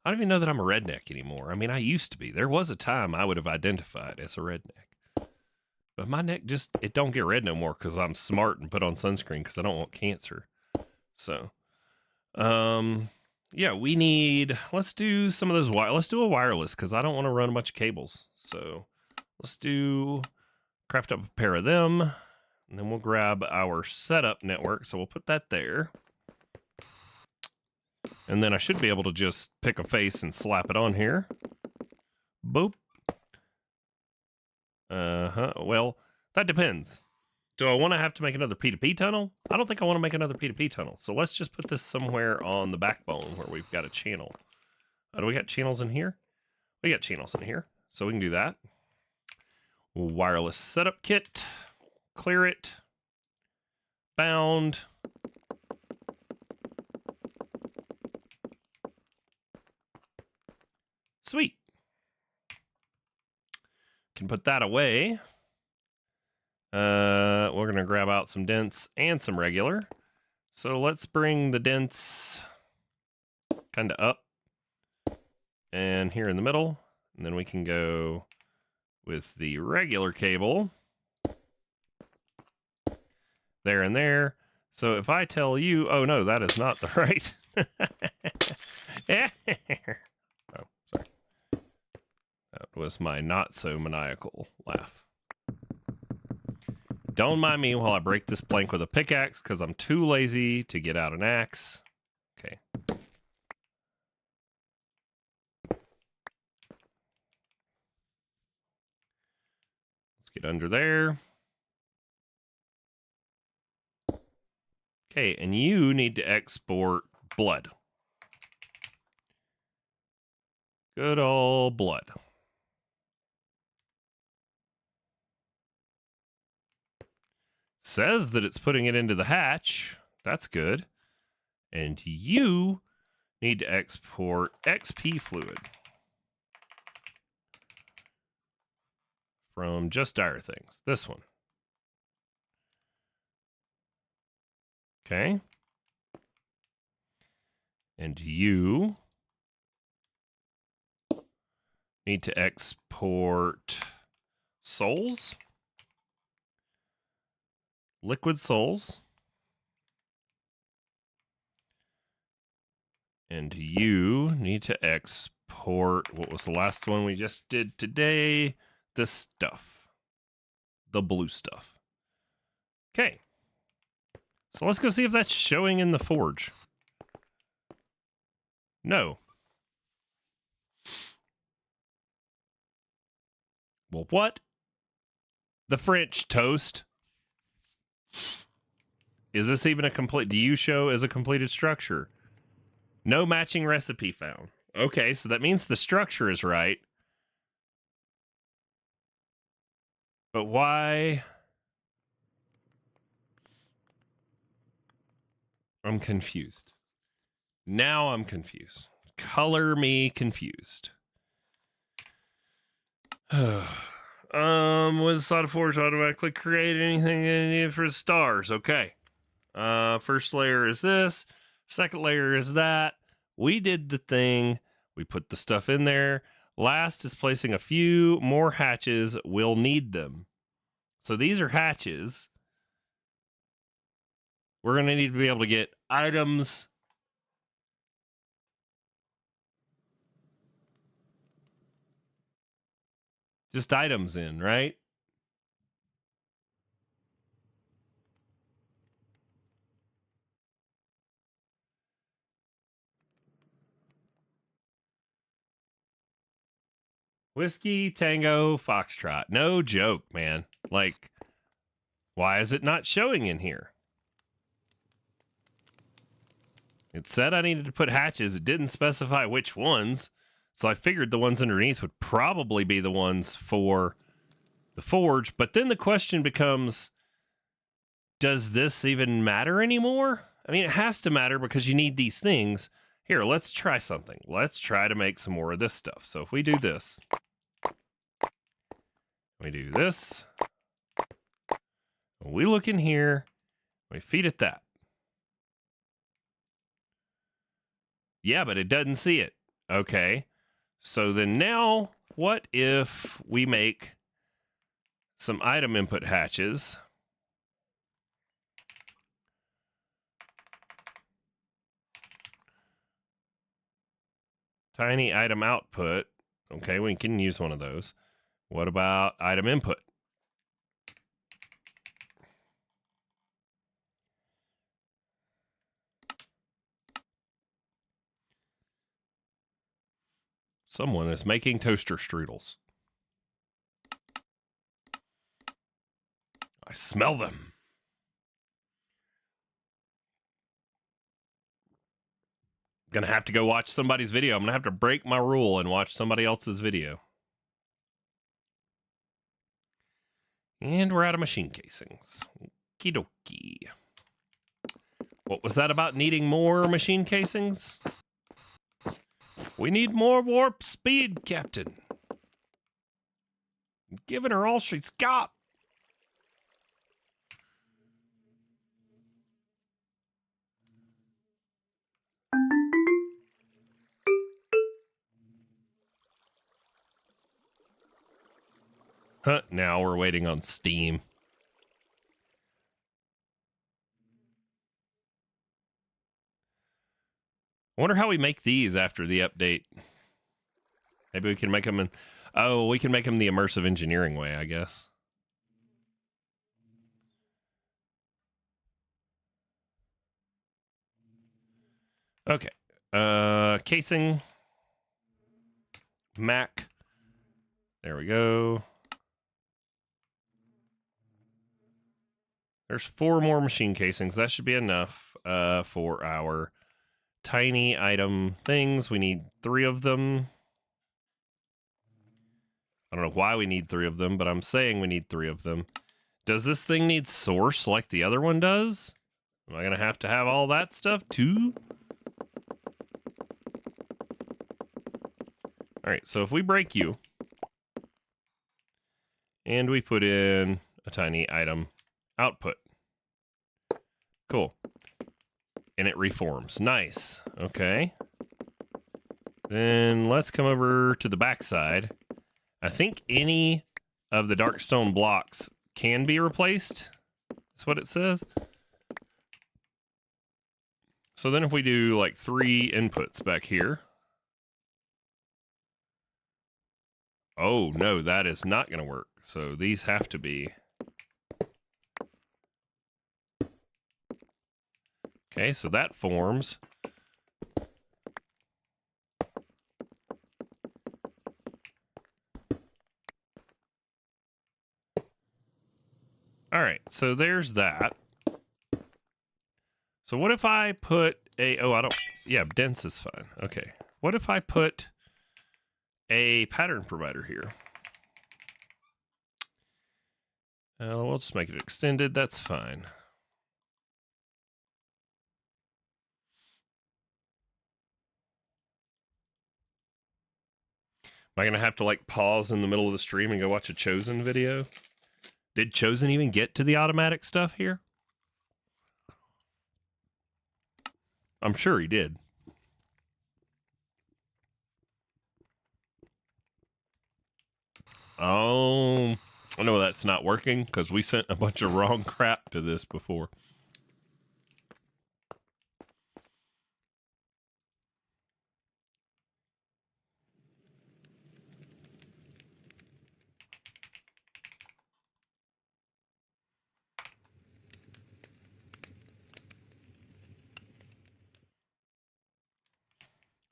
I don't even know that I'm a redneck anymore. I used to be. There was a time I would have identified as a redneck. But my neck it don't get red no more because I'm smart and put on sunscreen because I don't want cancer. So, yeah, let's do some of those, let's do a wireless because I don't want to run a bunch of cables. So let's craft up a pair of them, and then we'll grab our setup network. So we'll put that there. And then I should be able to just pick a face and slap it on here. Boop. Well, that depends. Do I want to have to make another P2P tunnel? I don't think I want to make another P2P tunnel. So let's just put this somewhere on the backbone where we've got a channel. Do we got channels in here? We got channels in here. So we can do that. Wireless setup kit. Clear it. Bound. Sweet. Can put that away. We're going to grab out some dense and some regular. So let's bring the dense kind of up and here in the middle. And then we can go with the regular cable there and there. So if I tell you, oh no, that is not the right. Oh, sorry. That was my not so maniacal laugh. Don't mind me while I break this plank with a pickaxe because I'm too lazy to get out an axe. Okay. Let's get under there. Okay, and you need to export blood. Good old blood. Says that it's putting it into the hatch. That's good. And you need to export XP fluid from Just Dire Things. This one. Okay. And you need to export souls. Liquid souls. And you need to export, what was the last one we just did today? This stuff. The blue stuff. Okay. So let's go see if that's showing in the forge. No. Well, what? The French toast? Is this even a complete... Do you show as a completed structure? No matching recipe found. Okay, so that means the structure is right. But why? I'm confused. Now I'm confused. Color me confused. With Solid Forge automatically create anything for the stars. Okay. First layer is this. Second layer is that. We did the thing. We put the stuff in there. Last is placing a few more hatches. We'll need them. So these are hatches. We're going to need to be able to get items. Just items in, right? Whiskey, Tango, Foxtrot. No joke, man. Like, why is it not showing in here? It said I needed to put hatches. It didn't specify which ones. So I figured the ones underneath would probably be the ones for the forge. But then the question becomes, does this even matter anymore? I mean, it has to matter because you need these things. Here, let's try something. Let's try to make some more of this stuff. So if we do this, we do this, we look in here, we feed it that. Yeah, but it doesn't see it. Okay. So then now, what if we make some item input hatches? Tiny item output. Okay, we can use one of those. What about item input? Someone is making toaster strudels. I smell them. Gonna have to go watch somebody's video. I'm gonna have to break my rule and watch somebody else's video. And we're out of machine casings. Okie dokie. What was that about needing more machine casings? We need more warp speed, Captain. I'm giving her all she's got. Huh, now we're waiting on Steam. I wonder how we make these after the update. Maybe we can make them in... Oh, we can make them the immersive engineering way, I guess. Okay. Casing. Mac. There we go. There's 4 more machine casings. That should be enough for our tiny item things. We need 3 of them. I don't know why we need 3 of them, but I'm saying we need 3 of them. Does this thing need source like the other one does? Am I going to have all that stuff too? All right, so if we break you and we put in a tiny item output. Cool. And it reforms. Nice. Okay. Then let's come over to the backside. I think any of the dark stone blocks can be replaced. That's what it says. So then if we do like 3 inputs back here. Oh, no, that is not going to work. So these have to be. Okay, so that forms. All right, so there's that. So what if I put a, yeah, dense is fine. Okay. What if I put a pattern provider here? We'll just make it extended. That's fine. Am I going to have to like pause in the middle of the stream and go watch a Chosen video? Did Chosen even get to the automatic stuff here? I'm sure he did. Oh, I know that's not working because we sent a bunch of wrong crap to this before.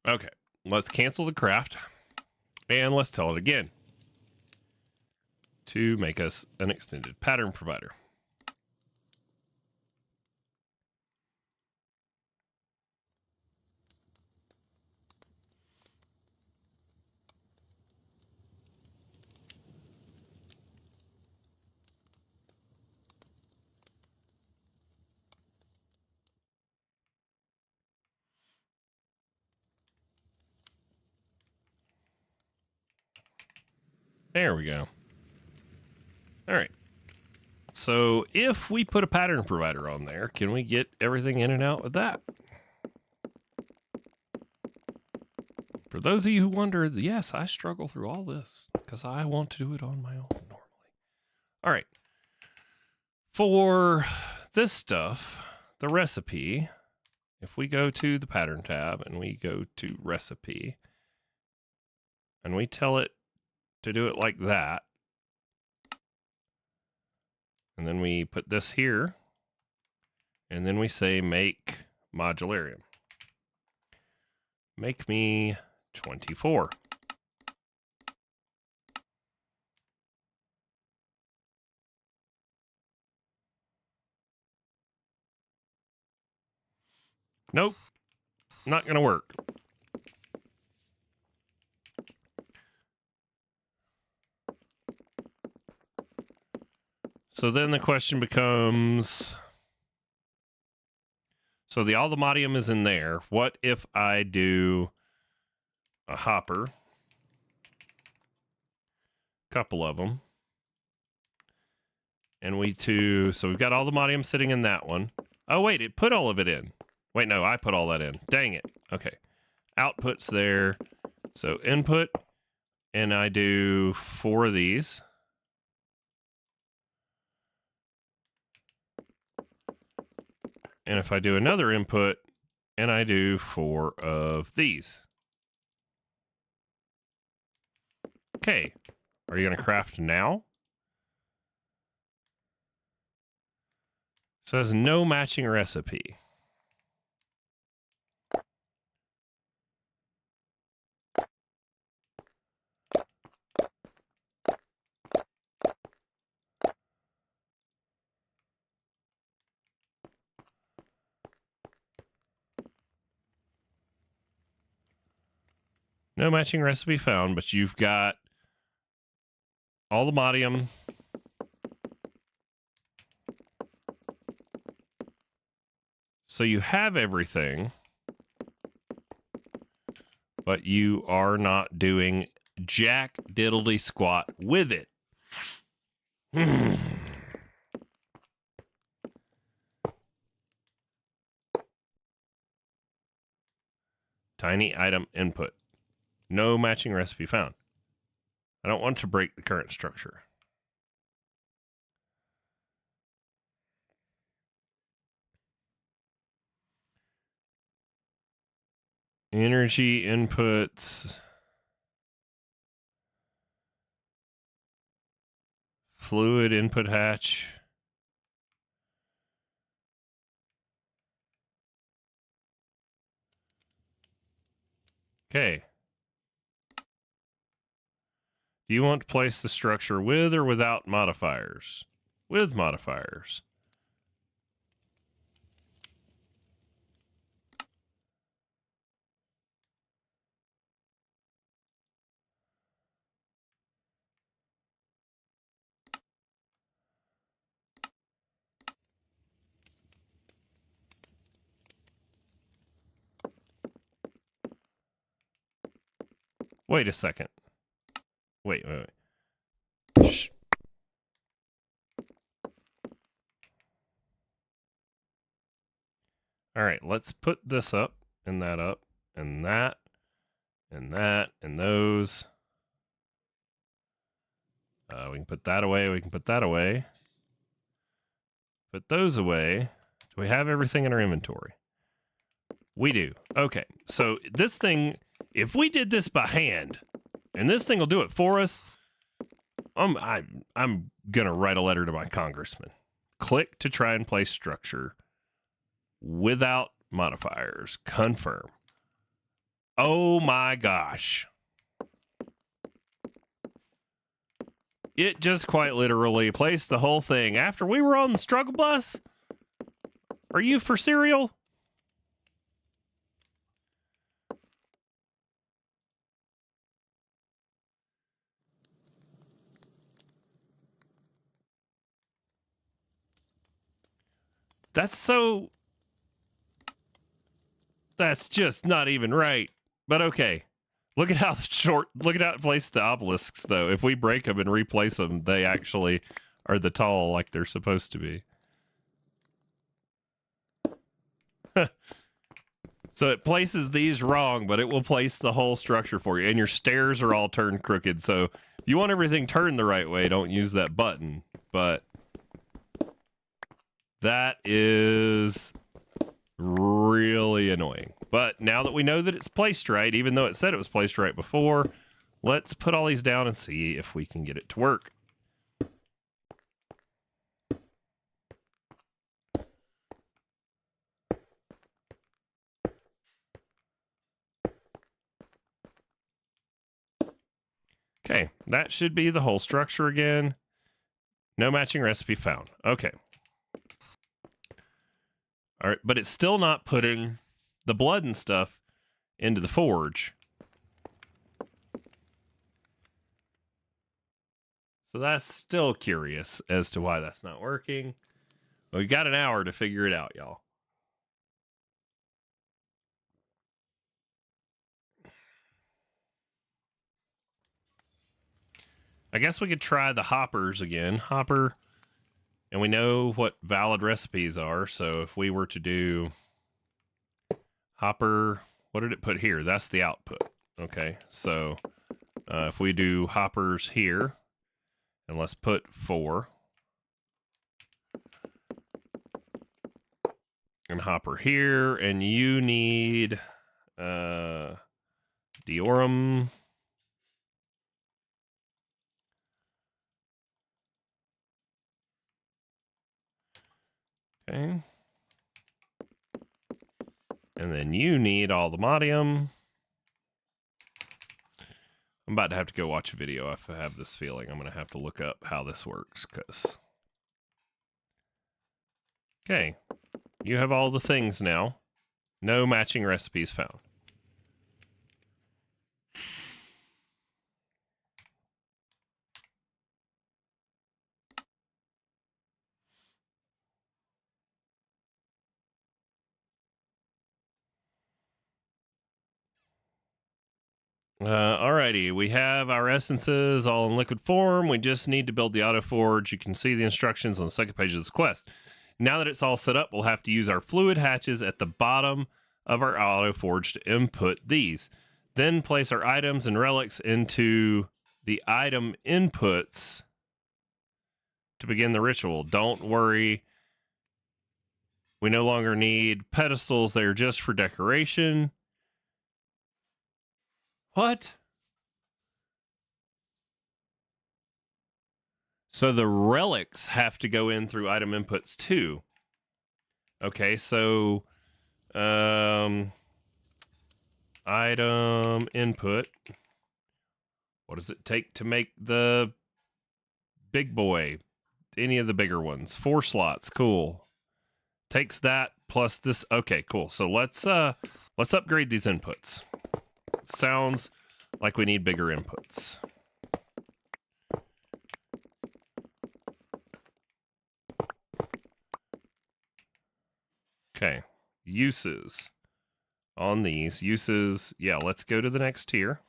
Okay, let's cancel the craft and let's tell it again to make us an extended pattern provider. There we go. All right. So if we put a pattern provider on there, can we get everything in and out with that? For those of you who wonder, yes, I struggle through all this because I want to do it on my own normally. All right. For this stuff, the recipe, if we go to the pattern tab and we go to recipe and we tell it to do it like that, and then we put this here, and then we say make modularium. Make me 24. Nope, not going to work. So then the question becomes, so the allthemodium is in there. What if I do a hopper? Couple of them. And so we've got allthemodium sitting in that one. Oh, wait, it put all of it in. Wait, no, I put all that in. Dang it. Okay. Output's there. So input, and I do 4 of these. And if I do another input, and I do 4 of these. Okay. Are you going to craft now? Says no matching recipe. No matching recipe found, but you've got all the modium. So you have everything, but you are not doing jack diddly squat with it. Tiny item input. No matching recipe found. I don't want to break the current structure. Energy inputs. Fluid input hatch. Okay. Do you want to place the structure with or without modifiers? With modifiers. Wait a second. Wait. Shh. All right, let's put this up and that up and that and that and those. We can put that away. We can put that away. Put those away. Do we have everything in our inventory? We do. Okay, so this thing, if we did this by hand, and this thing will do it for us, I'm gonna write a letter to my congressman. Click to try and place structure without modifiers. Confirm. Oh my gosh. It just quite literally placed the whole thing after we were on the struggle bus. Are you for cereal? That's just not even right. But okay. Look at how it placed the obelisks, though. If we break them and replace them, they actually are the tall like they're supposed to be. So it places these wrong, but it will place the whole structure for you. And your stairs are all turned crooked. So if you want everything turned the right way, don't use that button. But that is really annoying. But now that we know that it's placed right, even though it said it was placed right before, let's put all these down and see if we can get it to work. Okay, that should be the whole structure again. No matching recipe found. Okay. All right, but it's still not putting the blood and stuff into the forge. So that's still curious as to why that's not working. Well, we got an hour to figure it out, y'all. I guess we could try the hoppers again. Hopper, and we know what valid recipes are. So if we were to do hopper, what did it put here? That's the output. Okay, so if we do hoppers here, and let's put 4. And hopper here, and you need Diorum. Okay. And then you need all the modium. I'm about to have to go watch a video if I have this feeling. I'm going to have to look up how this works, because... Okay. You have all the things now. No matching recipes found. Alrighty, we have our essences all in liquid form. We just need to build the auto forge. You can see the instructions on the second page of this quest. Now that it's all set up, we'll have to use our fluid hatches at the bottom of our auto forge to input these. Then place our items and relics into the item inputs to begin the ritual. Don't worry. We no longer need pedestals. They're just for decoration. What? So the relics have to go in through item inputs too. Okay, so item input. What does it take to make the big boy? Any of the bigger ones. 4 slots. Cool. Takes that plus this. Okay, cool. So let's upgrade these inputs. Sounds like we need bigger inputs. Okay, uses on these. Uses, yeah, let's go to the next tier.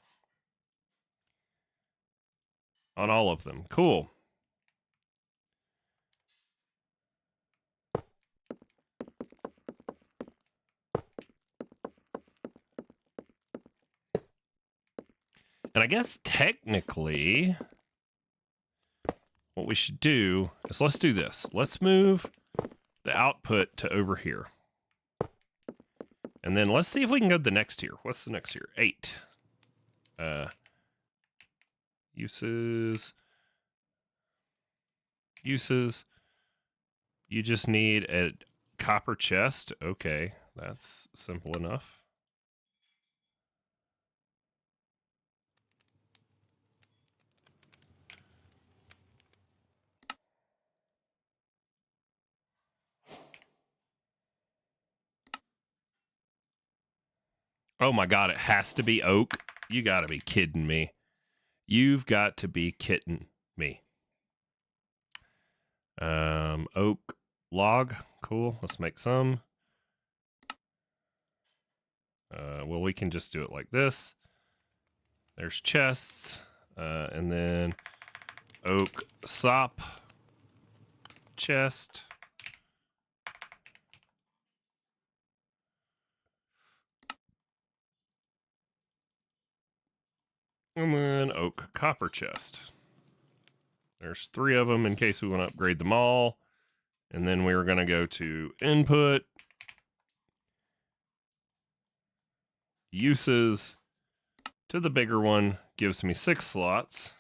On all of them. Cool. And I guess technically what we should do is let's do this. Let's move the output to over here. And then let's see if we can go to the next tier. What's the next tier? 8. Uses. You just need a copper chest. Okay, that's simple enough. Oh my god, it has to be oak. You gotta be kidding me. You've got to be kidding me. Oak log. Cool. Let's make some. Well, we can just do it like this. There's chests. And then oak sop chest. And then oak copper chest. There's 3 of them in case we want to upgrade them all. And then we're going to go to input, uses, to the bigger one, gives me 6 slots.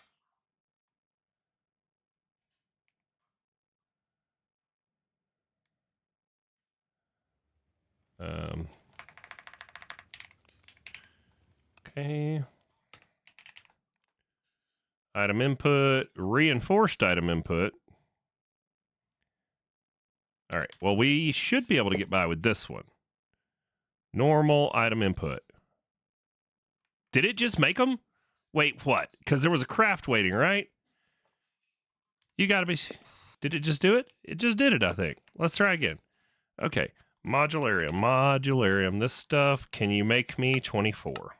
Okay. Item input, reinforced item input. All right, well, we should be able to get by with this one. Normal item input. Did it just make them? Wait, what? Because there was a craft waiting, right? You gotta be... Did it just do it? It just did it, I think. Let's try again. Okay, modularium. This stuff, can you make me 24?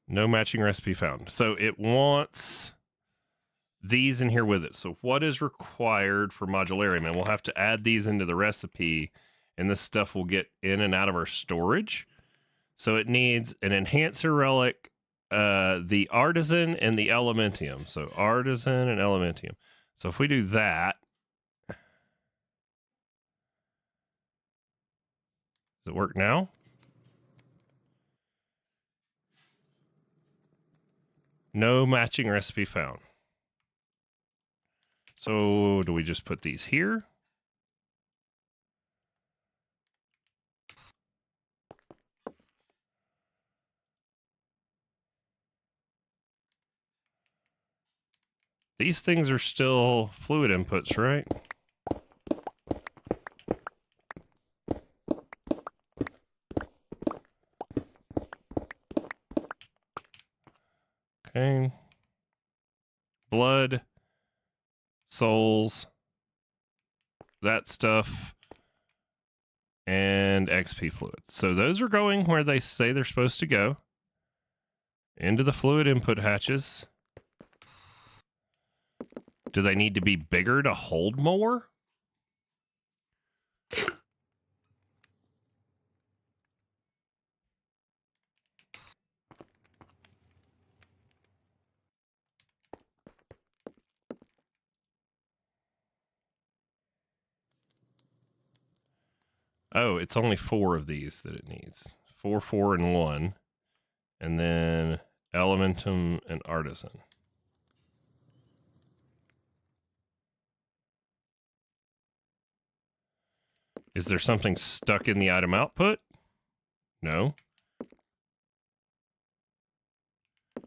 No matching recipe found. So it wants these in here with it. So what is required for modularium? And we'll have to add these into the recipe, and this stuff will get in and out of our storage. So it needs an enhancer relic, the artisan, and the elementium. So artisan and elementium. So if we do that, does it work now? No matching recipe found. So do we just put these here? These things are still fluid inputs, right? Okay. blood, souls, that stuff, and XP fluid. So those are going where they say they're supposed to go. Into the fluid input hatches. Do they need to be bigger to hold more? Oh, it's only 4 of these that it needs. 4, 4, and 1. And then Elementum and Artisan. Is there something stuck in the item output? No.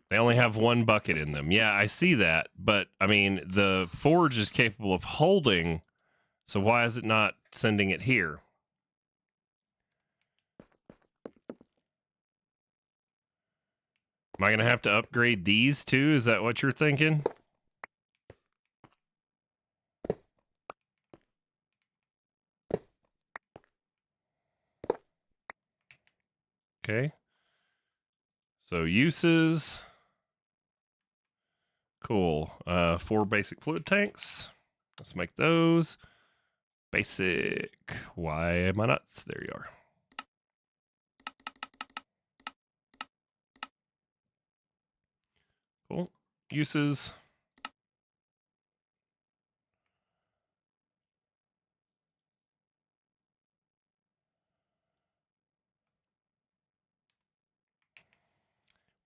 They only have 1 bucket in them. Yeah, I see that. But, I mean, the forge is capable of holding, so why is it not sending it here? Am I going to have to upgrade these too? Is that what you're thinking? Okay. So uses. Cool. 4 basic fluid tanks. Let's make those. Basic. Why am I nuts? There you are. Cool. Uses.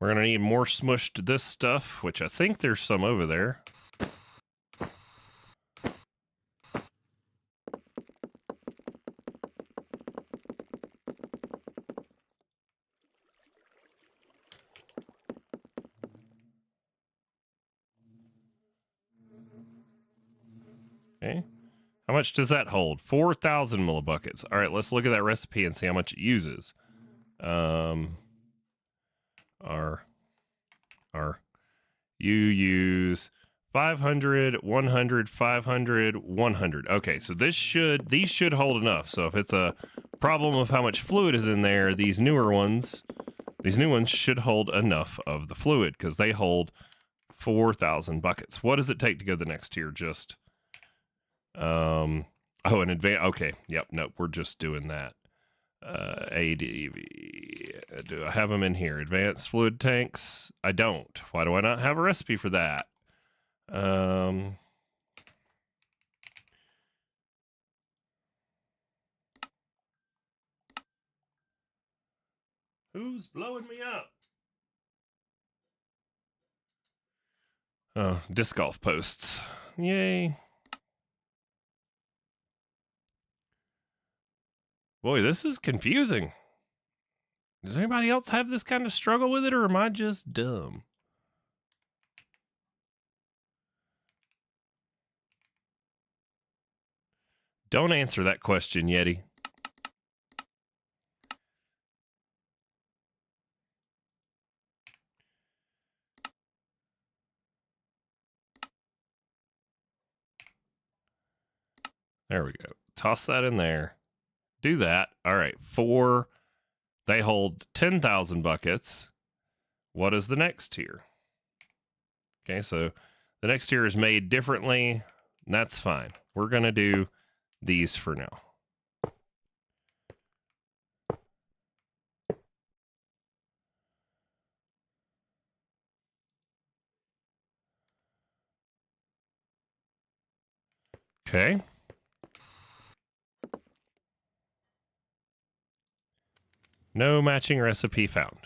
We're going to need more smushed this stuff, which I think there's some over there. Okay. How much does that hold? 4,000 millibuckets. All right, let's look at that recipe and see how much it uses. You use 500, 100, 500, 100. Okay, so these should hold enough. So if it's a problem of how much fluid is in there, these new ones should hold enough of the fluid because they hold 4,000 buckets. What does it take to go to the next tier? Just an advance. Okay, yep, nope, we're just doing that. ADV. Do I have them in here? Advanced fluid tanks? I don't. Why do I not have a recipe for that? Who's blowing me up? Oh, disc golf posts. Yay. Boy, this is confusing. Does anybody else have this kind of struggle with it, or am I just dumb? Don't answer that question, Yeti. There we go. Toss that in there. Do that. All right. 4. They hold 10,000 buckets. What is the next tier? Okay, so the next tier is made differently. And that's fine. We're going to do these for now. Okay. No matching recipe found.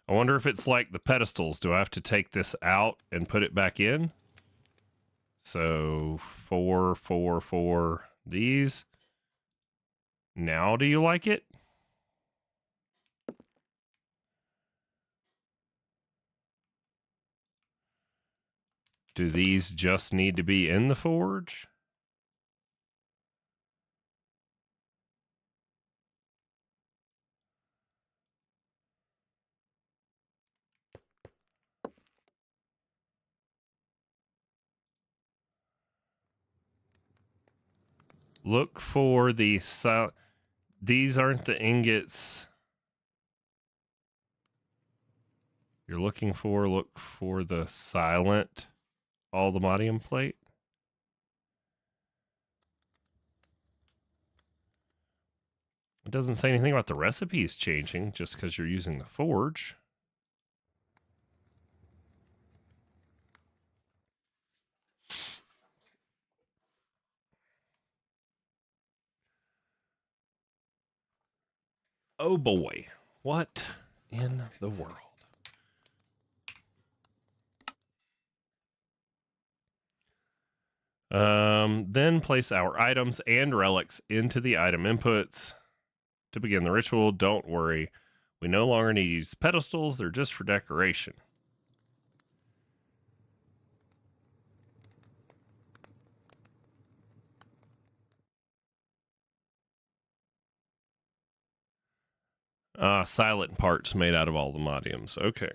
I wonder if it's like the pedestals. Do I have to take this out and put it back in? So 4, 4, 4. These. Now do you like it? Do these just need to be in the forge? Look for the these aren't the ingots you're looking for. Look for the silent allthemodium plate. It doesn't say anything about the recipes changing just because you're using the forge. Oh boy, what in the world? Then place our items and relics into the item inputs. To begin the ritual, don't worry. We no longer need to use pedestals. They're just for decoration. Silent parts made out of all the modiums. Okay.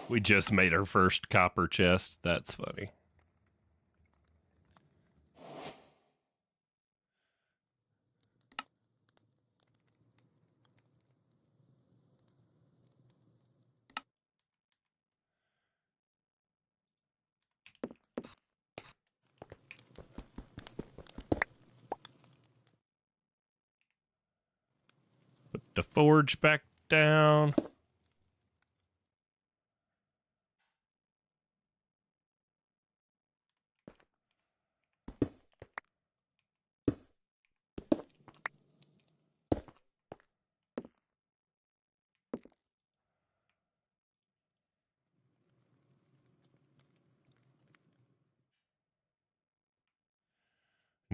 We just made our first copper chest. That's funny. Put the forge back down.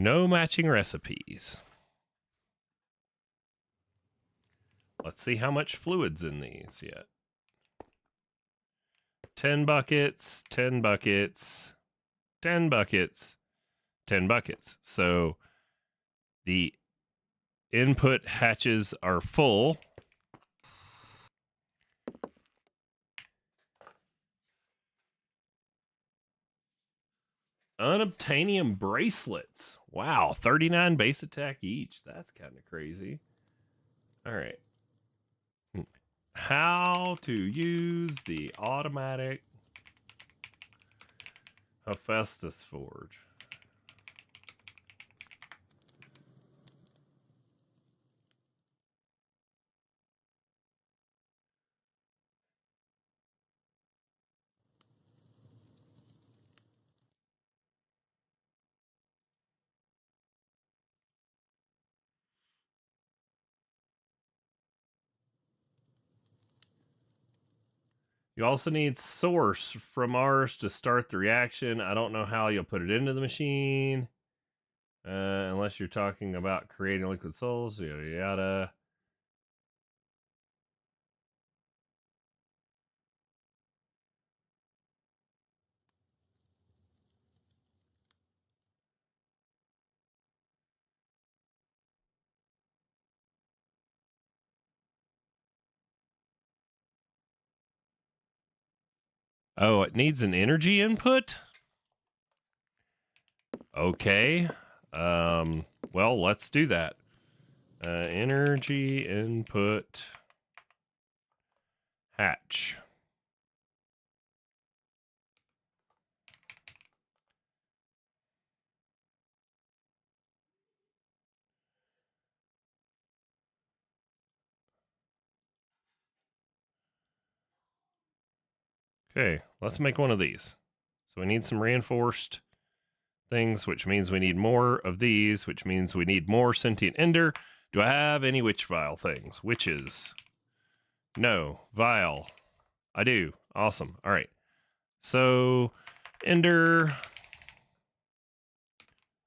No matching recipes. Let's see how much fluid's in these yet. 10 buckets, 10 buckets, 10 buckets, 10 buckets. So the input hatches are full. Unobtainium bracelets. Wow, 39 base attack each. That's kind of crazy. All right. How to use the automatic hephaestus forge. You also need source from ours to start the reaction. I don't know how you'll put it into the machine. Unless you're talking about creating liquid souls, yada yada. Oh, it needs an energy input? Okay. Well, let's do that. Energy input hatch. Okay, let's make one of these. So we need some reinforced things, which means we need more of these, which means we need more sentient ender. Do I have any witch vial things? Witches. No. Vial. I do. Awesome. All right. So, Ender.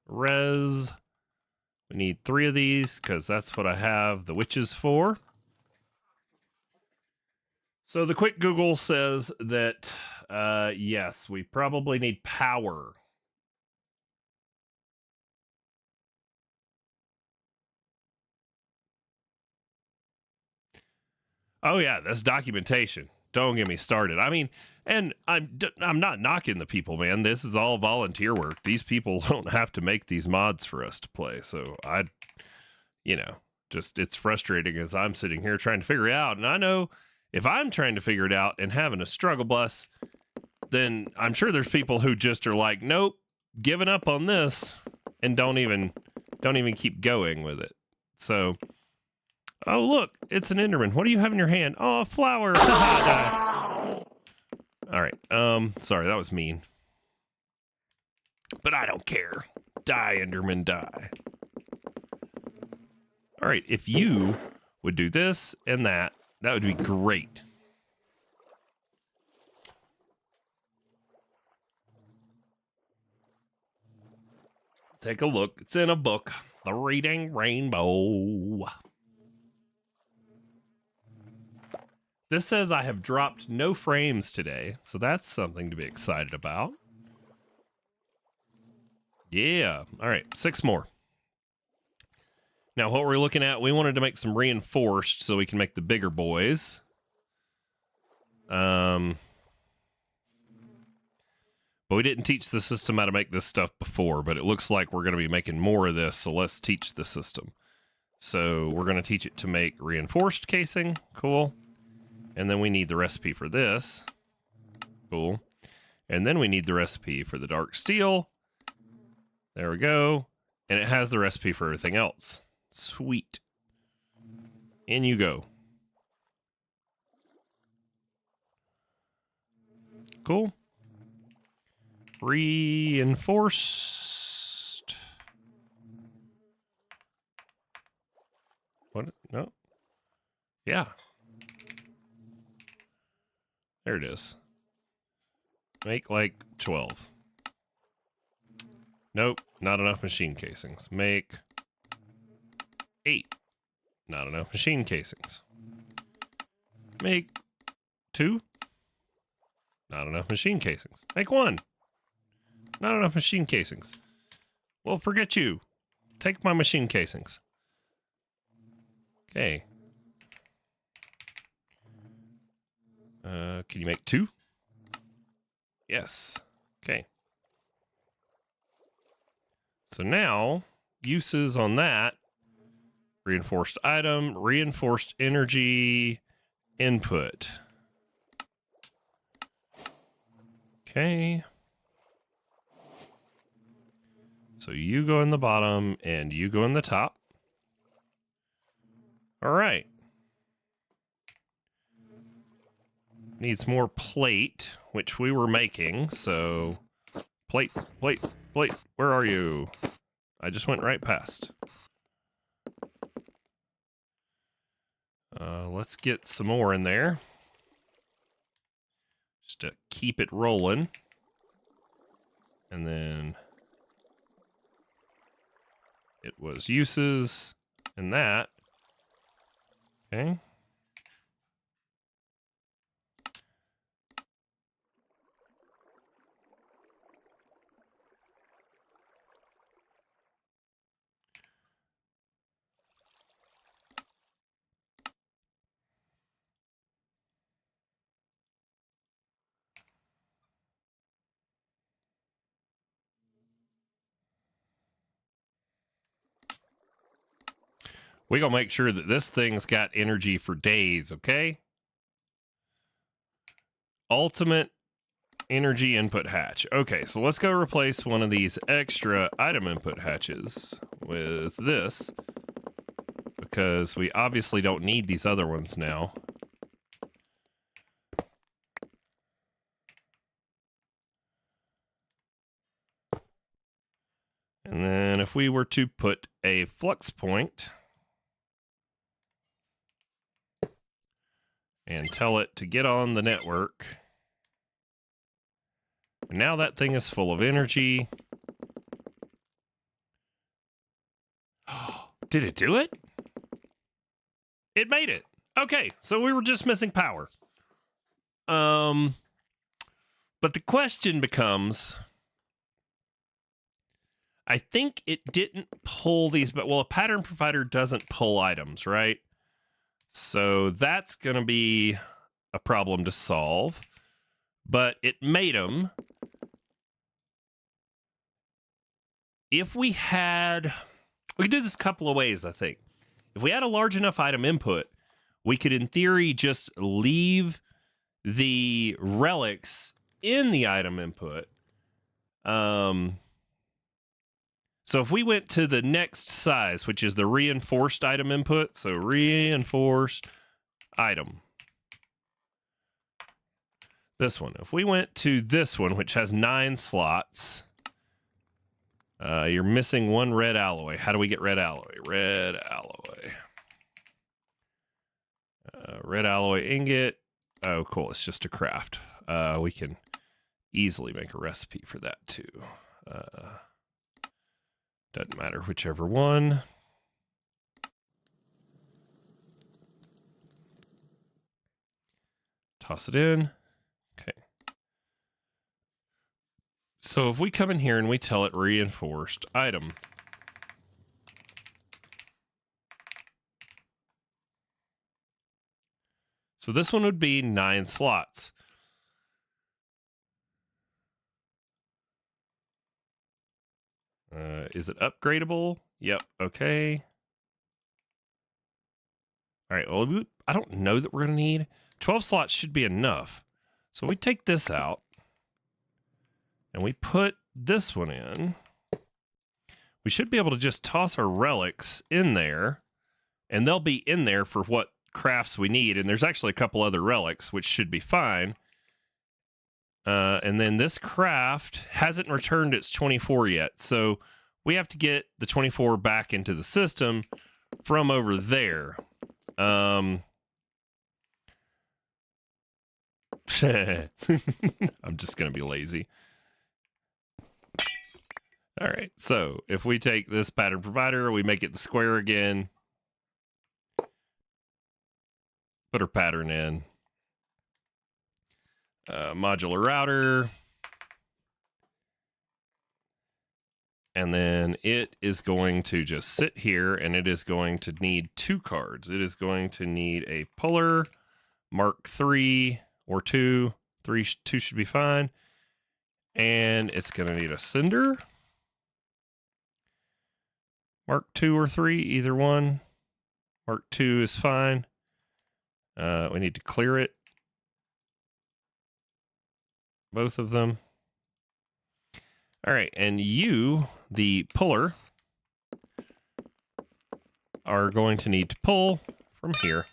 Res. We need 3 of these because that's what I have the witches for. So the quick Google says that, yes, we probably need power. Oh yeah, that's documentation. Don't get me started. I mean, and I'm not knocking the people, man. This is all volunteer work. These people don't have to make these mods for us to play. So just it's frustrating as I'm sitting here trying to figure it out. And I know if I'm trying to figure it out and having a struggle bus, then I'm sure there's people who just are like, nope, giving up on this and don't even keep going with it. So, oh look, it's an Enderman. What do you have in your hand? Oh, a flower. Die. All right. Sorry, that was mean. But I don't care. Die, Enderman, die. All right, if you would do this and that would be great. Take a look. It's in a book. The Reading Rainbow. This says I have dropped no frames today, so that's something to be excited about. Yeah. All right, 6 more. Now, what we're looking at, we wanted to make some reinforced so we can make the bigger boys. But we didn't teach the system how to make this stuff before, but it looks like we're going to be making more of this, so let's teach the system. So we're going to teach it to make reinforced casing. Cool. And then we need the recipe for this. Cool. And then we need the recipe for the dark steel. There we go. And it has the recipe for everything else. Sweet. In you go. Cool. Reinforced. What? No. Yeah. There it is. Make like 12. Nope, not enough machine casings. Make 8. Not enough machine casings. Make 2. Not enough machine casings. Make 1. Not enough machine casings. Well, forget you. Take my machine casings. Okay. Can you make 2? Yes. Okay. So now, uses on that. Reinforced item, reinforced energy, input. Okay. So you go in the bottom and you go in the top. All right. Needs more plate, which we were making. So plate, plate, plate. Where are you? I just went right past. Let's get some more in there. Just to keep it rolling. And then it was uses and that. Okay. We're going to make sure that this thing's got energy for days, okay? Ultimate energy input hatch. Okay, so let's go replace one of these extra item input hatches with this, because we obviously don't need these other ones now. And then if we were to put a flux point and tell it to get on the network. And now that thing is full of energy. Did it do it? It made it. Okay, so we were just missing power. But the question becomes, I think it didn't pull these, but well, a pattern provider doesn't pull items, right? So that's going to be a problem to solve. But it made them. If we could do this a couple of ways, I think. If we had a large enough item input, we could, in theory, just leave the relics in the item input. So if we went to the next size, which is the reinforced item input, so reinforced item. This one. If we went to this one, which has 9 slots, you're missing 1 red alloy. How do we get red alloy? Red alloy. Red alloy ingot. Oh, cool. It's just a craft. We can easily make a recipe for that too. Doesn't matter whichever one. Toss it in. Okay. So if we come in here and we tell it reinforced item. So this one would be 9 slots. Is it upgradable? Yep. Okay. All right. Well, I don't know that we're going to need 12 slots should be enough. So we take this out and we put this one in. We should be able to just toss our relics in there, and they'll be in there for what crafts we need. And there's actually a couple other relics, which should be fine. And then this craft hasn't returned its 24 yet. So we have to get the 24 back into the system from over there. I'm just going to be lazy. All right. So if we take this pattern provider, we make it the square again. Put our pattern in. Modular router. And then it is going to just sit here, and it is going to need 2 cards. It is going to need a puller, Mark 3 or 2. 2 should be fine. And it's going to need a sender. Mark 2 or 3, either one. Mark 2 is fine. We need to clear it. Both of them. All right, and you, the puller, are going to need to pull from here.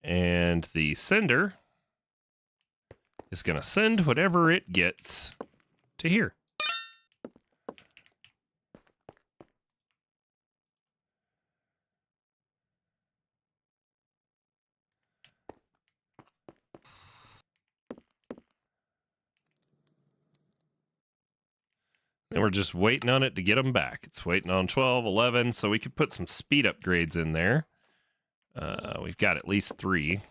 And the sender is going to send whatever it gets to here. And we're just waiting on it to get them back. It's waiting on 12, 11, so we could put some speed upgrades in there. We've got at least 3.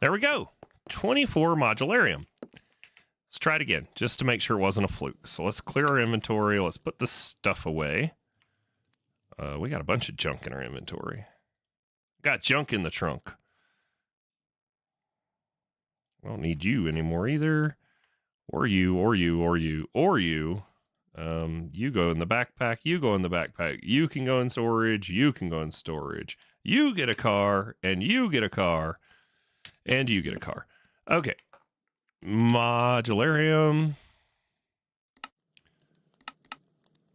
There we go. 24 modularium. Let's try it again, just to make sure it wasn't a fluke. So let's clear our inventory. Let's put this stuff away. We got a bunch of junk in our inventory. Got junk in the trunk. I don't need you anymore either. Or you, or you, or you, or you. You go in the backpack. You go in the backpack. You can go in storage. You can go in storage. You get a car, and you get a car, and you get a car. Okay. Modularium.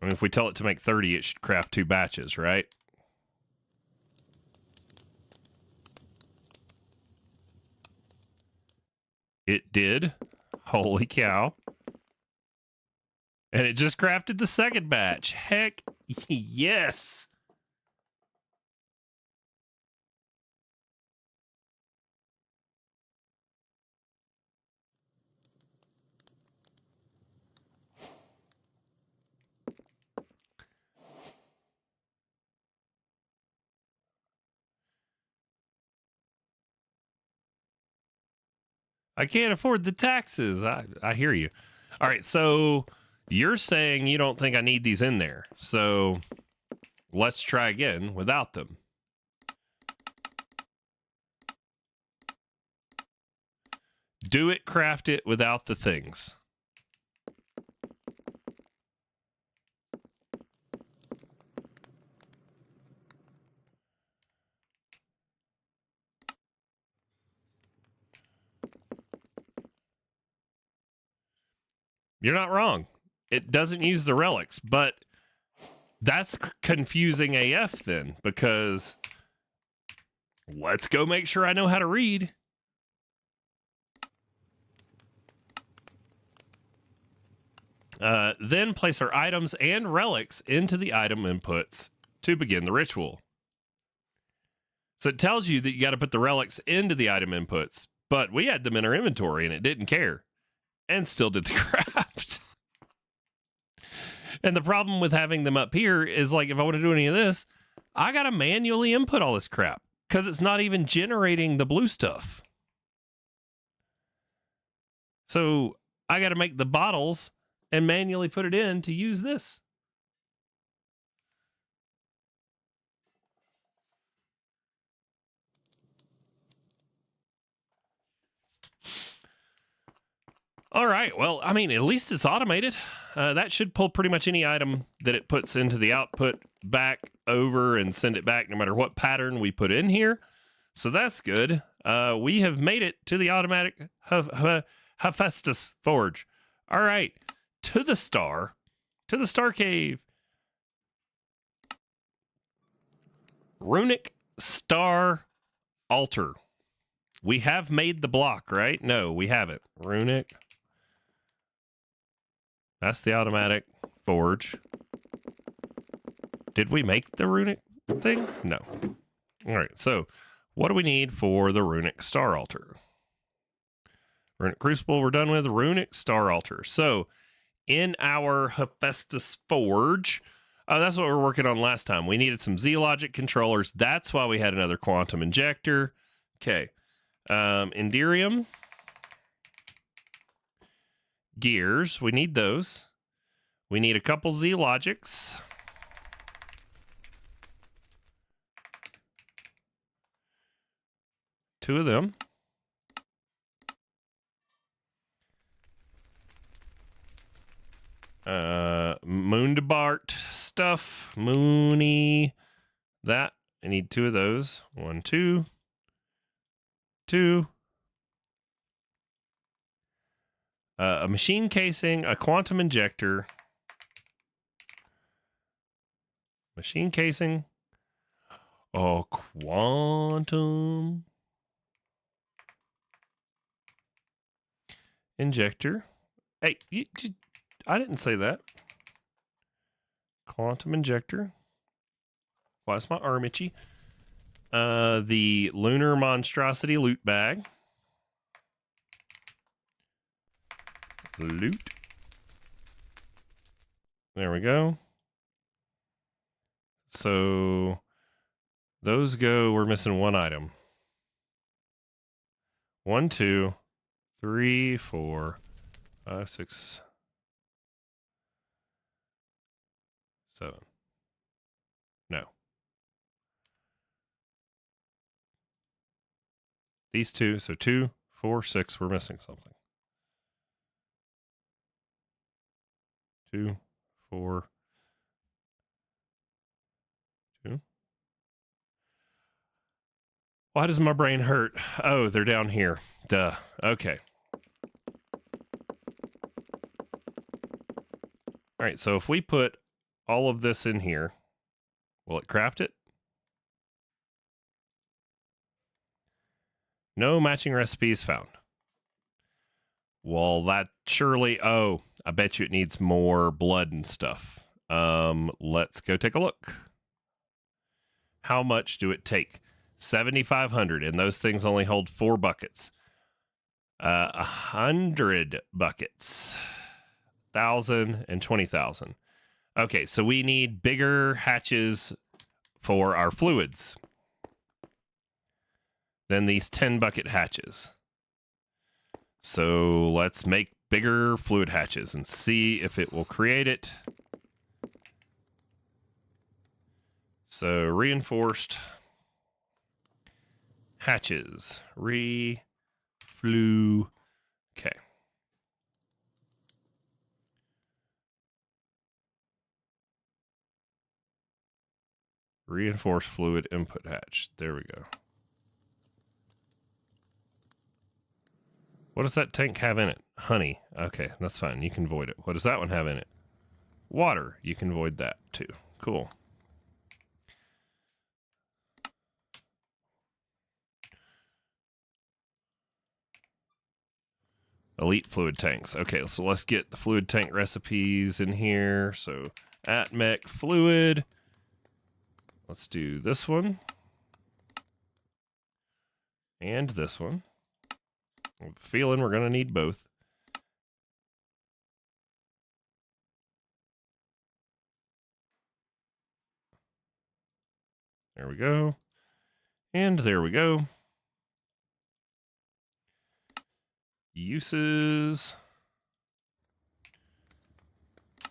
I mean, if we tell it to make 30, it should craft 2 batches, right? It did. Holy cow. And it just crafted the second batch. Heck yes. I can't afford the taxes. I hear you. All right, so you're saying you don't think I need these in there. So let's try again without them. Do it, craft it without the things. You're not wrong. It doesn't use the relics, but that's confusing AF then, because let's go make sure I know how to read. Then place our items and relics into the item inputs to begin the ritual. So it tells you that you got to put the relics into the item inputs, but we had them in our inventory and it didn't care and still did the craft. And the problem with having them up here is, like, if I want to do any of this, I got to manually input all this crap because it's not even generating the blue stuff. So I got to make the bottles and manually put it in to use this. All right. Well, I mean, at least it's automated. That should pull pretty much any item that it puts into the output back over and send it back no matter what pattern we put in here. So that's good. We have made it to the automatic hephaestus forge. All right. To the star cave. Runic star altar. We have made the block, right? No, we haven't. Runic. That's the automatic forge. Did we make the runic thing? No. All right, so what do we need for the runic star altar? Runic crucible we're done with. Runic star altar. So in our hephaestus forge, that's what we were working on last time. We needed some Z-logic controllers. That's why we had another quantum injector. Okay. Enderium. Gears, we need those. We need a couple Z-logics. Two of them. Moondabart stuff. Moony. That. I need two of those. 1, 2. 2. A machine casing, a quantum injector. Machine casing. Oh, quantum injector. Hey, I didn't say that. Quantum injector. Why is my arm itchy? The lunar monstrosity loot bag. Loot. There we go. So those go. We're missing one item. 1, 2, 3, 4, 5, 6, 7. No. These two. So 2, 4, 6. We're missing something. 2, 4, 2. Why does my brain hurt? Oh, they're down here. Duh. Okay. All right, so if we put all of this in here, will it craft it? No matching recipes found. Well, that surely... Oh, I bet you it needs more blood and stuff. Let's go take a look. How much do it take? 7,500, and those things only hold 4 buckets. 100 buckets. 1,000 and 20,000. Okay, so we need bigger hatches for our fluids than these 10 bucket hatches. So let's make bigger fluid hatches and see if it will create it. So reinforced hatches. Flu. Okay. Reinforced fluid input hatch. There we go. What does that tank have in it? Honey. Okay, that's fine. You can void it. What does that one have in it? Water. You can void that too. Cool. Elite fluid tanks. Okay, so let's get the fluid tank recipes in here. So atmec fluid. Let's do this one. And this one. I'm feeling we're going to need both. There we go. And there we go. Uses.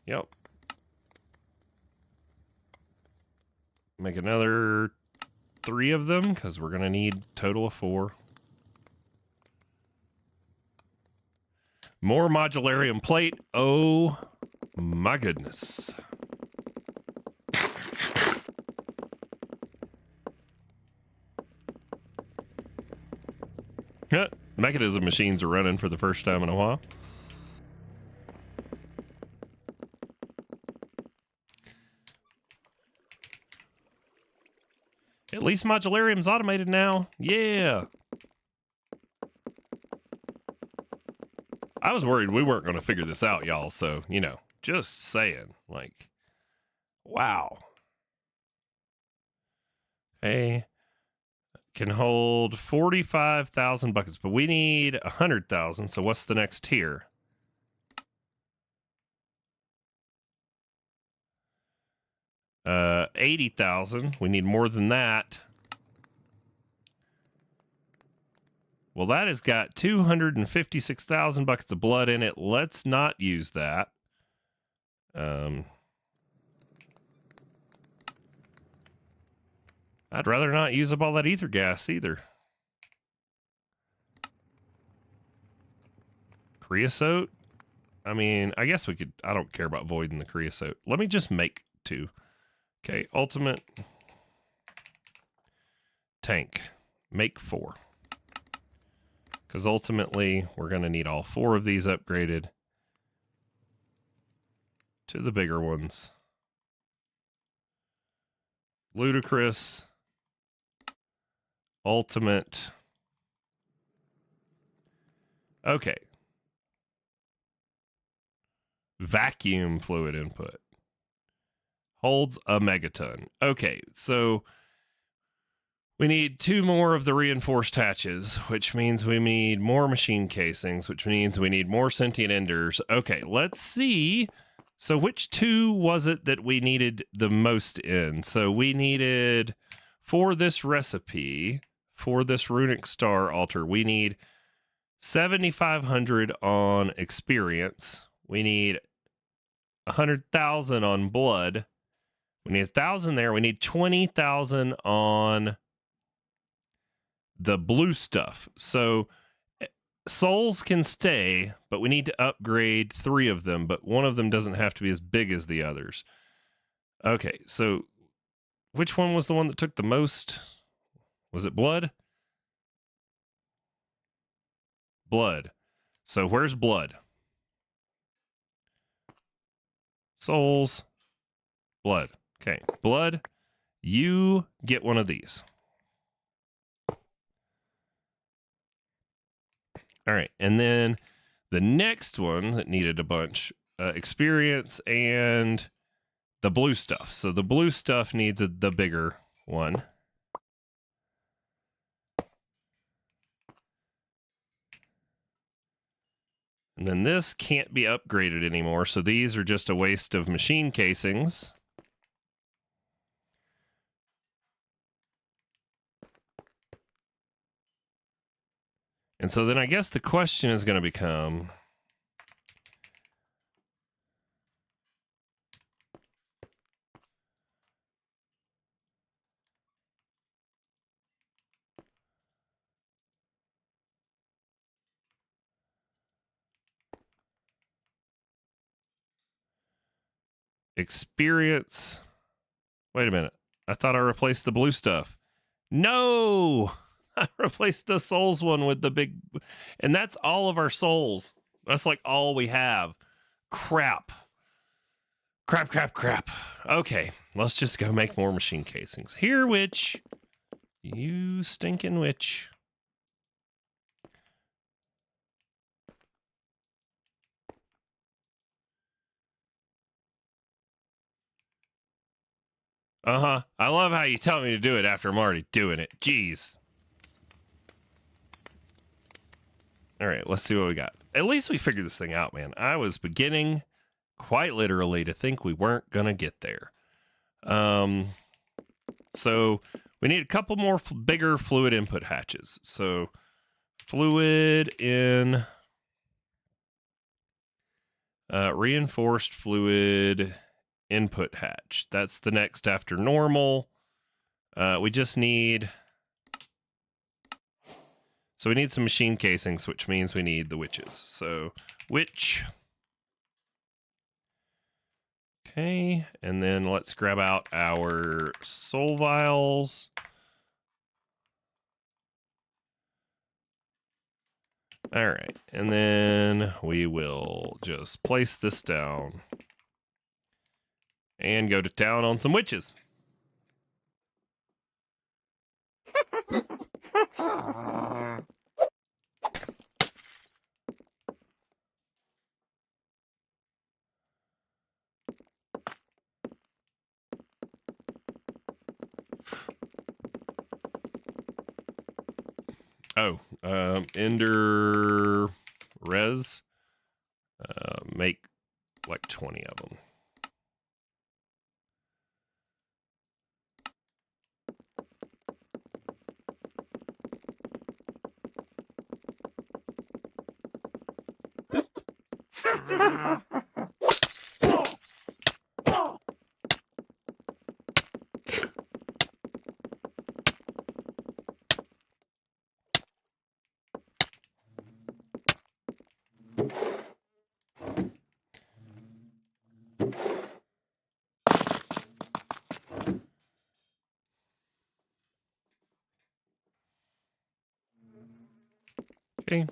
Yep. Make another 3 of them because we're going to need a total of 4. More modularium plate. Oh my goodness. Mechanism machines are running for the first time in a while. At least modularium's automated now. Yeah. I was worried we weren't going to figure this out, y'all. So, you know, just saying. Like, wow. Okay. Can hold 45,000 buckets, but we need 100,000. So what's the next tier? Uh, 80,000. We need more than that. Well, that has got 256,000 buckets of blood in it. Let's not use that. I'd rather not use up all that ether gas either. Creosote? I mean, I guess we could... I don't care about voiding the creosote. Let me just make 2. Okay, ultimate tank. Make 4. Because ultimately, we're going to need all 4 of these upgraded to the bigger ones. Ludicrous. Ultimate. Okay. Vacuum fluid input. Holds a megaton. Okay, so we need 2 more of the reinforced hatches, which means we need more machine casings, which means we need more sentient enders. Okay, let's see. So which 2 was it that we needed the most in? So we needed, for this recipe, for this runic star altar, we need 7,500 on experience. We need 100,000 on blood. We need 1,000 there. We need 20,000 on the blue stuff. So souls can stay, but we need to upgrade 3 of them, but one of them doesn't have to be as big as the others. Okay, so which one was the one that took the most? Was it blood? Blood. So where's blood? Souls. Blood. Okay, blood. You get one of these. All right, and then The next one that needed a bunch, experience and the blue stuff. So the blue stuff needs the bigger one. And then this can't be upgraded anymore. So these are just a waste of machine casings. And so then I guess the question is going to become, experience. Wait a minute. I thought I replaced the blue stuff. No, I replaced the souls one with the big, and that's all of our souls. That's like all we have. Crap. Okay, let's just go make more machine casings. Here, witch. You stinking witch. Uh-huh. I love how you tell me to do it after I'm already doing it. Jeez. All right, let's see what we got. At least we figured this thing out, man. I was beginning, quite literally, to think we weren't going to get there. So we need a couple more bigger fluid input hatches. So fluid in reinforced fluid input hatch. That's the next after normal. We just need... So we need some machine casings, which means we need the witches. So witch. Okay, and then let's grab out our soul vials. All right, and then we will just place this down and go to town on some witches. Oh, Ender Res. Make like 20 of them. Okay.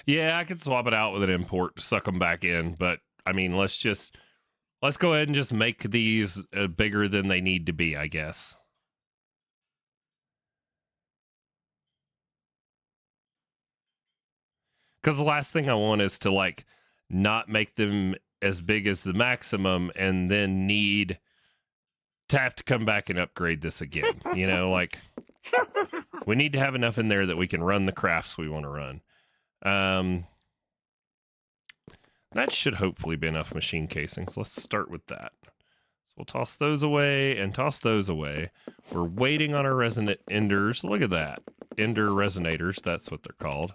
Yeah, I could swap it out with an import to suck them back in, but I mean, let's go ahead and just make these bigger than they need to be, I guess. Because the last thing I want is to like not make them as big as the maximum and then need to have to come back and upgrade this again. You know, like we need to have enough in there that we can run the crafts we want to run. That should hopefully be enough machine casings. Let's start with that. So we'll toss those away and toss those away. We're waiting on our resonant enders. Look at that. Ender resonators, that's what they're called.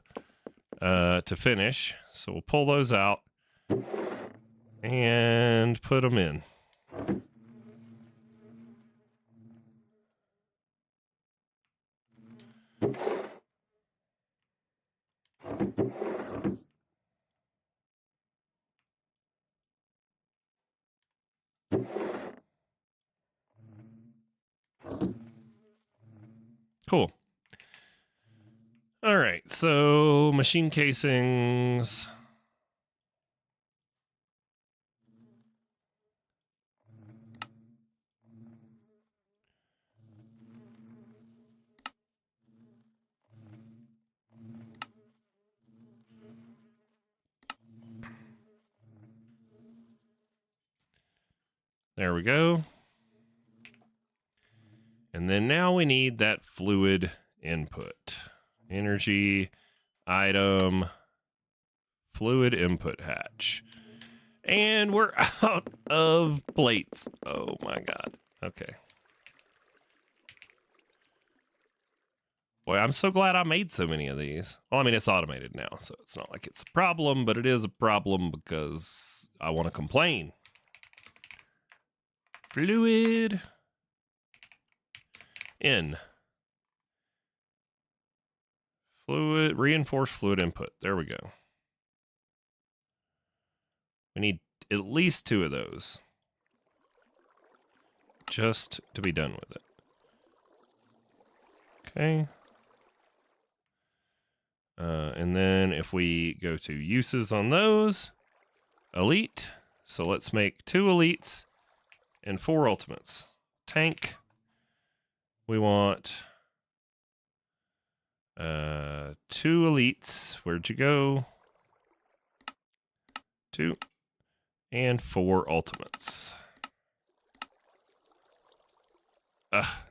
To finish. So we'll pull those out and put them in. Cool. All right, so machine casings. There we go. And then now we need that fluid input. Energy, item, fluid input hatch. And we're out of plates. Oh my God. Okay. Boy, I'm so glad I made so many of these. Well, I mean, it's automated now, so it's not like it's a problem, but it is a problem because I want to complain. Fluid in. Fluid, reinforced fluid input. There we go. We need at least 2 of those just to be done with it. Okay. And then if we go to uses on those, elite. So let's make 2 elites and 4 ultimates. Tank. We want 2 elites. Where'd you go? 2 and 4 ultimates.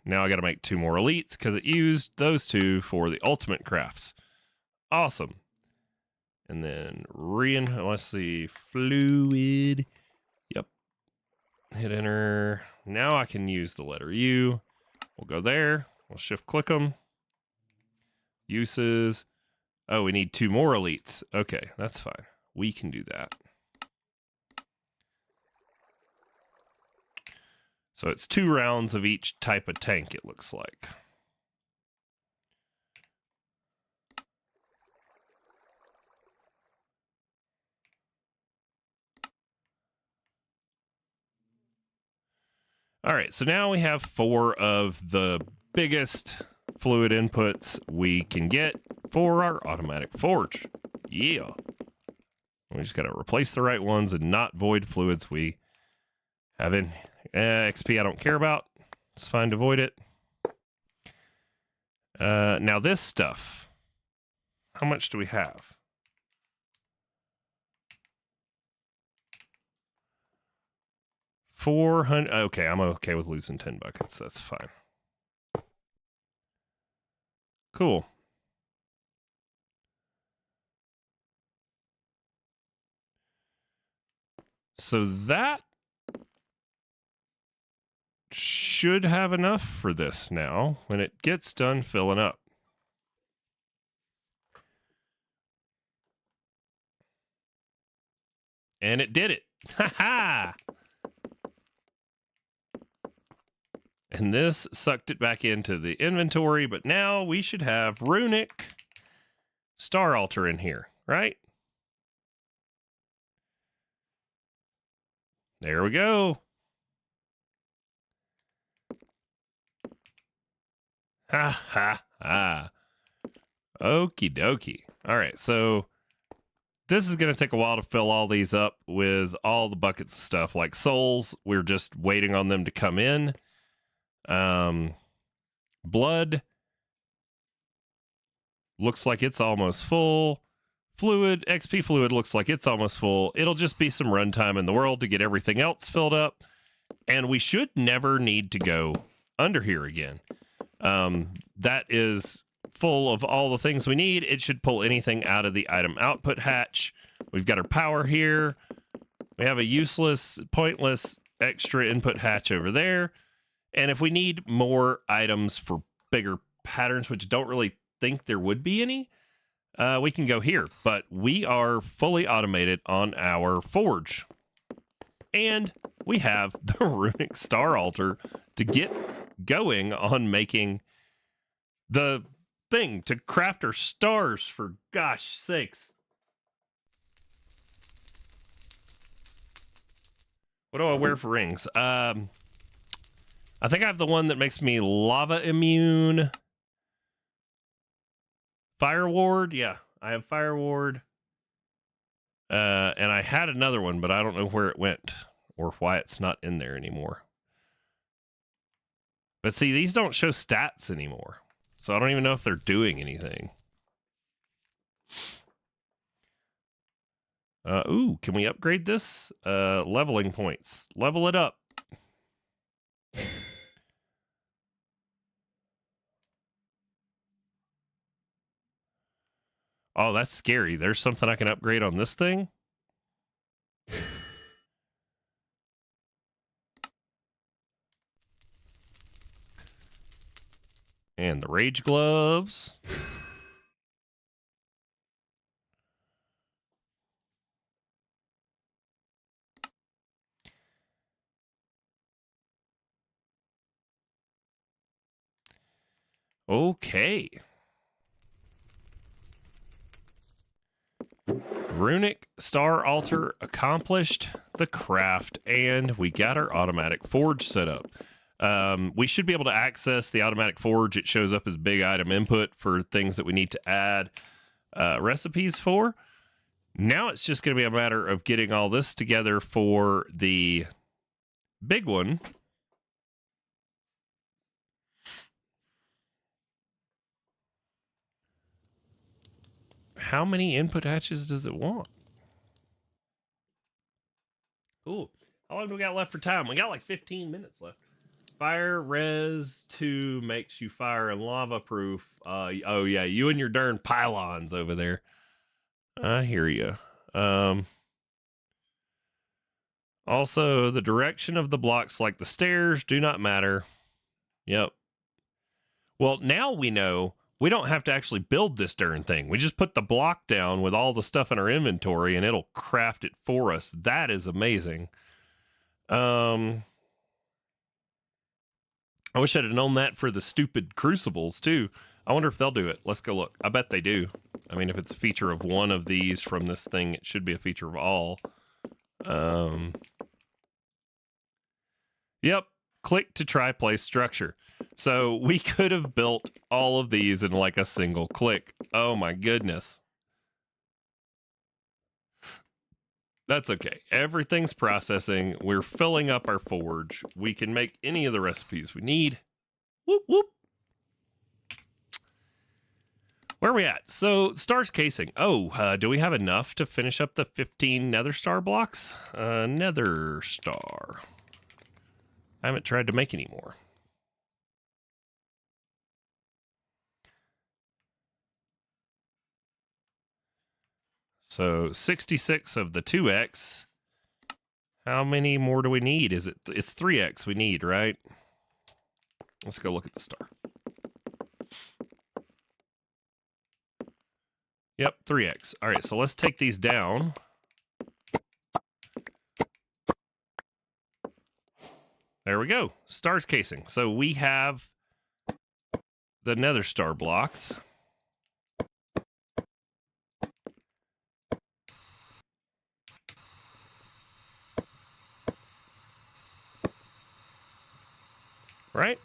Now I got to make 2 more elites because it used those 2 for the ultimate crafts. Awesome. And then let's see, fluid. Yep. Hit enter. Now I can use the letter U. We'll go there. We'll shift click them. Uses. Oh, we need 2 more elites. Okay, that's fine. We can do that. So it's 2 rounds of each type of tank, it looks like. All right, so now we have 4 of the biggest fluid inputs we can get for our automatic forge. Yeah. We just got to replace the right ones and not void fluids we have in. XP I don't care about. It's fine to void it. Now this stuff. How much do we have? $400. Okay, I'm okay with losing 10 buckets. That's fine. Cool. So that should have enough for this now when it gets done filling up. And it did it. Ha ha! And this sucked it back into the inventory, but now we should have runic star altar in here, right? There we go. Ha ha ha. Okie dokie. All right, so this is going to take a while to fill all these up with all the buckets of stuff. Like souls, we're just waiting on them to come in. Blood looks like it's almost full. Fluid, XP fluid looks like it's almost full. It'll just be some runtime in the world to get everything else filled up. And we should never need to go under here again. That is full of all the things we need. It should pull anything out of the item output hatch. We've got our power here. We have a useless, pointless extra input hatch over there. And if we need more items for bigger patterns, which I don't really think there would be any, we can go here. But we are fully automated on our forge. And we have the runic star altar to get going on making the thing to craft our stars, for gosh sakes. What do I wear for rings? I think I have the one that makes me lava immune. Fire ward, yeah, I have fire ward. And I had another one, but I don't know where it went or why it's not in there anymore. But see, these don't show stats anymore, so I don't even know if they're doing anything. Ooh, can we upgrade this? Leveling points. Level it up. Oh, that's scary. There's something I can upgrade on this thing? And the rage gloves. Okay. Runic Star Altar accomplished the craft, and we got our automatic forge set up. We should be able to access the automatic forge. It shows up as big item input for things that we need to add recipes for. Now it's just going to be a matter of getting all this together for the big one. How many input hatches does it want? Cool. How long do we got left for time? We got like 15 minutes left. Fire res 2 makes you fire and lava proof. Oh yeah, you and your darn pylons over there. I hear you. Also, the direction of the blocks, like the stairs, do not matter. Yep. Well, now we know we don't have to actually build this darn thing. We just put the block down with all the stuff in our inventory and it'll craft it for us. That is amazing. I wish I'd have known that for the stupid crucibles too. I wonder if they'll do it. Let's go look. I bet they do. I mean, if it's a feature of one of these from this thing, it should be a feature of all. Yep. Click to try place structure. So we could have built all of these in like a single click. Oh my goodness. That's okay. Everything's processing. We're filling up our forge. We can make any of the recipes we need. Whoop, whoop. Where are we at? So, stars casing. Oh, do we have enough to finish up the 15 nether star blocks? Nether star. I haven't tried to make any more. So 66 of the 2x. How many more do we need? It's 3x we need, right? Let's go look at the star. Yep, 3x. All right, so let's take these down. There we go. Stars casing. So we have the nether star blocks. Right?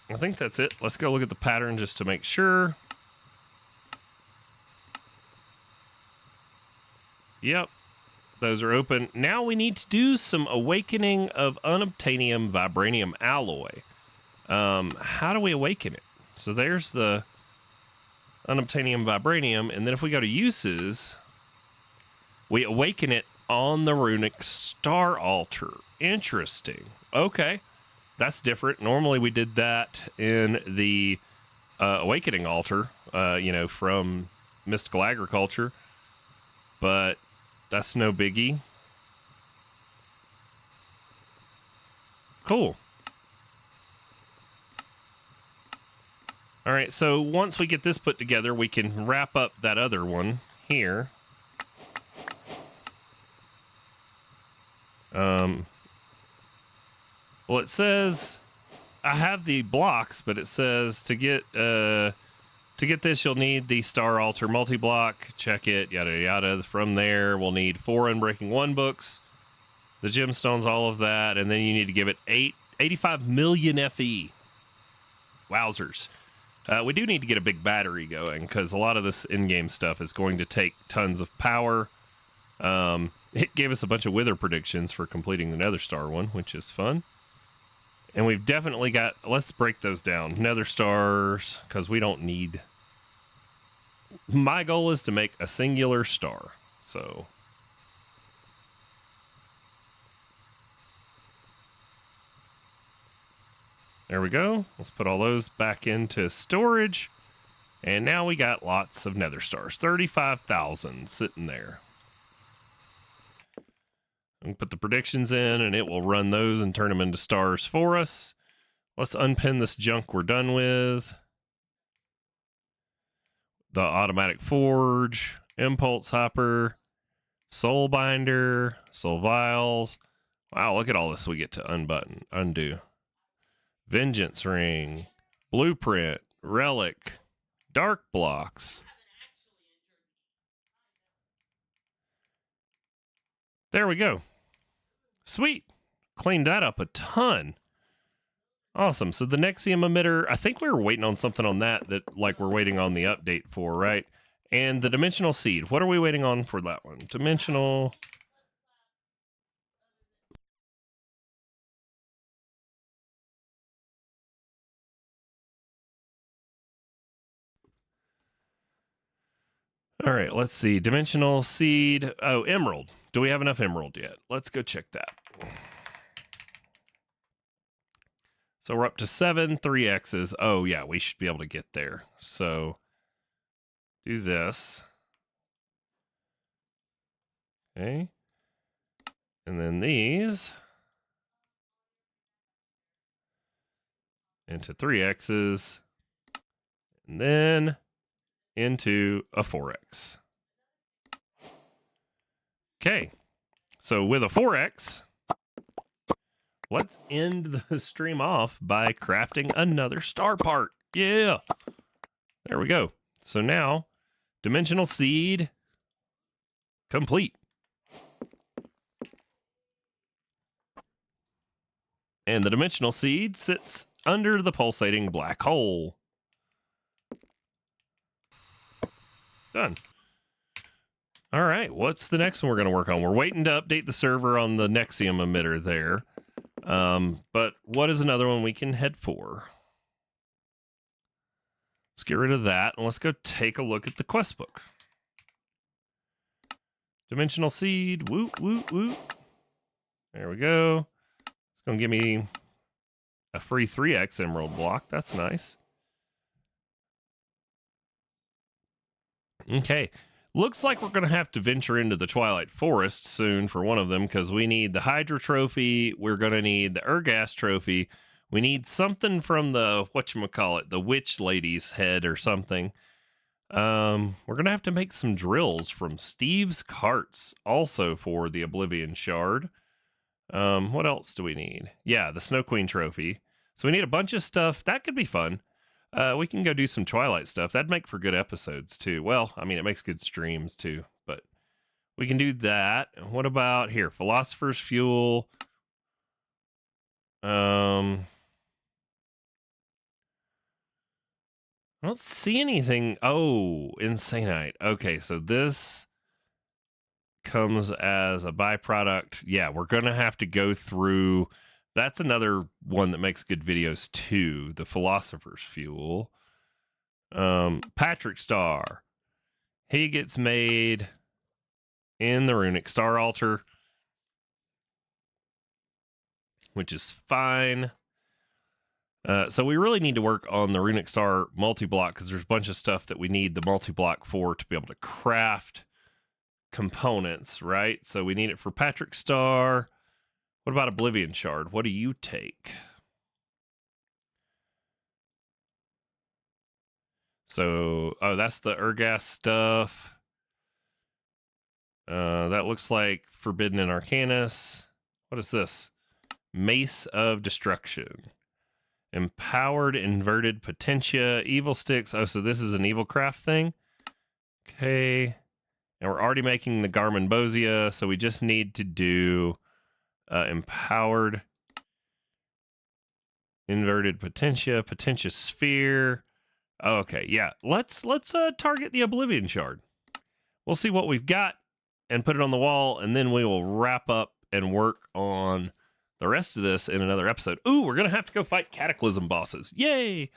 I think that's it. Let's go look at the pattern just to make sure. Yep. Those are open. Now we need to do some awakening of unobtainium vibranium alloy. How do we awaken it? So there's the unobtainium vibranium, and then if we go to uses, we awaken it on the runic star altar. Interesting. Okay. That's different. Normally we did that in the awakening altar, from mystical agriculture, but that's no biggie. Cool. All right, so once we get this put together, we can wrap up that other one here. Well, it says I have the blocks, but it says to get this, you'll need the Star Altar multi-block. Check it, yada yada. From there, we'll need 4 Unbreaking 1 books, the gemstones, all of that, and then you need to give it 85 million FE. Wowzers. We do need to get a big battery going because a lot of this in-game stuff is going to take tons of power. It gave us a bunch of wither predictions for completing the Nether Star one, which is fun. And we've definitely got, let's break those down. Nether stars, because we don't need, my goal is to make a singular star. So there we go. Let's put all those back into storage. And now we got lots of nether stars. 35,000 sitting there. We put the predictions in, and it will run those and turn them into stars for us. Let's unpin this junk we're done with. The automatic forge, impulse hopper, soul binder, soul vials. Wow, look at all this we get to undo. Vengeance ring, blueprint, relic, dark blocks. There we go. Sweet. Cleaned that up a ton. Awesome. So the Nexium emitter, I think we were waiting on something on that like we're waiting on the update for, right? And the dimensional seed. What are we waiting on for that one? Dimensional. All right, let's see. Dimensional seed. Oh, emerald. Do we have enough emerald yet? Let's go check that. So we're up to 7, 3 X's. Oh, yeah, we should be able to get there. So do this. Okay. And then these into 3 X's. And then into a 4X. Okay. So with a 4X, let's end the stream off by crafting another star part. Yeah. There we go. So now, dimensional seed complete. And the dimensional seed sits under the pulsating black hole. Done. All right, what's the next one we're going to work on? We're waiting to update the server on the Nexium emitter there. But what is another one we can head for? Let's get rid of that, and let's go take a look at the quest book. Dimensional seed, woot, woot, woot. There we go. It's going to give me a free 3X emerald block. That's nice. Okay. Looks like we're going to have to venture into the Twilight Forest soon for one of them, because we need the Hydra trophy. We're going to need the Ergas trophy. We need something from the, whatchamacallit, the witch lady's head or something. We're going to have to make some drills from Steve's carts also for the Oblivion Shard. What else do we need? Yeah, the Snow Queen trophy. So we need a bunch of stuff. That could be fun. We can go do some Twilight stuff. That'd make for good episodes, too. Well, I mean, it makes good streams, too. But we can do that. What about here? Philosopher's Fuel. I don't see anything. Oh, Insanite. Okay, so this comes as a byproduct. Yeah, we're going to have to go through... That's another one that makes good videos too. The Philosopher's Fuel. Patrick Star. He gets made in the Runic Star Altar, which is fine. So we really need to work on the Runic Star multi-block, because there's a bunch of stuff that we need the multi-block for to be able to craft components, right? So we need it for Patrick Star. What about Oblivion Shard? What do you take? So, oh, that's the Ergas stuff. That looks like Forbidden and Arcanus. What is this? Mace of Destruction. Empowered Inverted Potentia. Evil Sticks. Oh, so this is an Evil Craft thing? Okay. And we're already making the Garmin Bosia, so we just need to do Empowered Inverted Potentia. Potentia Sphere. Oh, okay, yeah. Let's target the Oblivion Shard. We'll see what we've got and put it on the wall, and then we will wrap up and work on the rest of this in another episode. Ooh, we're gonna have to go fight Cataclysm bosses. Yay!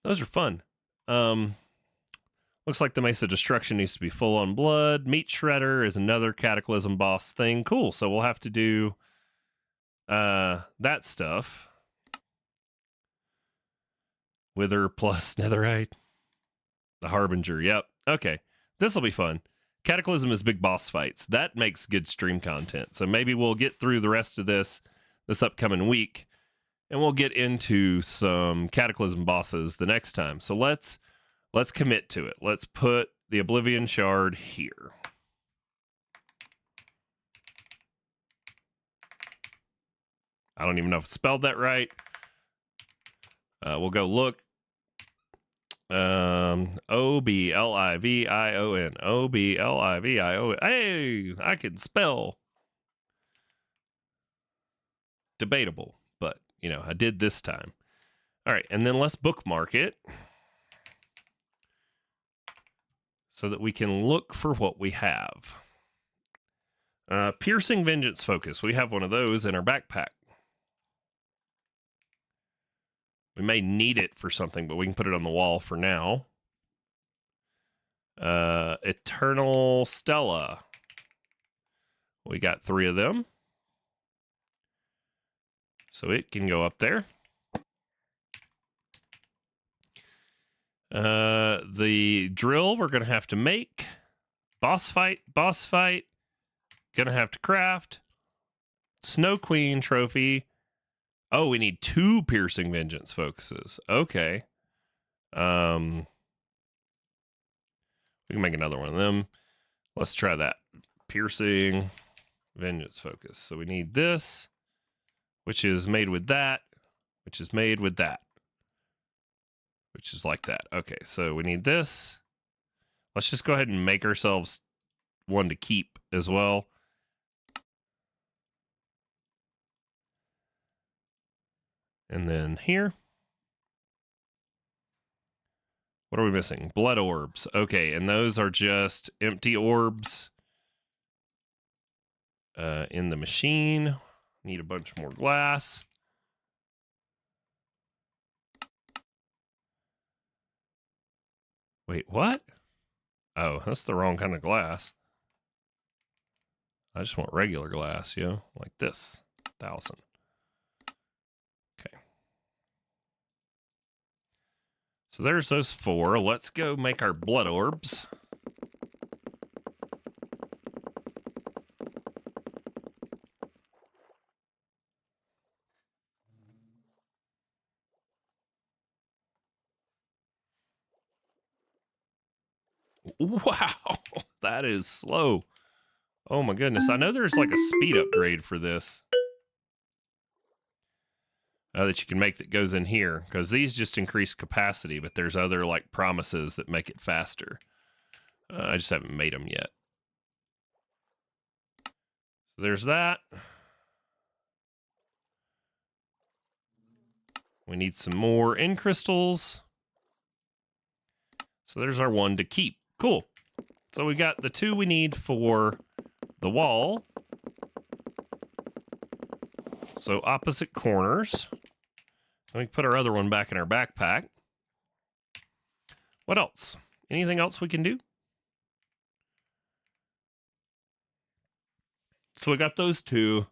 Those are fun. Looks like the Mace of Destruction needs to be full on blood. Meat Shredder is another Cataclysm boss thing. Cool. So we'll have to do that stuff. Wither plus Netherite. The Harbinger. Yep. Okay. This will be fun. Cataclysm is big boss fights. That makes good stream content. So maybe we'll get through the rest of this upcoming week, and we'll get into some Cataclysm bosses the next time. So let's commit to it. Let's put the Oblivion Shard here. I don't even know if I spelled that right. We'll go look. Oblivion. Oblivion. Hey, I can spell. Debatable, but you know, I did this time. All right, and then let's bookmark it so that we can look for what we have. Piercing Vengeance Focus. We have one of those in our backpack. We may need it for something, but we can put it on the wall for now. Eternal Stella. We got 3 of them. So it can go up there. The drill we're going to have to make. Boss fight. Going to have to craft. Snow Queen trophy. Oh, we need 2 Piercing Vengeance focuses. Okay. We can make another one of them. Let's try that. Piercing Vengeance focus. So we need this, which is made with that, which is made with that, which is like that. Okay, so we need this. Let's just go ahead and make ourselves one to keep as well. And then here. What are we missing? Blood orbs. Okay, and those are just empty orbs in the machine. Need a bunch more glass. Wait, what? Oh, that's the wrong kind of glass. I just want regular glass, you know, like this. 1,000. Okay. So there's those 4. Let's go make our blood orbs. Wow, that is slow. Oh my goodness. I know there's like a speed upgrade for this that you can make that goes in here, because these just increase capacity, but there's other like promises that make it faster. I just haven't made them yet. So there's that. We need some more end crystals. So there's our 1 to keep. Cool. So we got the 2 we need for the wall. So opposite corners. And we can put our other one back in our backpack. What else? Anything else we can do? So we got those 2.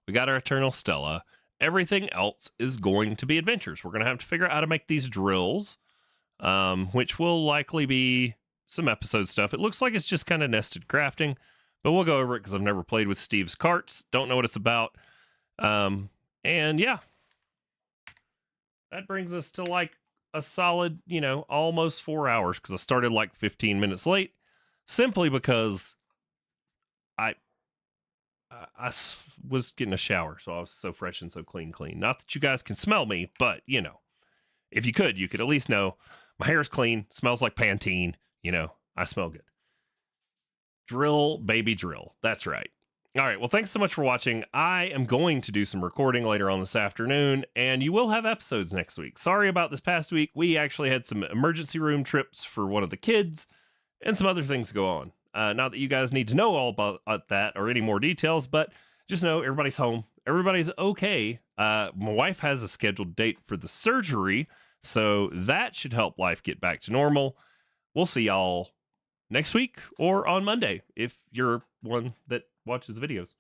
We got our Eternal Stella. Everything else is going to be adventures. We're going to have to figure out how to make these drills, which will likely be some episode stuff. It looks like it's just kind of nested crafting, but we'll go over it because I've never played with Steve's carts. Don't know what it's about. And yeah, that brings us to like a solid, you know, almost 4 hours, because I started like 15 minutes late, simply because I was getting a shower, so I was so fresh and so clean. Not that you guys can smell me, but, you know, if you could at least know my hair's clean, smells like Pantene, you know, I smell good. Drill, baby, drill. That's right. All right, well, thanks so much for watching. I am going to do some recording later on this afternoon, and you will have episodes next week. Sorry about this past week. We actually had some emergency room trips for one of the kids and some other things go on. Not that you guys need to know all about that or any more details, but just know everybody's home. Everybody's okay. My wife has a scheduled date for the surgery, so that should help life get back to normal. We'll see y'all next week or on Monday if you're one that watches the videos.